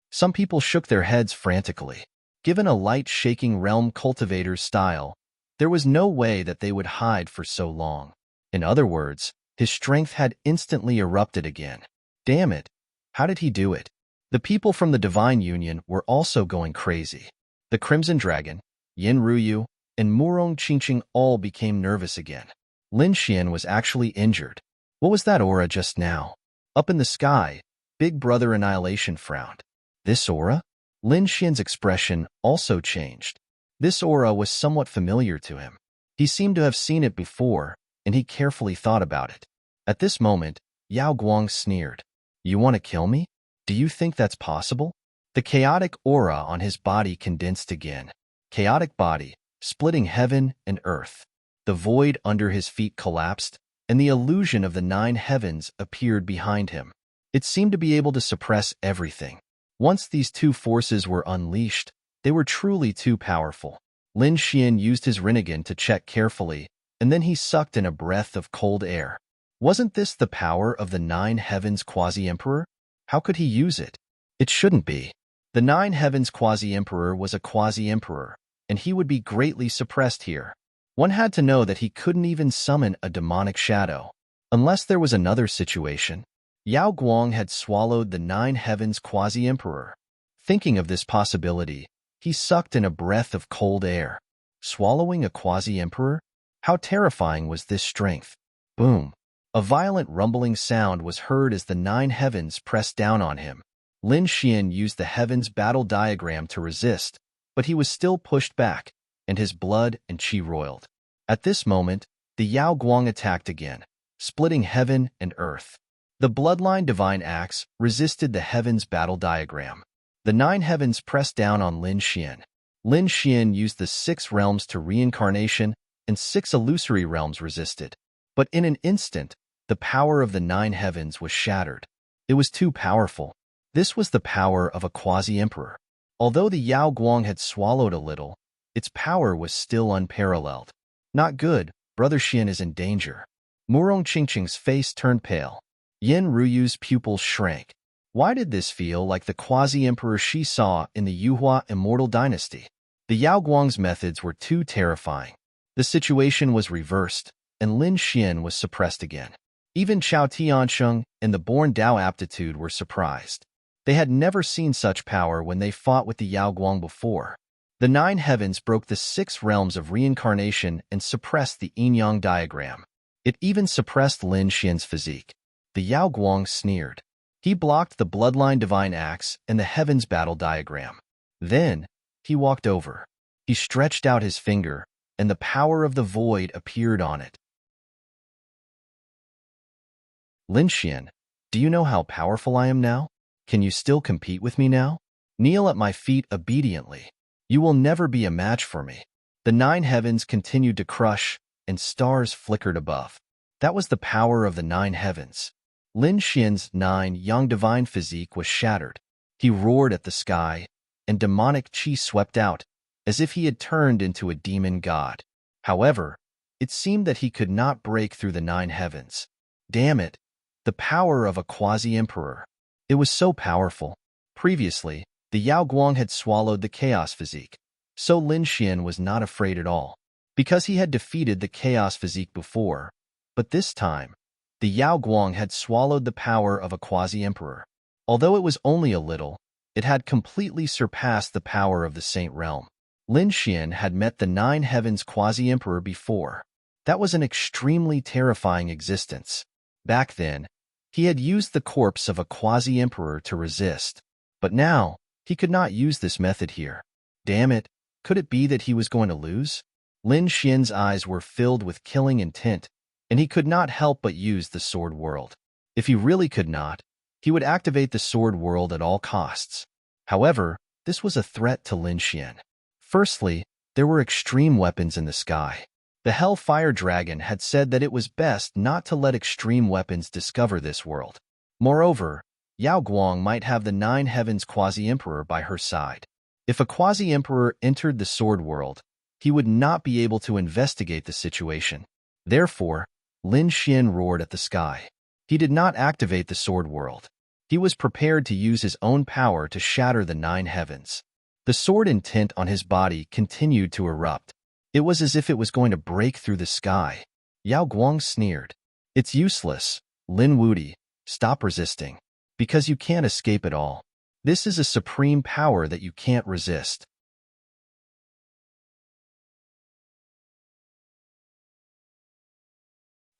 Some people shook their heads frantically. Given a light-shaking realm cultivator's style, there was no way that they would hide for so long. In other words, his strength had instantly erupted again. Damn it! How did he do it? The people from the Divine Union were also going crazy. The Crimson Dragon, Yin Ruyu, and Murong Qingqing all became nervous again. Lin Xian was actually injured. What was that aura just now? Up in the sky, Big Brother Annihilation frowned. This aura? Lin Xian's expression also changed. This aura was somewhat familiar to him. He seemed to have seen it before, and he carefully thought about it. At this moment, Yao Guang sneered. You want to kill me? Do you think that's possible? The chaotic aura on his body condensed again. Chaotic body, splitting heaven and earth. The void under his feet collapsed, and the illusion of the 9 heavens appeared behind him. It seemed to be able to suppress everything. Once these two forces were unleashed, they were truly too powerful. Lin Xian used his Rinnegan to check carefully, and then he sucked in a breath of cold air. Wasn't this the power of the 9 heavens quasi-emperor? How could he use it? It shouldn't be. The 9 heavens quasi-emperor was a quasi-emperor, and he would be greatly suppressed here. One had to know that he couldn't even summon a demonic shadow. Unless there was another situation. Yao Guang had swallowed the 9 heavens quasi-emperor. Thinking of this possibility, he sucked in a breath of cold air. Swallowing a quasi-emperor? How terrifying was this strength? Boom! A violent rumbling sound was heard as the 9 heavens pressed down on him. Lin Xian used the heavens battle diagram to resist, but he was still pushed back, and his blood and qi roiled. At this moment, the Yao Guang attacked again, splitting heaven and earth. The bloodline divine axe resisted the heavens battle diagram. The 9 heavens pressed down on Lin Xian. Lin Xian used the 6 realms to reincarnation, and 6 illusory realms resisted. But in an instant, the power of the 9 heavens was shattered. It was too powerful. This was the power of a quasi-emperor. Although the Yao Guang had swallowed a little, its power was still unparalleled. Not good, Brother Xian is in danger. Murong Qingqing's face turned pale. Yin Ruyu's pupils shrank. Why did this feel like the quasi-emperor she saw in the Yuhua immortal dynasty? The Yao Guang's methods were too terrifying. The situation was reversed, and Lin Xian was suppressed again. Even Chao Tiansheng and the Born Dao Aptitude were surprised. They had never seen such power when they fought with the Yao Guang before. The 9 heavens broke the 6 realms of reincarnation and suppressed the yin-yang diagram. It even suppressed Lin Xian's physique. The Yao Guang sneered. He blocked the bloodline divine axe and the heavens battle diagram. Then, he walked over. He stretched out his finger, and the power of the void appeared on it. Lin Xian, do you know how powerful I am now? Can you still compete with me now? Kneel at my feet obediently. You will never be a match for me. The 9 heavens continued to crush, and stars flickered above. That was the power of the 9 heavens. Lin Xian's 9 yang divine physique was shattered. He roared at the sky, and demonic qi swept out, as if he had turned into a demon god. However, it seemed that he could not break through the 9 heavens. Damn it! The power of a quasi-emperor. It was so powerful. Previously, the Yao Guang had swallowed the chaos physique, so Lin Xian was not afraid at all, because he had defeated the chaos physique before. But this time, the Yao Guang had swallowed the power of a quasi-emperor. Although it was only a little, it had completely surpassed the power of the Saint Realm. Lin Xian had met the 9 heavens quasi-emperor before. That was an extremely terrifying existence. Back then, he had used the corpse of a quasi-emperor to resist. But now, he could not use this method here. Damn it, could it be that he was going to lose? Lin Xian's eyes were filled with killing intent, and he could not help but use the sword world. If he really could not, he would activate the sword world at all costs. However, this was a threat to Lin Xian. Firstly, there were extreme weapons in the sky. The Hellfire Dragon had said that it was best not to let extreme weapons discover this world. Moreover, Yao Guang might have the 9 heavens quasi-emperor by her side. If a quasi-emperor entered the sword world, he would not be able to investigate the situation. Therefore, Lin Xian roared at the sky. He did not activate the sword world. He was prepared to use his own power to shatter the 9 heavens. The sword intent on his body continued to erupt. It was as if it was going to break through the sky. Yao Guang sneered. It's useless, Lin Wudi. Stop resisting. Because you can't escape it all. This is a supreme power that you can't resist.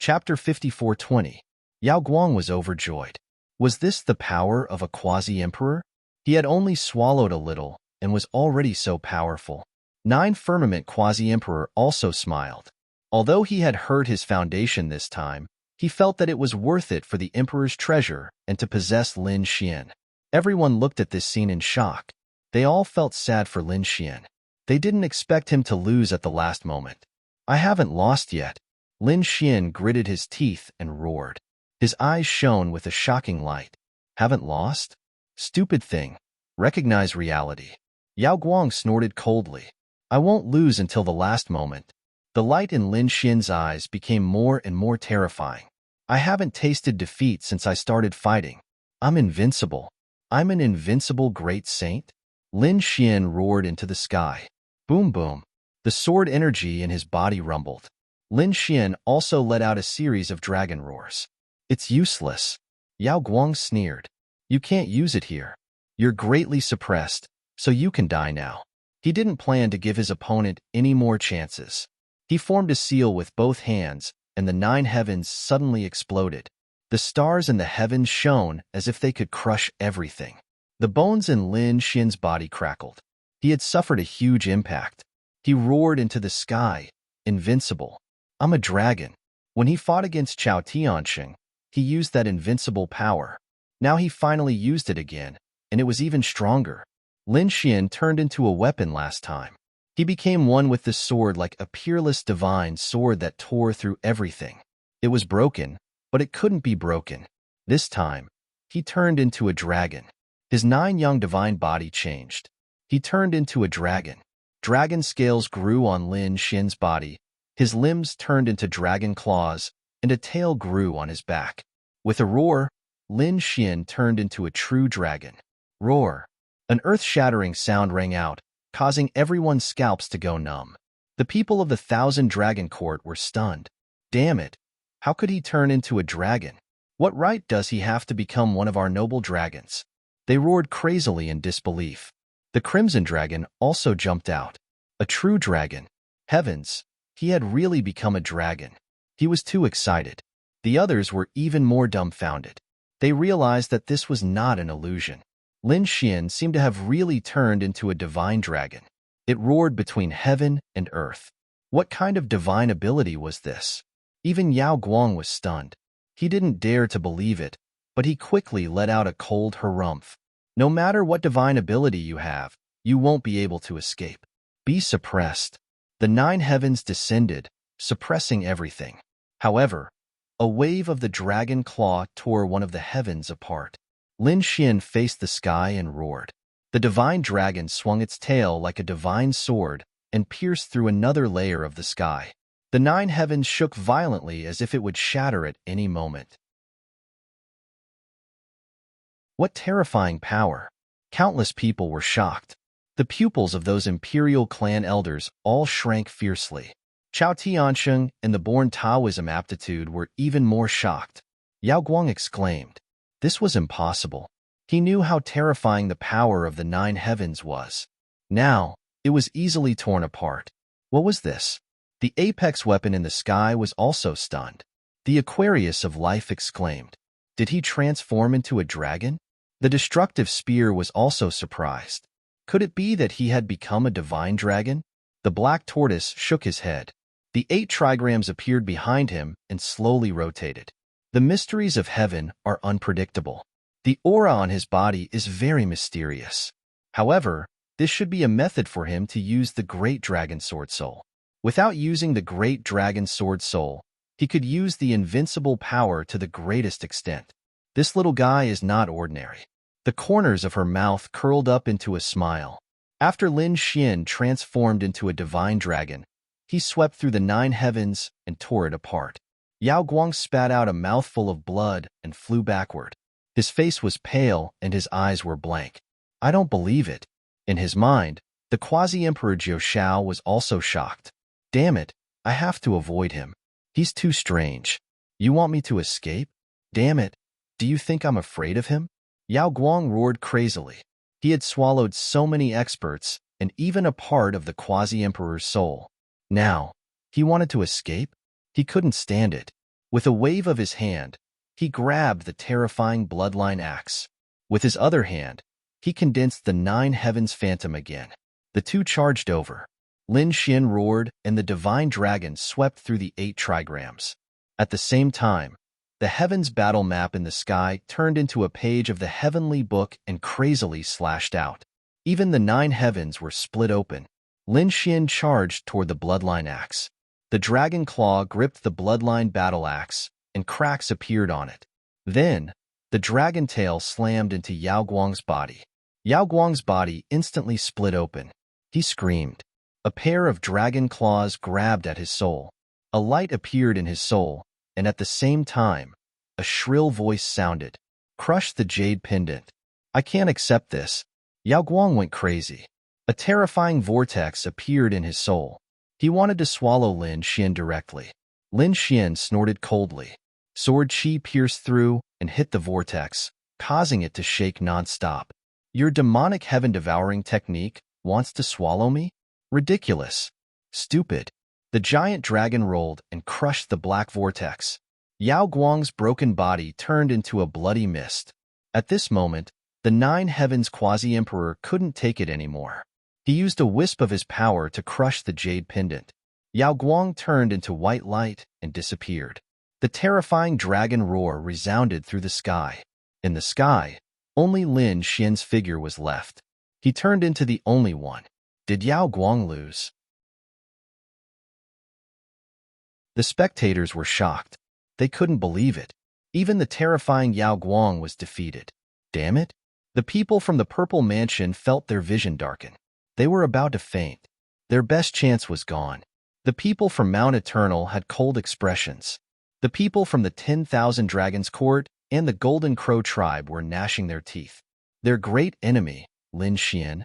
Chapter 54:20. Yao Guang was overjoyed. Was this the power of a quasi-emperor? He had only swallowed a little and was already so powerful. Nine Firmament Quasi-Emperor also smiled. Although he had hurt his foundation this time, he felt that it was worth it for the emperor's treasure and to possess Lin Xian. Everyone looked at this scene in shock. They all felt sad for Lin Xian. They didn't expect him to lose at the last moment. I haven't lost yet. Lin Xian gritted his teeth and roared. His eyes shone with a shocking light. Haven't lost? Stupid thing. Recognize reality. Yao Guang snorted coldly. I won't lose until the last moment. The light in Lin Xian's eyes became more and more terrifying. I haven't tasted defeat since I started fighting. I'm invincible. I'm an invincible great saint? Lin Xian roared into the sky. Boom boom. The sword energy in his body rumbled. Lin Xian also let out a series of dragon roars. It's useless. Yao Guang sneered. You can't use it here. You're greatly suppressed, so you can die now. He didn't plan to give his opponent any more chances. He formed a seal with both hands, and the nine heavens suddenly exploded. The stars in the heavens shone as if they could crush everything. The bones in Lin Xian's body crackled. He had suffered a huge impact. He roared into the sky, invincible. I'm a dragon. When he fought against Chao Tianxing, he used that invincible power. Now he finally used it again, and it was even stronger. Lin Xian turned into a weapon last time. He became one with the sword like a peerless divine sword that tore through everything. It was broken, but it couldn't be broken. This time, he turned into a dragon. His nine-young divine body changed. He turned into a dragon. Dragon scales grew on Lin Xian's body. His limbs turned into dragon claws, and a tail grew on his back. With a roar, Lin Xian turned into a true dragon. Roar! An earth-shattering sound rang out, causing everyone's scalps to go numb. The people of the Thousand Dragon Court were stunned. Damn it! How could he turn into a dragon? What right does he have to become one of our noble dragons? They roared crazily in disbelief. The Crimson Dragon also jumped out. A true dragon. Heavens! He had really become a dragon. He was too excited. The others were even more dumbfounded. They realized that this was not an illusion. Lin Xian seemed to have really turned into a divine dragon. It roared between heaven and earth. What kind of divine ability was this? Even Yao Guang was stunned. He didn't dare to believe it, but he quickly let out a cold harumph. No matter what divine ability you have, you won't be able to escape. Be suppressed. The nine heavens descended, suppressing everything. However, a wave of the dragon claw tore one of the heavens apart. Lin Xian faced the sky and roared. The divine dragon swung its tail like a divine sword and pierced through another layer of the sky. The nine heavens shook violently as if it would shatter at any moment. What terrifying power! Countless people were shocked. The pupils of those imperial clan elders all shrank fiercely. Chao Tianxing and the born Taoism aptitude were even more shocked. Yao Guang exclaimed. This was impossible. He knew how terrifying the power of the nine heavens was. Now, it was easily torn apart. What was this? The apex weapon in the sky was also stunned. The Aquarius of life exclaimed. Did he transform into a dragon? The destructive spear was also surprised. Could it be that he had become a divine dragon? The black tortoise shook his head. The 8 trigrams appeared behind him and slowly rotated. The mysteries of heaven are unpredictable. The aura on his body is very mysterious. However, this should be a method for him to use the Great Dragon Sword Soul. Without using the Great Dragon Sword Soul, he could use the invincible power to the greatest extent. This little guy is not ordinary. The corners of her mouth curled up into a smile. After Lin Xian transformed into a divine dragon, he swept through the 9 heavens and tore it apart. Yao Guang spat out a mouthful of blood and flew backward. His face was pale and his eyes were blank. I don't believe it. In his mind, the quasi-emperor Jiu Shao was also shocked. Damn it, I have to avoid him. He's too strange. You want me to escape? Damn it, do you think I'm afraid of him? Yao Guang roared crazily. He had swallowed so many experts and even a part of the quasi-emperor's soul. Now, he wanted to escape? He couldn't stand it. With a wave of his hand, he grabbed the terrifying bloodline axe. With his other hand, he condensed the 9 heavens phantom again. The two charged over. Lin Xian roared, and the divine dragon swept through the 8 trigrams. At the same time, the heavens battle map in the sky turned into a page of the heavenly book and crazily slashed out. Even the 9 heavens were split open. Lin Xian charged toward the bloodline axe. The dragon claw gripped the bloodline battle axe, and cracks appeared on it. Then, the dragon tail slammed into Yao Guang's body. Yao Guang's body instantly split open. He screamed. A pair of dragon claws grabbed at his soul. A light appeared in his soul, and at the same time, a shrill voice sounded. Crush the jade pendant. I can't accept this. Yao Guang went crazy. A terrifying vortex appeared in his soul. He wanted to swallow Lin Xian directly. Lin Xian snorted coldly. Sword chi pierced through and hit the vortex, causing it to shake non-stop. Your demonic heaven-devouring technique wants to swallow me? Ridiculous. Stupid. The giant dragon rolled and crushed the black vortex. Yao Guang's broken body turned into a bloody mist. At this moment, the 9 heavens quasi-emperor couldn't take it anymore. He used a wisp of his power to crush the jade pendant. Yao Guang turned into white light and disappeared. The terrifying dragon roar resounded through the sky. In the sky, only Lin Xian's figure was left. He turned into the only one. Did Yao Guang lose? The spectators were shocked. They couldn't believe it. Even the terrifying Yao Guang was defeated. Damn it! The people from the Purple Mansion felt their vision darken. They were about to faint. Their best chance was gone. The people from Mount Eternal had cold expressions. The people from the 10,000 Dragons Court and the Golden Crow tribe were gnashing their teeth. Their great enemy, Lin Xian,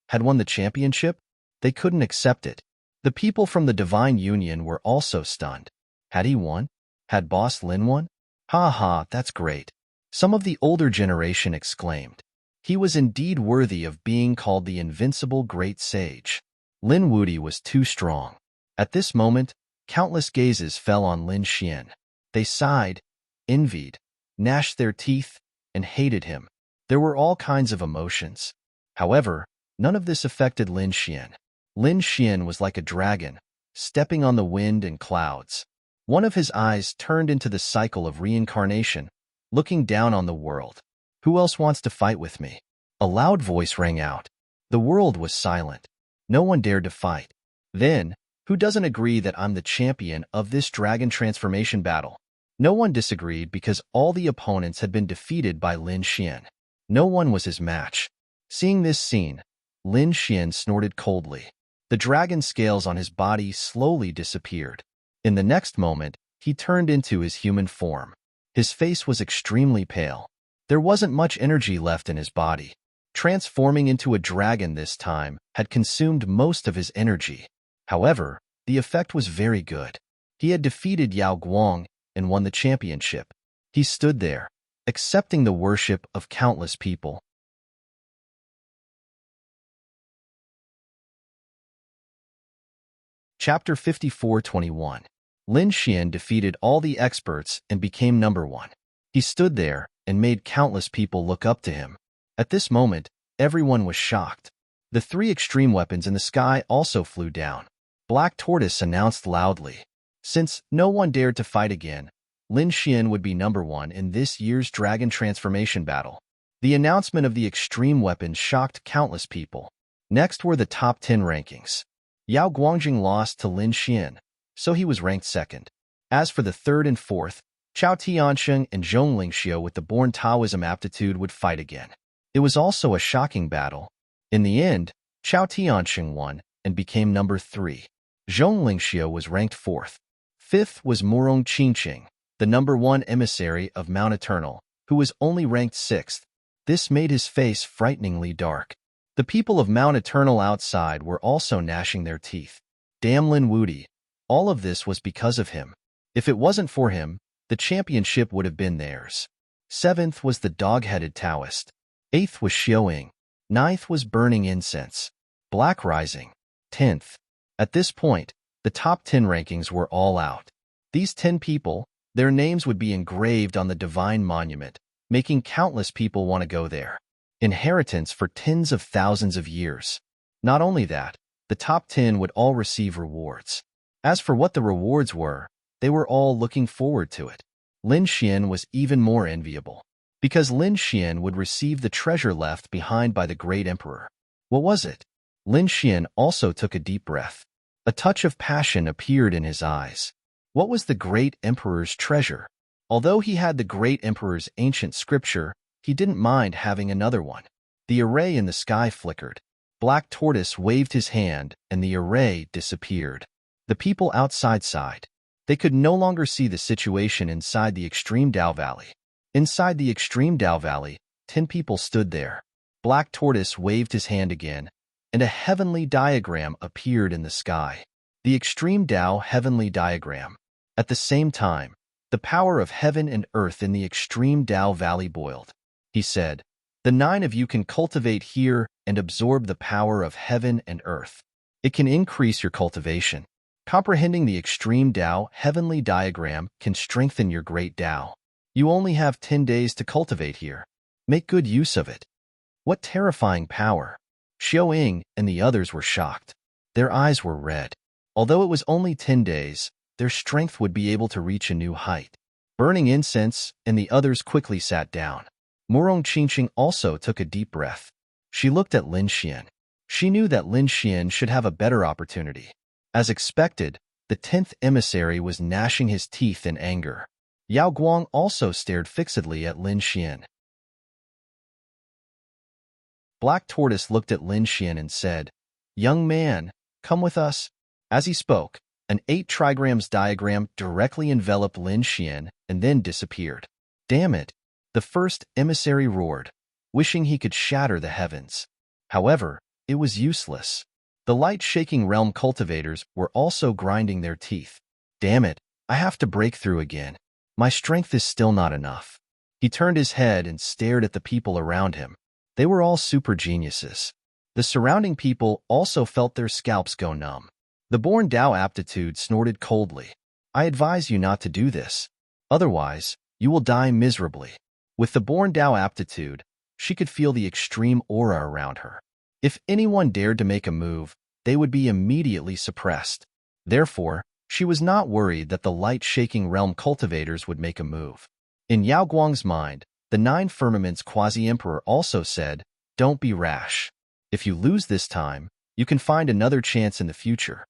had won the championship. They couldn't accept it. The people from the Divine Union were also stunned. Had he won? Had Boss Lin won? Ha ha, that's great. Some of the older generation exclaimed. He was indeed worthy of being called the invincible great sage. Lin Wuti was too strong. At this moment, countless gazes fell on Lin Xian. They sighed, envied, gnashed their teeth, and hated him. There were all kinds of emotions. However, none of this affected Lin Xian. Lin Xian was like a dragon, stepping on the wind and clouds. One of his eyes turned into the cycle of reincarnation, looking down on the world. Who else wants to fight with me? A loud voice rang out. The world was silent. No one dared to fight. Then, who doesn't agree that I'm the champion of this dragon transformation battle? No one disagreed because all the opponents had been defeated by Lin Xian. No one was his match. Seeing this scene, Lin Xian snorted coldly. The dragon scales on his body slowly disappeared. In the next moment, he turned into his human form. His face was extremely pale. There wasn't much energy left in his body. Transforming into a dragon this time had consumed most of his energy. However, the effect was very good. He had defeated Yao Guang and won the championship. He stood there, accepting the worship of countless people. Chapter 54:21. Lin Xian defeated all the experts and became number 1. He stood there and made countless people look up to him. At this moment, everyone was shocked. The 3 extreme weapons in the sky also flew down. Black Tortoise announced loudly. Since no one dared to fight again, Lin Xian would be number 1 in this year's Dragon Transformation Battle. The announcement of the extreme weapons shocked countless people. Next were the top 10 rankings. Yao Guangjing lost to Lin Xian, so he was ranked 2nd. As for the 3rd and 4th, Chao Tiansheng and Zhong Lingxiu with the Born Taoism aptitude would fight again. It was also a shocking battle. In the end, Chao Tiansheng won and became number 3. Zhong Lingxiu was ranked 4th. 5th was Murong Qingqing, the number 1 emissary of Mount Eternal, who was only ranked 6th. This made his face frighteningly dark. The people of Mount Eternal outside were also gnashing their teeth. Damn Lin Wuti. All of this was because of him. If it wasn't for him, the championship would have been theirs. 7th was the dog-headed Taoist. 8th was Xiaoying. 9th was Burning Incense. Black Rising. 10th. At this point, the top 10 rankings were all out. These 10 people, Their names would be engraved on the divine monument, making countless people want to go there. Inheritance for tens of thousands of years. Not only that, the top 10 would all receive rewards. As for what the rewards were, they were all looking forward to it. Lin Xian was even more enviable, because Lin Xian would receive the treasure left behind by the great emperor. What was it? Lin Xian also took a deep breath. A touch of passion appeared in his eyes. What was the great emperor's treasure? Although he had the great emperor's ancient scripture, he didn't mind having another one. The array in the sky flickered. Black Tortoise waved his hand, and the array disappeared. The people outside sighed. They could no longer see the situation inside the extreme Dao Valley. Inside the extreme Dao Valley, 10 people stood there. Black Tortoise waved his hand again, and a heavenly diagram appeared in the sky. The extreme Dao heavenly diagram. At the same time, the power of heaven and earth in the extreme Dao Valley boiled. He said, "The 9 of you can cultivate here and absorb the power of heaven and earth. It can increase your cultivation. Comprehending the extreme Dao heavenly diagram can strengthen your great Dao. You only have 10 days to cultivate here. Make good use of it." What terrifying power! Xiao Ying and the others were shocked. Their eyes were red. Although it was only 10 days, their strength would be able to reach a new height. Burning incense, and the others quickly sat down. Murong Qingqing also took a deep breath. She looked at Lin Xian. She knew that Lin Xian should have a better opportunity. As expected, the 10th emissary was gnashing his teeth in anger. Yao Guang also stared fixedly at Lin Xian. Black Tortoise looked at Lin Xian and said, "Young man, come with us." As he spoke, an 8 trigrams diagram directly enveloped Lin Xian and then disappeared. "Damn it!" The first emissary roared, wishing he could shatter the heavens. However, it was useless. The light-shaking realm cultivators were also grinding their teeth. "Damn it, I have to break through again. My strength is still not enough." He turned his head and stared at the people around him. They were all super geniuses. The surrounding people also felt their scalps go numb. The born Dao aptitude snorted coldly. "I advise you not to do this. Otherwise, you will die miserably." With the born Dao aptitude, she could feel the extreme aura around her. If anyone dared to make a move, they would be immediately suppressed. Therefore, she was not worried that the light-shaking realm cultivators would make a move. In Yao Guang's mind, the 9 firmaments quasi-emperor also said, "Don't be rash. If you lose this time, you can find another chance in the future."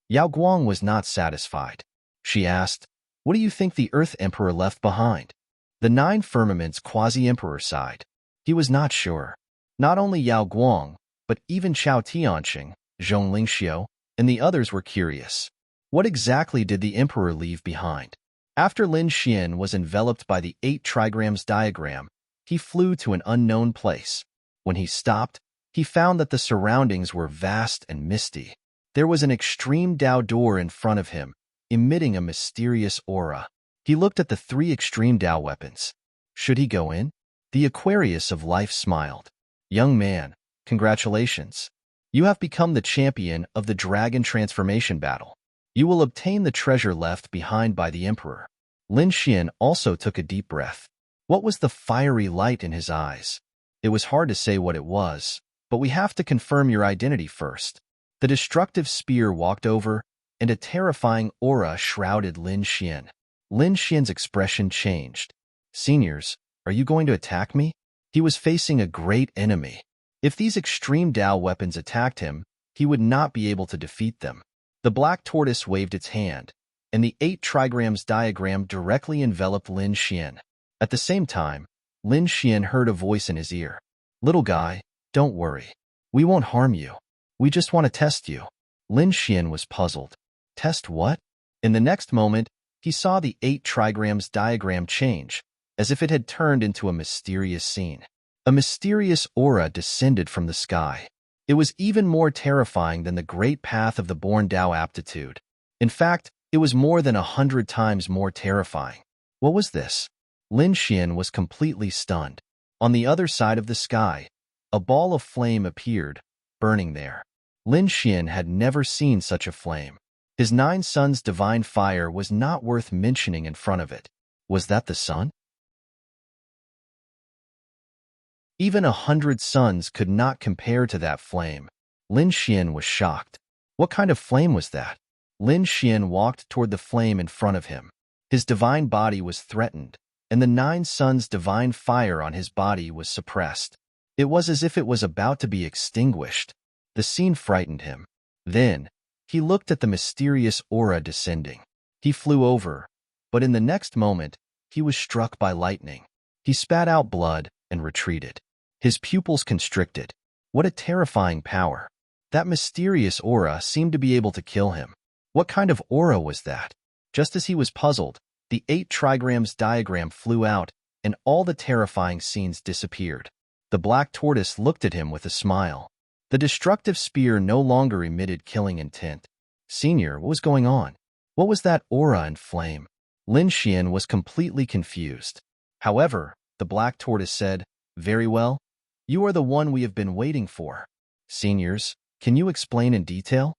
Yao Guang was not satisfied. She asked, "What do you think the Earth Emperor left behind?" The 9 firmaments quasi-emperor sighed. He was not sure. Not only Yao Guang, but even Chao Tianqing, Zhong Lingxiu, and the others were curious. What exactly did the emperor leave behind? After Lin Xian was enveloped by the 8 trigrams diagram, he flew to an unknown place. When he stopped, he found that the surroundings were vast and misty. There was an extreme Dao door in front of him, emitting a mysterious aura. He looked at the 3 extreme Dao weapons. Should he go in? The Aquarius of life smiled. "Young man, congratulations. You have become the champion of the dragon transformation battle. You will obtain the treasure left behind by the emperor." Lin Xian also took a deep breath. What was the fiery light in his eyes? It was hard to say what it was, but we have to confirm your identity first. The destructive spear walked over, and a terrifying aura shrouded Lin Xian. Lin Xian's expression changed. "Seniors, are you going to attack me?" He was facing a great enemy. If these extreme Dao weapons attacked him, he would not be able to defeat them. The Black Tortoise waved its hand, and the 8 trigrams diagram directly enveloped Lin Xian. At the same time, Lin Xian heard a voice in his ear. "Little guy, don't worry. We won't harm you. We just want to test you." Lin Xian was puzzled. Test what? In the next moment, he saw the 8 trigrams diagram change, as if it had turned into a mysterious scene. A mysterious aura descended from the sky. It was even more terrifying than the great path of the born Dao aptitude. In fact, it was more than 100 times more terrifying. What was this? Lin Xian was completely stunned. On the other side of the sky, a ball of flame appeared, burning there. Lin Xian had never seen such a flame. His 9 sons' divine fire was not worth mentioning in front of it. Was that the sun? Even 100 suns could not compare to that flame. Lin Xian was shocked. What kind of flame was that? Lin Xian walked toward the flame in front of him. His divine body was threatened, and the 9 sons' divine fire on his body was suppressed. It was as if it was about to be extinguished. The scene frightened him. Then, he looked at the mysterious aura descending. He flew over, but in the next moment, he was struck by lightning. He spat out blood and retreated. His pupils constricted. What a terrifying power. That mysterious aura seemed to be able to kill him. What kind of aura was that? Just as he was puzzled, the 8 trigrams diagram flew out, and all the terrifying scenes disappeared. The black tortoise looked at him with a smile. The destructive spear no longer emitted killing intent. Senior, what was going on? What was that aura and flame? Lin Xian was completely confused. However, the black tortoise said, "Very well. You are the one we have been waiting for. Seniors, can you explain in detail?"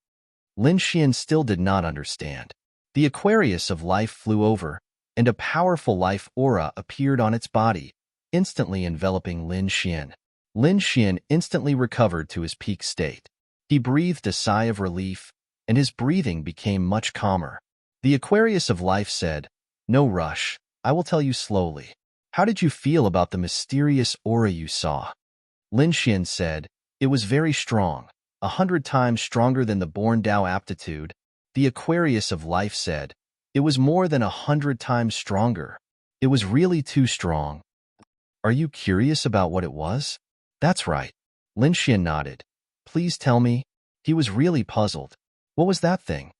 Lin Xian still did not understand. The Aquarius of life flew over, and a powerful life aura appeared on its body, instantly enveloping Lin Xian. Lin Xian instantly recovered to his peak state. He breathed a sigh of relief, and his breathing became much calmer. The Aquarius of life said, "No rush. I will tell you slowly. How did you feel about the mysterious aura you saw?" Lin Xian said, "It was very strong, 100 times stronger than the born Tao aptitude." The Aquarius of life said, "It was more than 100 times stronger. It was really too strong." "Are you curious about what it was?" "That's right." Lin Xian nodded. "Please tell me." He was really puzzled. What was that thing?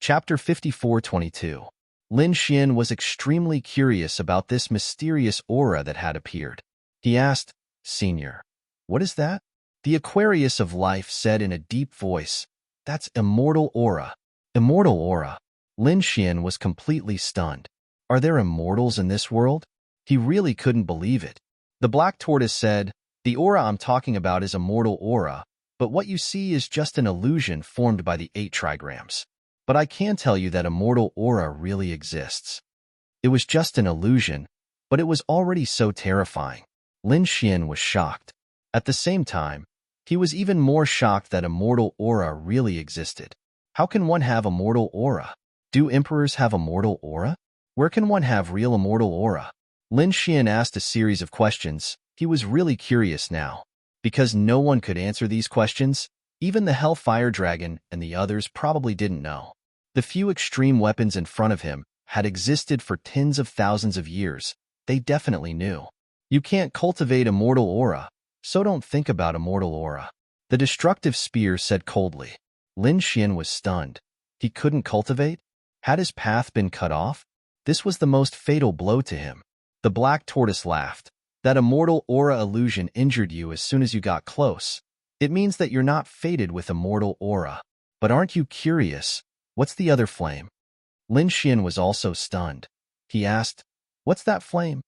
Chapter 54:22. Lin Xian was extremely curious about this mysterious aura that had appeared. He asked, "Senior, what is that?" The Aquarius of life said in a deep voice, "That's immortal aura." Immortal aura. Lin Xian was completely stunned. Are there immortals in this world? He really couldn't believe it. The black tortoise said, "The aura I'm talking about is a mortal aura, but what you see is just an illusion formed by the 8 trigrams. But I can tell you that immortal aura really exists." It was just an illusion, but it was already so terrifying. Lin Xian was shocked. At the same time, he was even more shocked that immortal aura really existed. How can one have immortal aura? Do emperors have immortal aura? Where can one have real immortal aura? Lin Xian asked a series of questions. He was really curious now. Because no one could answer these questions, even the Hellfire Dragon and the others probably didn't know. The few extreme weapons in front of him had existed for tens of thousands of years. They definitely knew. You can't cultivate immortal aura, so don't think about immortal aura. The destructive spear said coldly. Lin Xian was stunned. He couldn't cultivate? Had his path been cut off? This was the most fatal blow to him. The black tortoise laughed. That immortal aura illusion injured you as soon as you got close. It means that you're not fated with immortal aura. But aren't you curious? What's the other flame? Lin Xian was also stunned. He asked, "What's that flame?"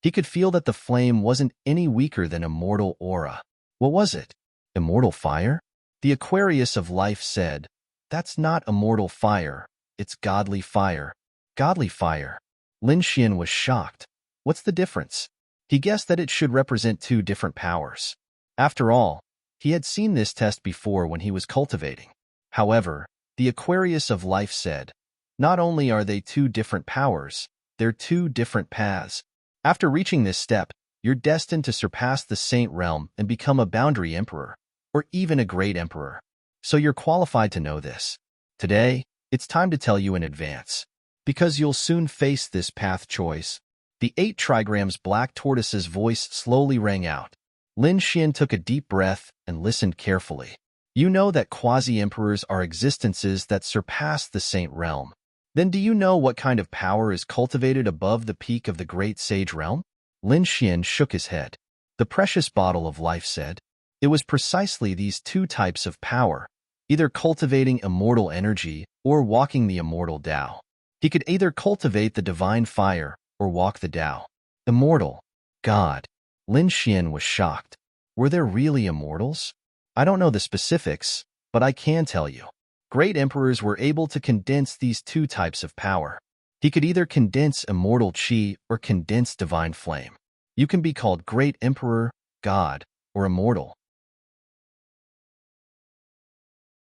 He could feel that the flame wasn't any weaker than immortal aura. What was it? Immortal fire? The Aquarius of life said, "That's not immortal fire. It's godly fire." Godly fire. Lin Xian was shocked. What's the difference? He guessed that it should represent 2 different powers. After all, he had seen this test before when he was cultivating. However, the Aquarius of life said, "Not only are they 2 different powers, they're 2 different paths. After reaching this step, you're destined to surpass the Saint Realm and become a boundary emperor, or even a great emperor. So you're qualified to know this. Today, it's time to tell you in advance. Because you'll soon face this path choice." The 8 trigrams black tortoise's voice slowly rang out. Lin Xian took a deep breath and listened carefully. You know that quasi-emperors are existences that surpass the Saint Realm. Then do you know what kind of power is cultivated above the peak of the Great Sage Realm? Lin Xian shook his head. The precious bottle of life said. It was precisely these 2 types of power, either cultivating immortal energy or walking the immortal Tao. He could either cultivate the divine fire or walk the Tao. Immortal. God. Lin Xian was shocked. Were there really immortals? I don't know the specifics, but I can tell you. Great emperors were able to condense these two types of power. He could either condense immortal chi or condense divine flame. You can be called great emperor, god, or immortal.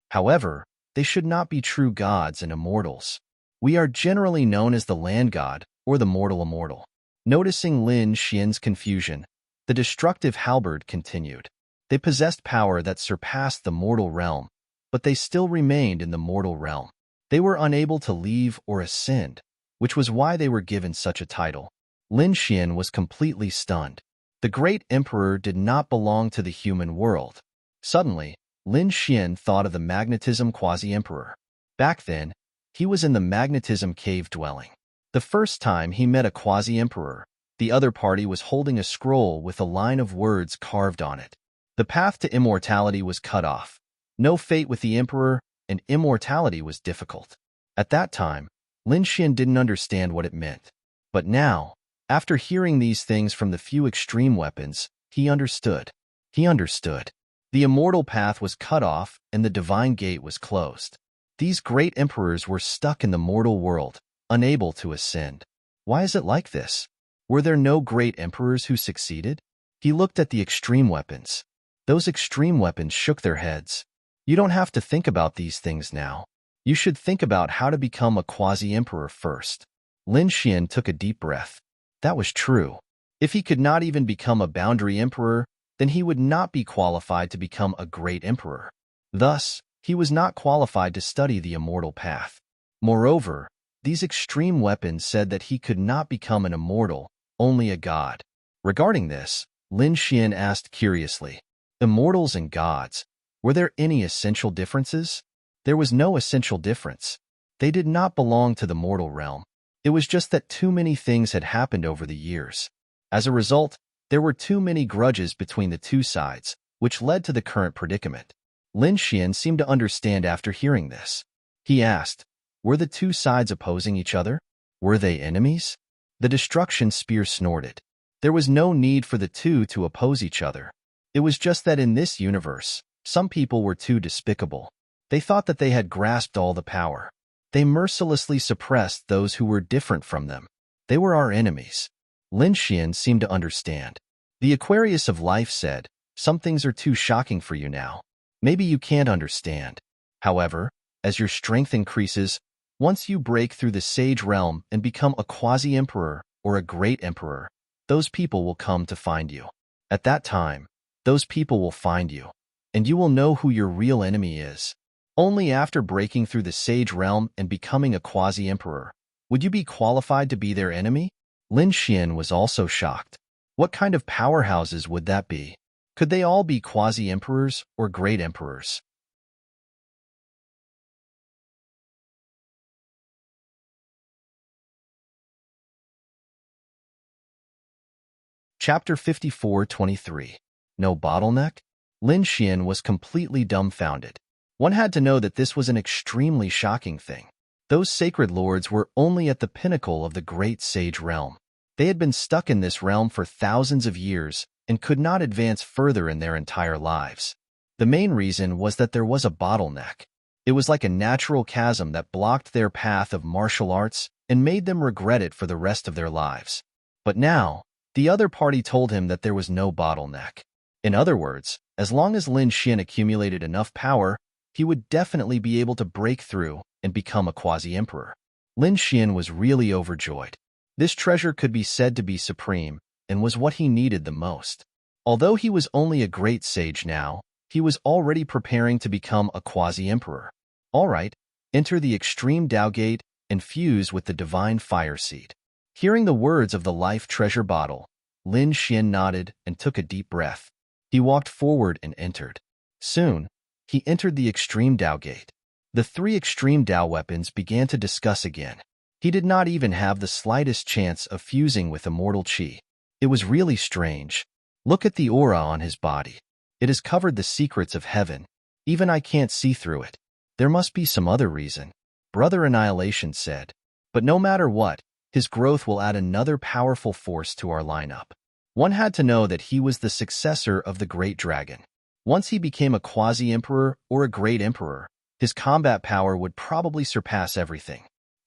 However, they should not be true gods and immortals. We are generally known as the land god or the mortal immortal. Noticing Lin Xian's confusion, the destructive halberd continued. They possessed power that surpassed the mortal realm, but they still remained in the mortal realm. They were unable to leave or ascend, which was why they were given such a title. Lin Xian was completely stunned. The great emperor did not belong to the human world. Suddenly, Lin Xian thought of the magnetism quasi-emperor. Back then, he was in the magnetism cave dwelling. The first time he met a quasi-emperor, the other party was holding a scroll with a line of words carved on it. The path to immortality was cut off. No fate with the emperor, and immortality was difficult. At that time, Lin Xian didn't understand what it meant. But now, after hearing these things from the few extreme weapons, he understood. He understood. The immortal path was cut off and the divine gate was closed. These great emperors were stuck in the mortal world, unable to ascend. Why is it like this? Were there no great emperors who succeeded? He looked at the extreme weapons. Those extreme weapons shook their heads. You don't have to think about these things now. You should think about how to become a quasi-emperor first. Lin Xian took a deep breath. That was true. If he could not even become a boundary emperor, then he would not be qualified to become a great emperor. Thus, he was not qualified to study the immortal path. Moreover, these extreme weapons said that he could not become an immortal, only a god. Regarding this, Lin Xian asked curiously, immortals and gods, were there any essential differences? There was no essential difference. They did not belong to the mortal realm. It was just that too many things had happened over the years. As a result, there were too many grudges between the two sides, which led to the current predicament. Lin Xian seemed to understand after hearing this. He asked, were the two sides opposing each other? Were they enemies? The destruction spear snorted. There was no need for the two to oppose each other. It was just that in this universe, some people were too despicable. They thought that they had grasped all the power. They mercilessly suppressed those who were different from them. They were our enemies. Lin Xian seemed to understand. The Aquarius of life said, some things are too shocking for you now. Maybe you can't understand. However, as your strength increases, once you break through the sage realm and become a quasi-emperor or a great emperor, those people will come to find you. At that time, those people will find you, and you will know who your real enemy is. Only after breaking through the sage realm and becoming a quasi-emperor would you be qualified to be their enemy? Lin Xian was also shocked. What kind of powerhouses would that be? Could they all be quasi-emperors or great emperors? Chapter 54:23. No bottleneck? Lin Xian was completely dumbfounded. One had to know that this was an extremely shocking thing. Those sacred lords were only at the pinnacle of the great sage realm. They had been stuck in this realm for thousands of years and could not advance further in their entire lives. The main reason was that there was a bottleneck. It was like a natural chasm that blocked their path of martial arts and made them regret it for the rest of their lives. But now, the other party told him that there was no bottleneck. In other words, as long as Lin Xian accumulated enough power, he would definitely be able to break through and become a quasi-emperor. Lin Xian was really overjoyed. This treasure could be said to be supreme and was what he needed the most. Although he was only a great sage now, he was already preparing to become a quasi-emperor. All right, enter the extreme Tao Gate and fuse with the divine fire seed. Hearing the words of the life treasure bottle, Lin Xian nodded and took a deep breath. He walked forward and entered. Soon, he entered the extreme Tao Gate. The three extreme Tao weapons began to discuss again. He did not even have the slightest chance of fusing with immortal chi. It was really strange. Look at the aura on his body. It has covered the secrets of heaven. Even I can't see through it. There must be some other reason, Brother Annihilation said. But no matter what, his growth will add another powerful force to our lineup. One had to know that he was the successor of the great dragon. Once he became a quasi-emperor or a great emperor, his combat power would probably surpass everything.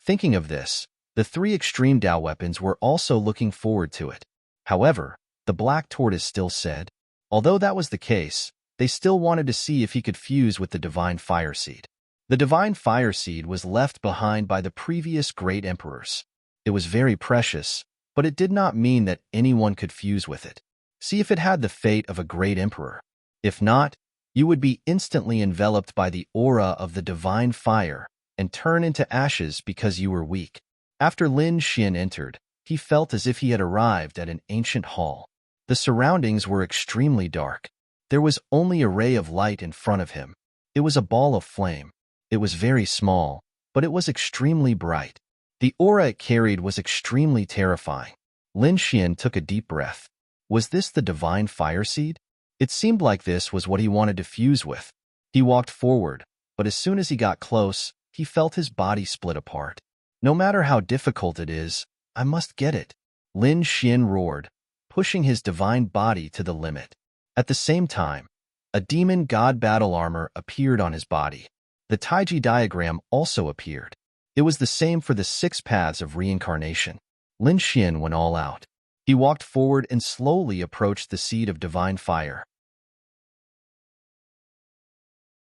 Thinking of this, the three extreme Dao weapons were also looking forward to it. However, the black tortoise still said, although that was the case, they still wanted to see if he could fuse with the divine fire seed. The divine fire seed was left behind by the previous great emperors. It was very precious, but it did not mean that anyone could fuse with it. See if it had the fate of a great emperor. If not, you would be instantly enveloped by the aura of the divine fire and turn into ashes because you were weak. After Lin Xian entered, he felt as if he had arrived at an ancient hall. The surroundings were extremely dark. There was only a ray of light in front of him. It was a ball of flame. It was very small, but it was extremely bright. The aura it carried was extremely terrifying. Lin Xian took a deep breath. Was this the divine fire seed? It seemed like this was what he wanted to fuse with. He walked forward, but as soon as he got close, he felt his body split apart. No matter how difficult it is, I must get it. Lin Xian roared, pushing his divine body to the limit. At the same time, a demon god battle armor appeared on his body. The Taiji diagram also appeared. It was the same for the 6 paths of reincarnation. Lin Xian went all out. He walked forward and slowly approached the seed of divine fire.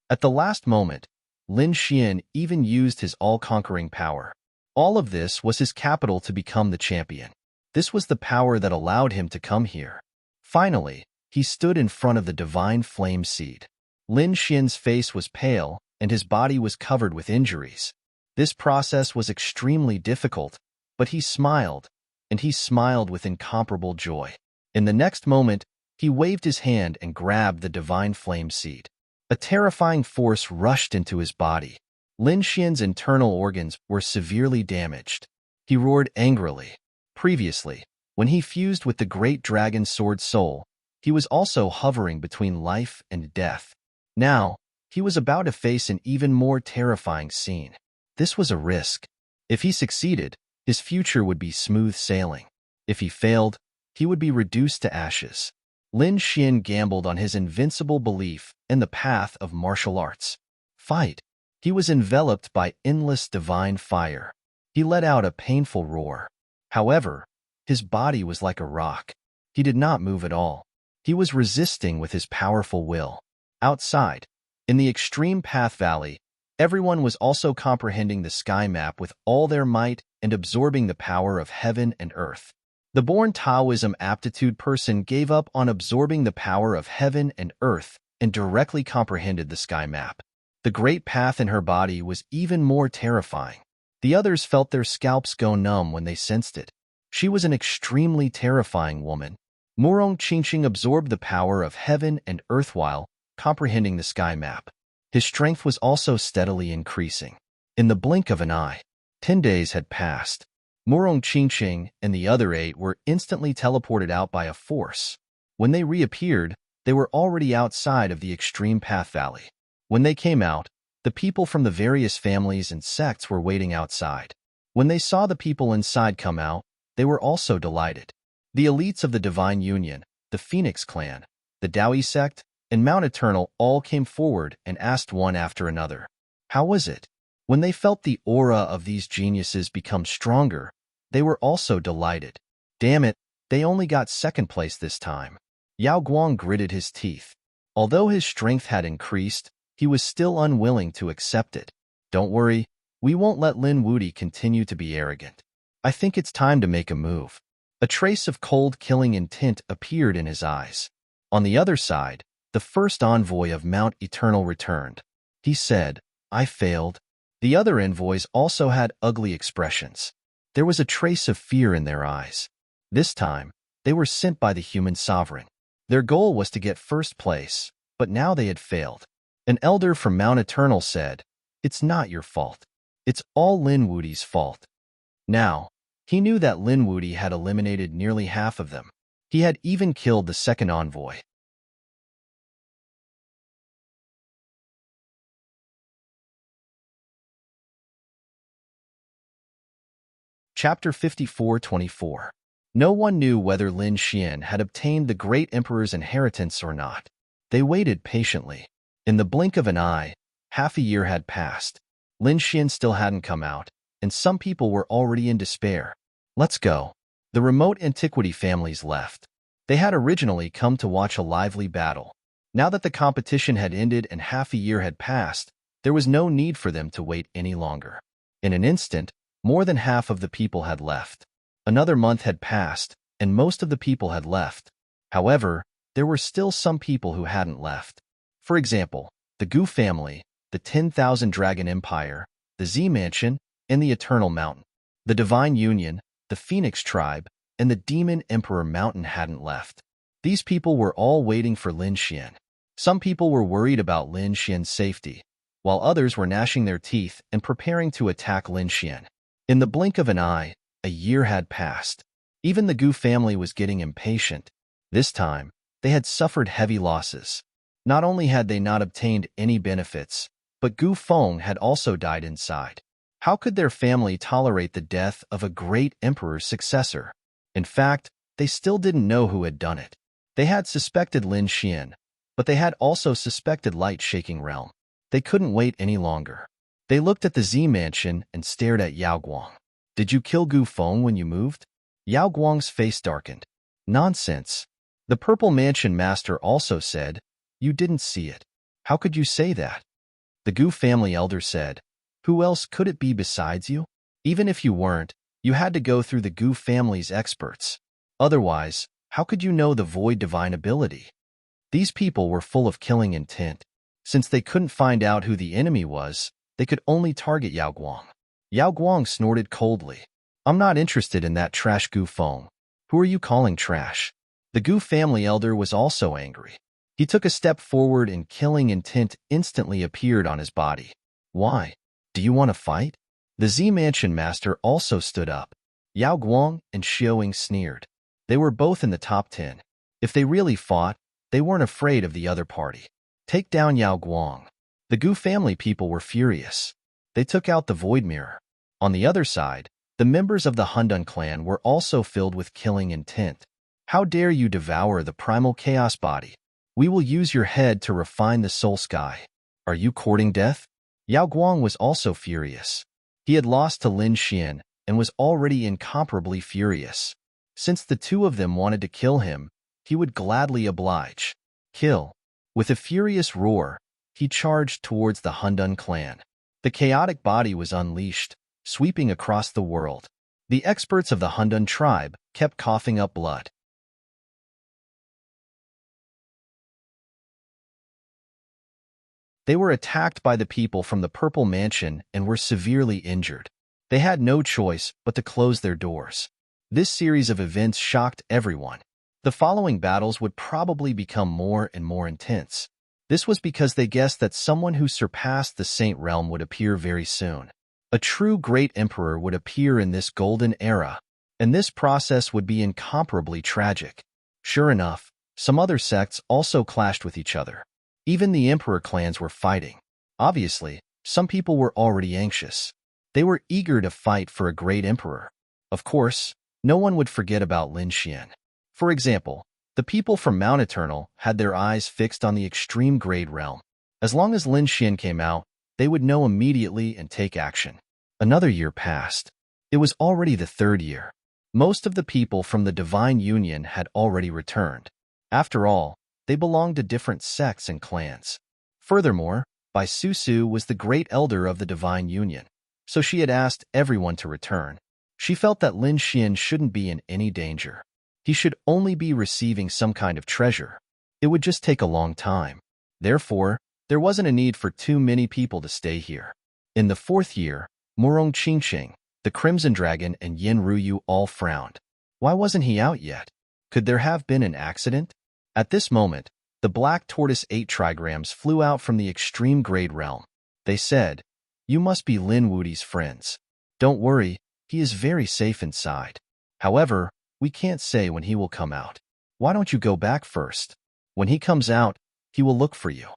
At the last moment, Lin Xian even used his all-conquering power. All of this was his capital to become the champion. This was the power that allowed him to come here. Finally, he stood in front of the divine flame seed. Lin Xian's face was pale, and his body was covered with injuries. This process was extremely difficult, but he smiled, and he smiled with incomparable joy. In the next moment, he waved his hand and grabbed the divine flame seed. A terrifying force rushed into his body. Lin Xian's internal organs were severely damaged. He roared angrily. Previously, when he fused with the great dragon sword soul, he was also hovering between life and death. Now, he was about to face an even more terrifying scene. This was a risk. If he succeeded, his future would be smooth sailing. If he failed, he would be reduced to ashes. Lin Xian gambled on his invincible belief in the path of martial arts. Fight. He was enveloped by endless divine fire. He let out a painful roar. However, his body was like a rock. He did not move at all. He was resisting with his powerful will. Outside, in the extreme path valley, everyone was also comprehending the sky map with all their might and absorbing the power of heaven and earth. The born Taoism aptitude person gave up on absorbing the power of heaven and earth and directly comprehended the sky map. The great path in her body was even more terrifying. The others felt their scalps go numb when they sensed it. She was an extremely terrifying woman. Murong Qingqing absorbed the power of heaven and earth while comprehending the sky map. His strength was also steadily increasing. In the blink of an eye, 10 days had passed. Murong Qingqing and the other 8 were instantly teleported out by a force. When they reappeared, they were already outside of the extreme path valley. When they came out, the people from the various families and sects were waiting outside. When they saw the people inside come out, they were also delighted. The elites of the Divine Union, the Phoenix Clan, the Daoi sect, and Mount Eternal all came forward and asked one after another, "How was it?" When they felt the aura of these geniuses become stronger, they were also delighted. Damn it, they only got second place this time. Yao Guang gritted his teeth. Although his strength had increased, he was still unwilling to accept it. Don't worry, we won't let Lin Wudi continue to be arrogant. I think it's time to make a move. A trace of cold killing intent appeared in his eyes. On the other side, the first envoy of Mount Eternal returned. He said, "I failed." The other envoys also had ugly expressions. There was a trace of fear in their eyes. This time, they were sent by the human sovereign. Their goal was to get first place, but now they had failed. An elder from Mount Eternal said, "It's not your fault. It's all Lin Wudi's fault." Now, he knew that Lin Wudi had eliminated nearly half of them. He had even killed the second envoy. Chapter 54-24. No one knew whether Lin Xian had obtained the great emperor's inheritance or not. They waited patiently. In the blink of an eye, half a year had passed. Lin Xian still hadn't come out, and some people were already in despair. Let's go. The remote antiquity families left. They had originally come to watch a lively battle. Now that the competition had ended and half a year had passed, there was no need for them to wait any longer. In an instant, more than half of the people had left. Another month had passed, and most of the people had left. However, there were still some people who hadn't left. For example, the Gu family, the 10,000 Dragon Empire, the Z Mansion, and the Eternal Mountain. The Divine Union, the Phoenix Tribe, and the Demon Emperor Mountain hadn't left. These people were all waiting for Lin Xian. Some people were worried about Lin Xian's safety, while others were gnashing their teeth and preparing to attack Lin Xian. In the blink of an eye, a year had passed. Even the Gu family was getting impatient. This time, they had suffered heavy losses. Not only had they not obtained any benefits, but Gu Feng had also died inside. How could their family tolerate the death of a great emperor's successor? In fact, they still didn't know who had done it. They had suspected Lin Xian, but they had also suspected Light-Shaking Realm. They couldn't wait any longer. They looked at the Z Mansion and stared at Yao Guang. Did you kill Gu Feng when you moved? Yao Guang's face darkened. Nonsense. The Purple Mansion Master also said, you didn't see it. How could you say that? The Gu family elder said, who else could it be besides you? Even if you weren't, you had to go through the Gu family's experts. Otherwise, how could you know the void divine ability? These people were full of killing intent. Since they couldn't find out who the enemy was, they could only target Yao Guang. Yao Guang snorted coldly. I'm not interested in that trash Gu Feng. Who are you calling trash? The Gu family elder was also angry. He took a step forward and killing intent instantly appeared on his body. Why? Do you want to fight? The Z Mansion Master also stood up. Yao Guang and Xiaoying sneered. They were both in the top 10. If they really fought, they weren't afraid of the other party. Take down Yao Guang. The Gu family people were furious. They took out the Void Mirror. On the other side, the members of the Hundun clan were also filled with killing intent. How dare you devour the primal chaos body? We will use your head to refine the soul sky. Are you courting death? Yao Guang was also furious. He had lost to Lin Xian and was already incomparably furious. Since the two of them wanted to kill him, he would gladly oblige. Kill. With a furious roar, he charged towards the Hundun clan. The chaotic body was unleashed, sweeping across the world. The experts of the Hundun tribe kept coughing up blood. They were attacked by the people from the Purple Mansion and were severely injured. They had no choice but to close their doors. This series of events shocked everyone. The following battles would probably become more and more intense. This was because they guessed that someone who surpassed the Saint Realm would appear very soon. A true great emperor would appear in this golden era, and this process would be incomparably tragic. Sure enough, some other sects also clashed with each other. Even the emperor clans were fighting. Obviously, some people were already anxious. They were eager to fight for a great emperor. Of course, no one would forget about Lin Xian. For example, the people from Mount Eternal had their eyes fixed on the extreme grade realm. As long as Lin Xian came out, they would know immediately and take action. Another year passed. It was already the third year. Most of the people from the Divine Union had already returned. After all, they belonged to different sects and clans. Furthermore, Bai Susu was the great elder of the Divine Union, so she had asked everyone to return. She felt that Lin Xian shouldn't be in any danger. He should only be receiving some kind of treasure. It would just take a long time. Therefore, there wasn't a need for too many people to stay here. In the fourth year, Murong Qingqing, the Crimson Dragon, and Yin Ruyu all frowned. Why wasn't he out yet? Could there have been an accident? At this moment, the Black Tortoise 8 trigrams flew out from the extreme grade realm. They said, you must be Lin Wudi's friends. Don't worry, he is very safe inside. However, we can't say when he will come out. Why don't you go back first? When he comes out, he will look for you.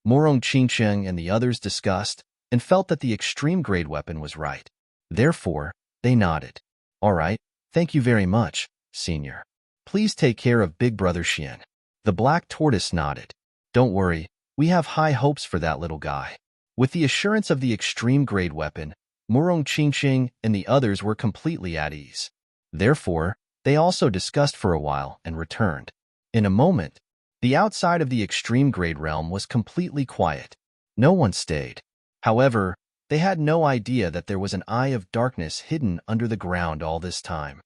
Murong Qingqing and the others discussed and felt that the extreme grade weapon was right. Therefore, they nodded. All right, thank you very much. Senior. Please take care of Big Brother Xian. The black tortoise nodded. Don't worry, we have high hopes for that little guy. With the assurance of the extreme-grade weapon, Murong Qingqing and the others were completely at ease. Therefore, they also discussed for a while and returned. In a moment, the outside of the extreme-grade realm was completely quiet. No one stayed. However, they had no idea that there was an eye of darkness hidden under the ground all this time.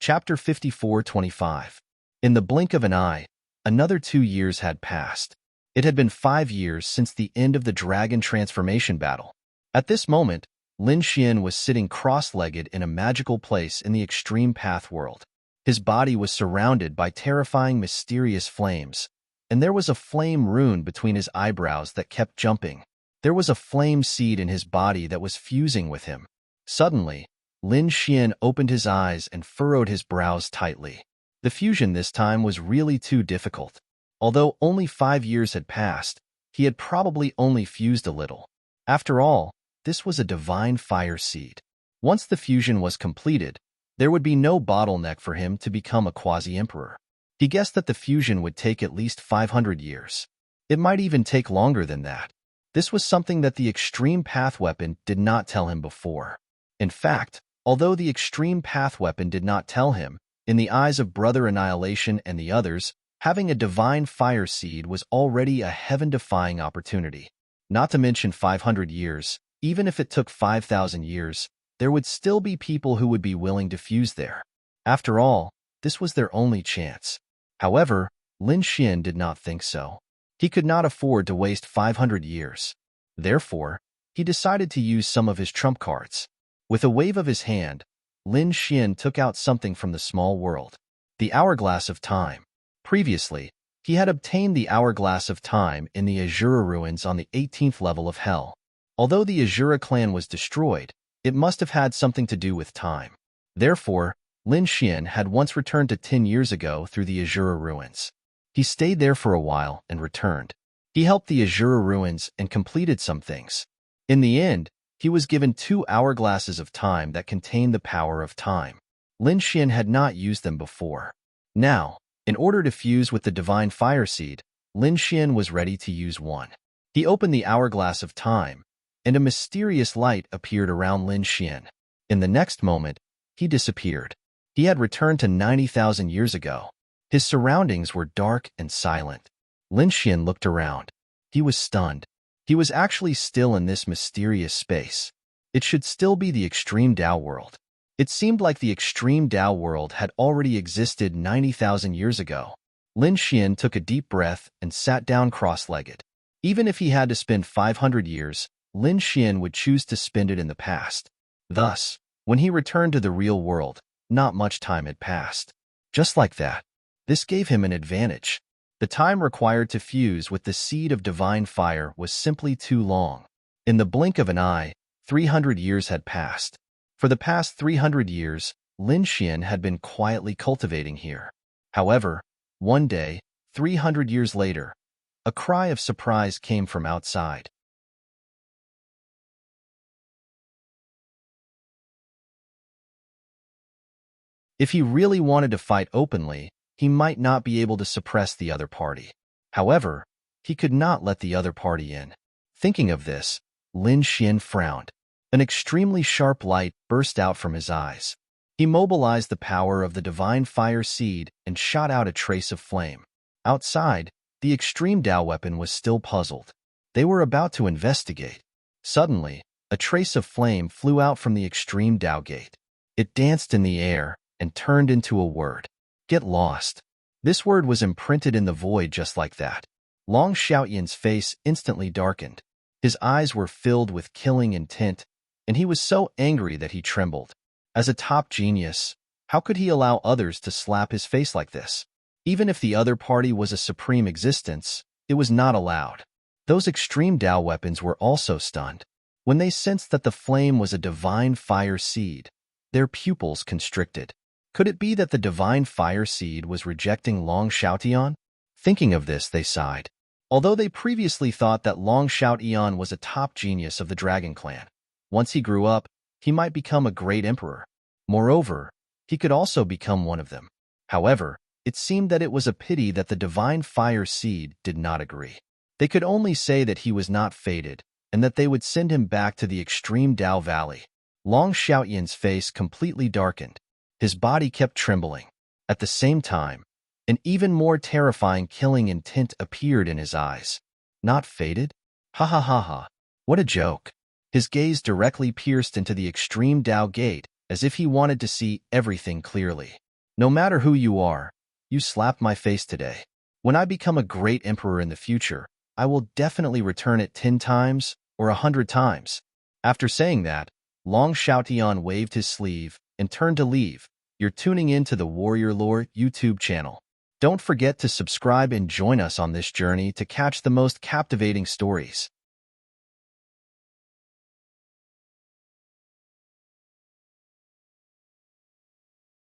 Chapter 54-25. In the blink of an eye, another 2 years had passed. It had been 5 years since the end of the dragon transformation battle. At this moment, Lin Xian was sitting cross-legged in a magical place in the extreme path world. His body was surrounded by terrifying mysterious flames, and there was a flame rune between his eyebrows that kept jumping. There was a flame seed in his body that was fusing with him. Suddenly, Lin Xian opened his eyes and furrowed his brows tightly. The fusion this time was really too difficult. Although only 5 years had passed, he had probably only fused a little. After all, this was a divine fire seed. Once the fusion was completed, there would be no bottleneck for him to become a quasi-emperor. He guessed that the fusion would take at least 500 years. It might even take longer than that. This was something that the extreme path weapon did not tell him before. In fact, although the extreme path weapon did not tell him, in the eyes of Brother Annihilation and the others, having a divine fire seed was already a heaven-defying opportunity. Not to mention 500 years, even if it took 5,000 years, there would still be people who would be willing to fuse there. After all, this was their only chance. However, Lin Xian did not think so. He could not afford to waste 500 years. Therefore, he decided to use some of his trump cards. With a wave of his hand, Lin Xian took out something from the small world. The Hourglass of Time. Previously, he had obtained the Hourglass of Time in the Azura ruins on the 18th level of Hell. Although the Azura clan was destroyed, it must have had something to do with time. Therefore, Lin Xian had once returned to 10 years ago through the Azura ruins. He stayed there for a while and returned. He helped the Azura ruins and completed some things. In the end, he was given 2 hourglasses of time that contained the power of time. Lin Xian had not used them before. Now, in order to fuse with the divine fire seed, Lin Xian was ready to use one. He opened the hourglass of time, and a mysterious light appeared around Lin Xian. In the next moment, he disappeared. He had returned to 90,000 years ago. His surroundings were dark and silent. Lin Xian looked around. He was stunned. He was actually still in this mysterious space. It should still be the Extreme Tao world. It seemed like the Extreme Tao world had already existed 90,000 years ago. Lin Xian took a deep breath and sat down cross-legged. Even if he had to spend 500 years, Lin Xian would choose to spend it in the past. Thus, when he returned to the real world, not much time had passed. Just like that, this gave him an advantage. The time required to fuse with the seed of divine fire was simply too long. In the blink of an eye, 300 years had passed. For the past 300 years, Lin Xian had been quietly cultivating here. However, one day, 300 years later, a cry of surprise came from outside. If he really wanted to fight openly, he might not be able to suppress the other party. However, he could not let the other party in. Thinking of this, Lin Xian frowned. An extremely sharp light burst out from his eyes. He mobilized the power of the divine fire seed and shot out a trace of flame. Outside, the extreme Tao weapon was still puzzled. They were about to investigate. Suddenly, a trace of flame flew out from the extreme Tao gate. It danced in the air and turned into a word. Get lost. This word was imprinted in the void just like that. Long Xiaoyan's face instantly darkened. His eyes were filled with killing intent, and he was so angry that he trembled. As a top genius, how could he allow others to slap his face like this? Even if the other party was a supreme existence, it was not allowed. Those extreme Tao weapons were also stunned. When they sensed that the flame was a divine fire seed, their pupils constricted. Could it be that the divine fire seed was rejecting Long Xiaotian? Thinking of this, they sighed. Although they previously thought that Long Shout Eon was a top genius of the Dragon Clan, once he grew up, he might become a great emperor. Moreover, he could also become one of them. However, it seemed that it was a pity that the Divine Fire Seed did not agree. They could only say that he was not fated, and that they would send him back to the extreme Dao Valley. Long Xiaoyan's face completely darkened. His body kept trembling. At the same time, an even more terrifying killing intent appeared in his eyes. Not fated? Ha ha ha ha. What a joke. His gaze directly pierced into the extreme Dao Gate, as if he wanted to see everything clearly. No matter who you are, you slapped my face today. When I become a great emperor in the future, I will definitely return it 10 times or 100 times. After saying that, Long Xiaotian waved his sleeve and turned to leave. You're tuning in to the Warrior Lore YouTube channel. Don't forget to subscribe and join us on this journey to catch the most captivating stories.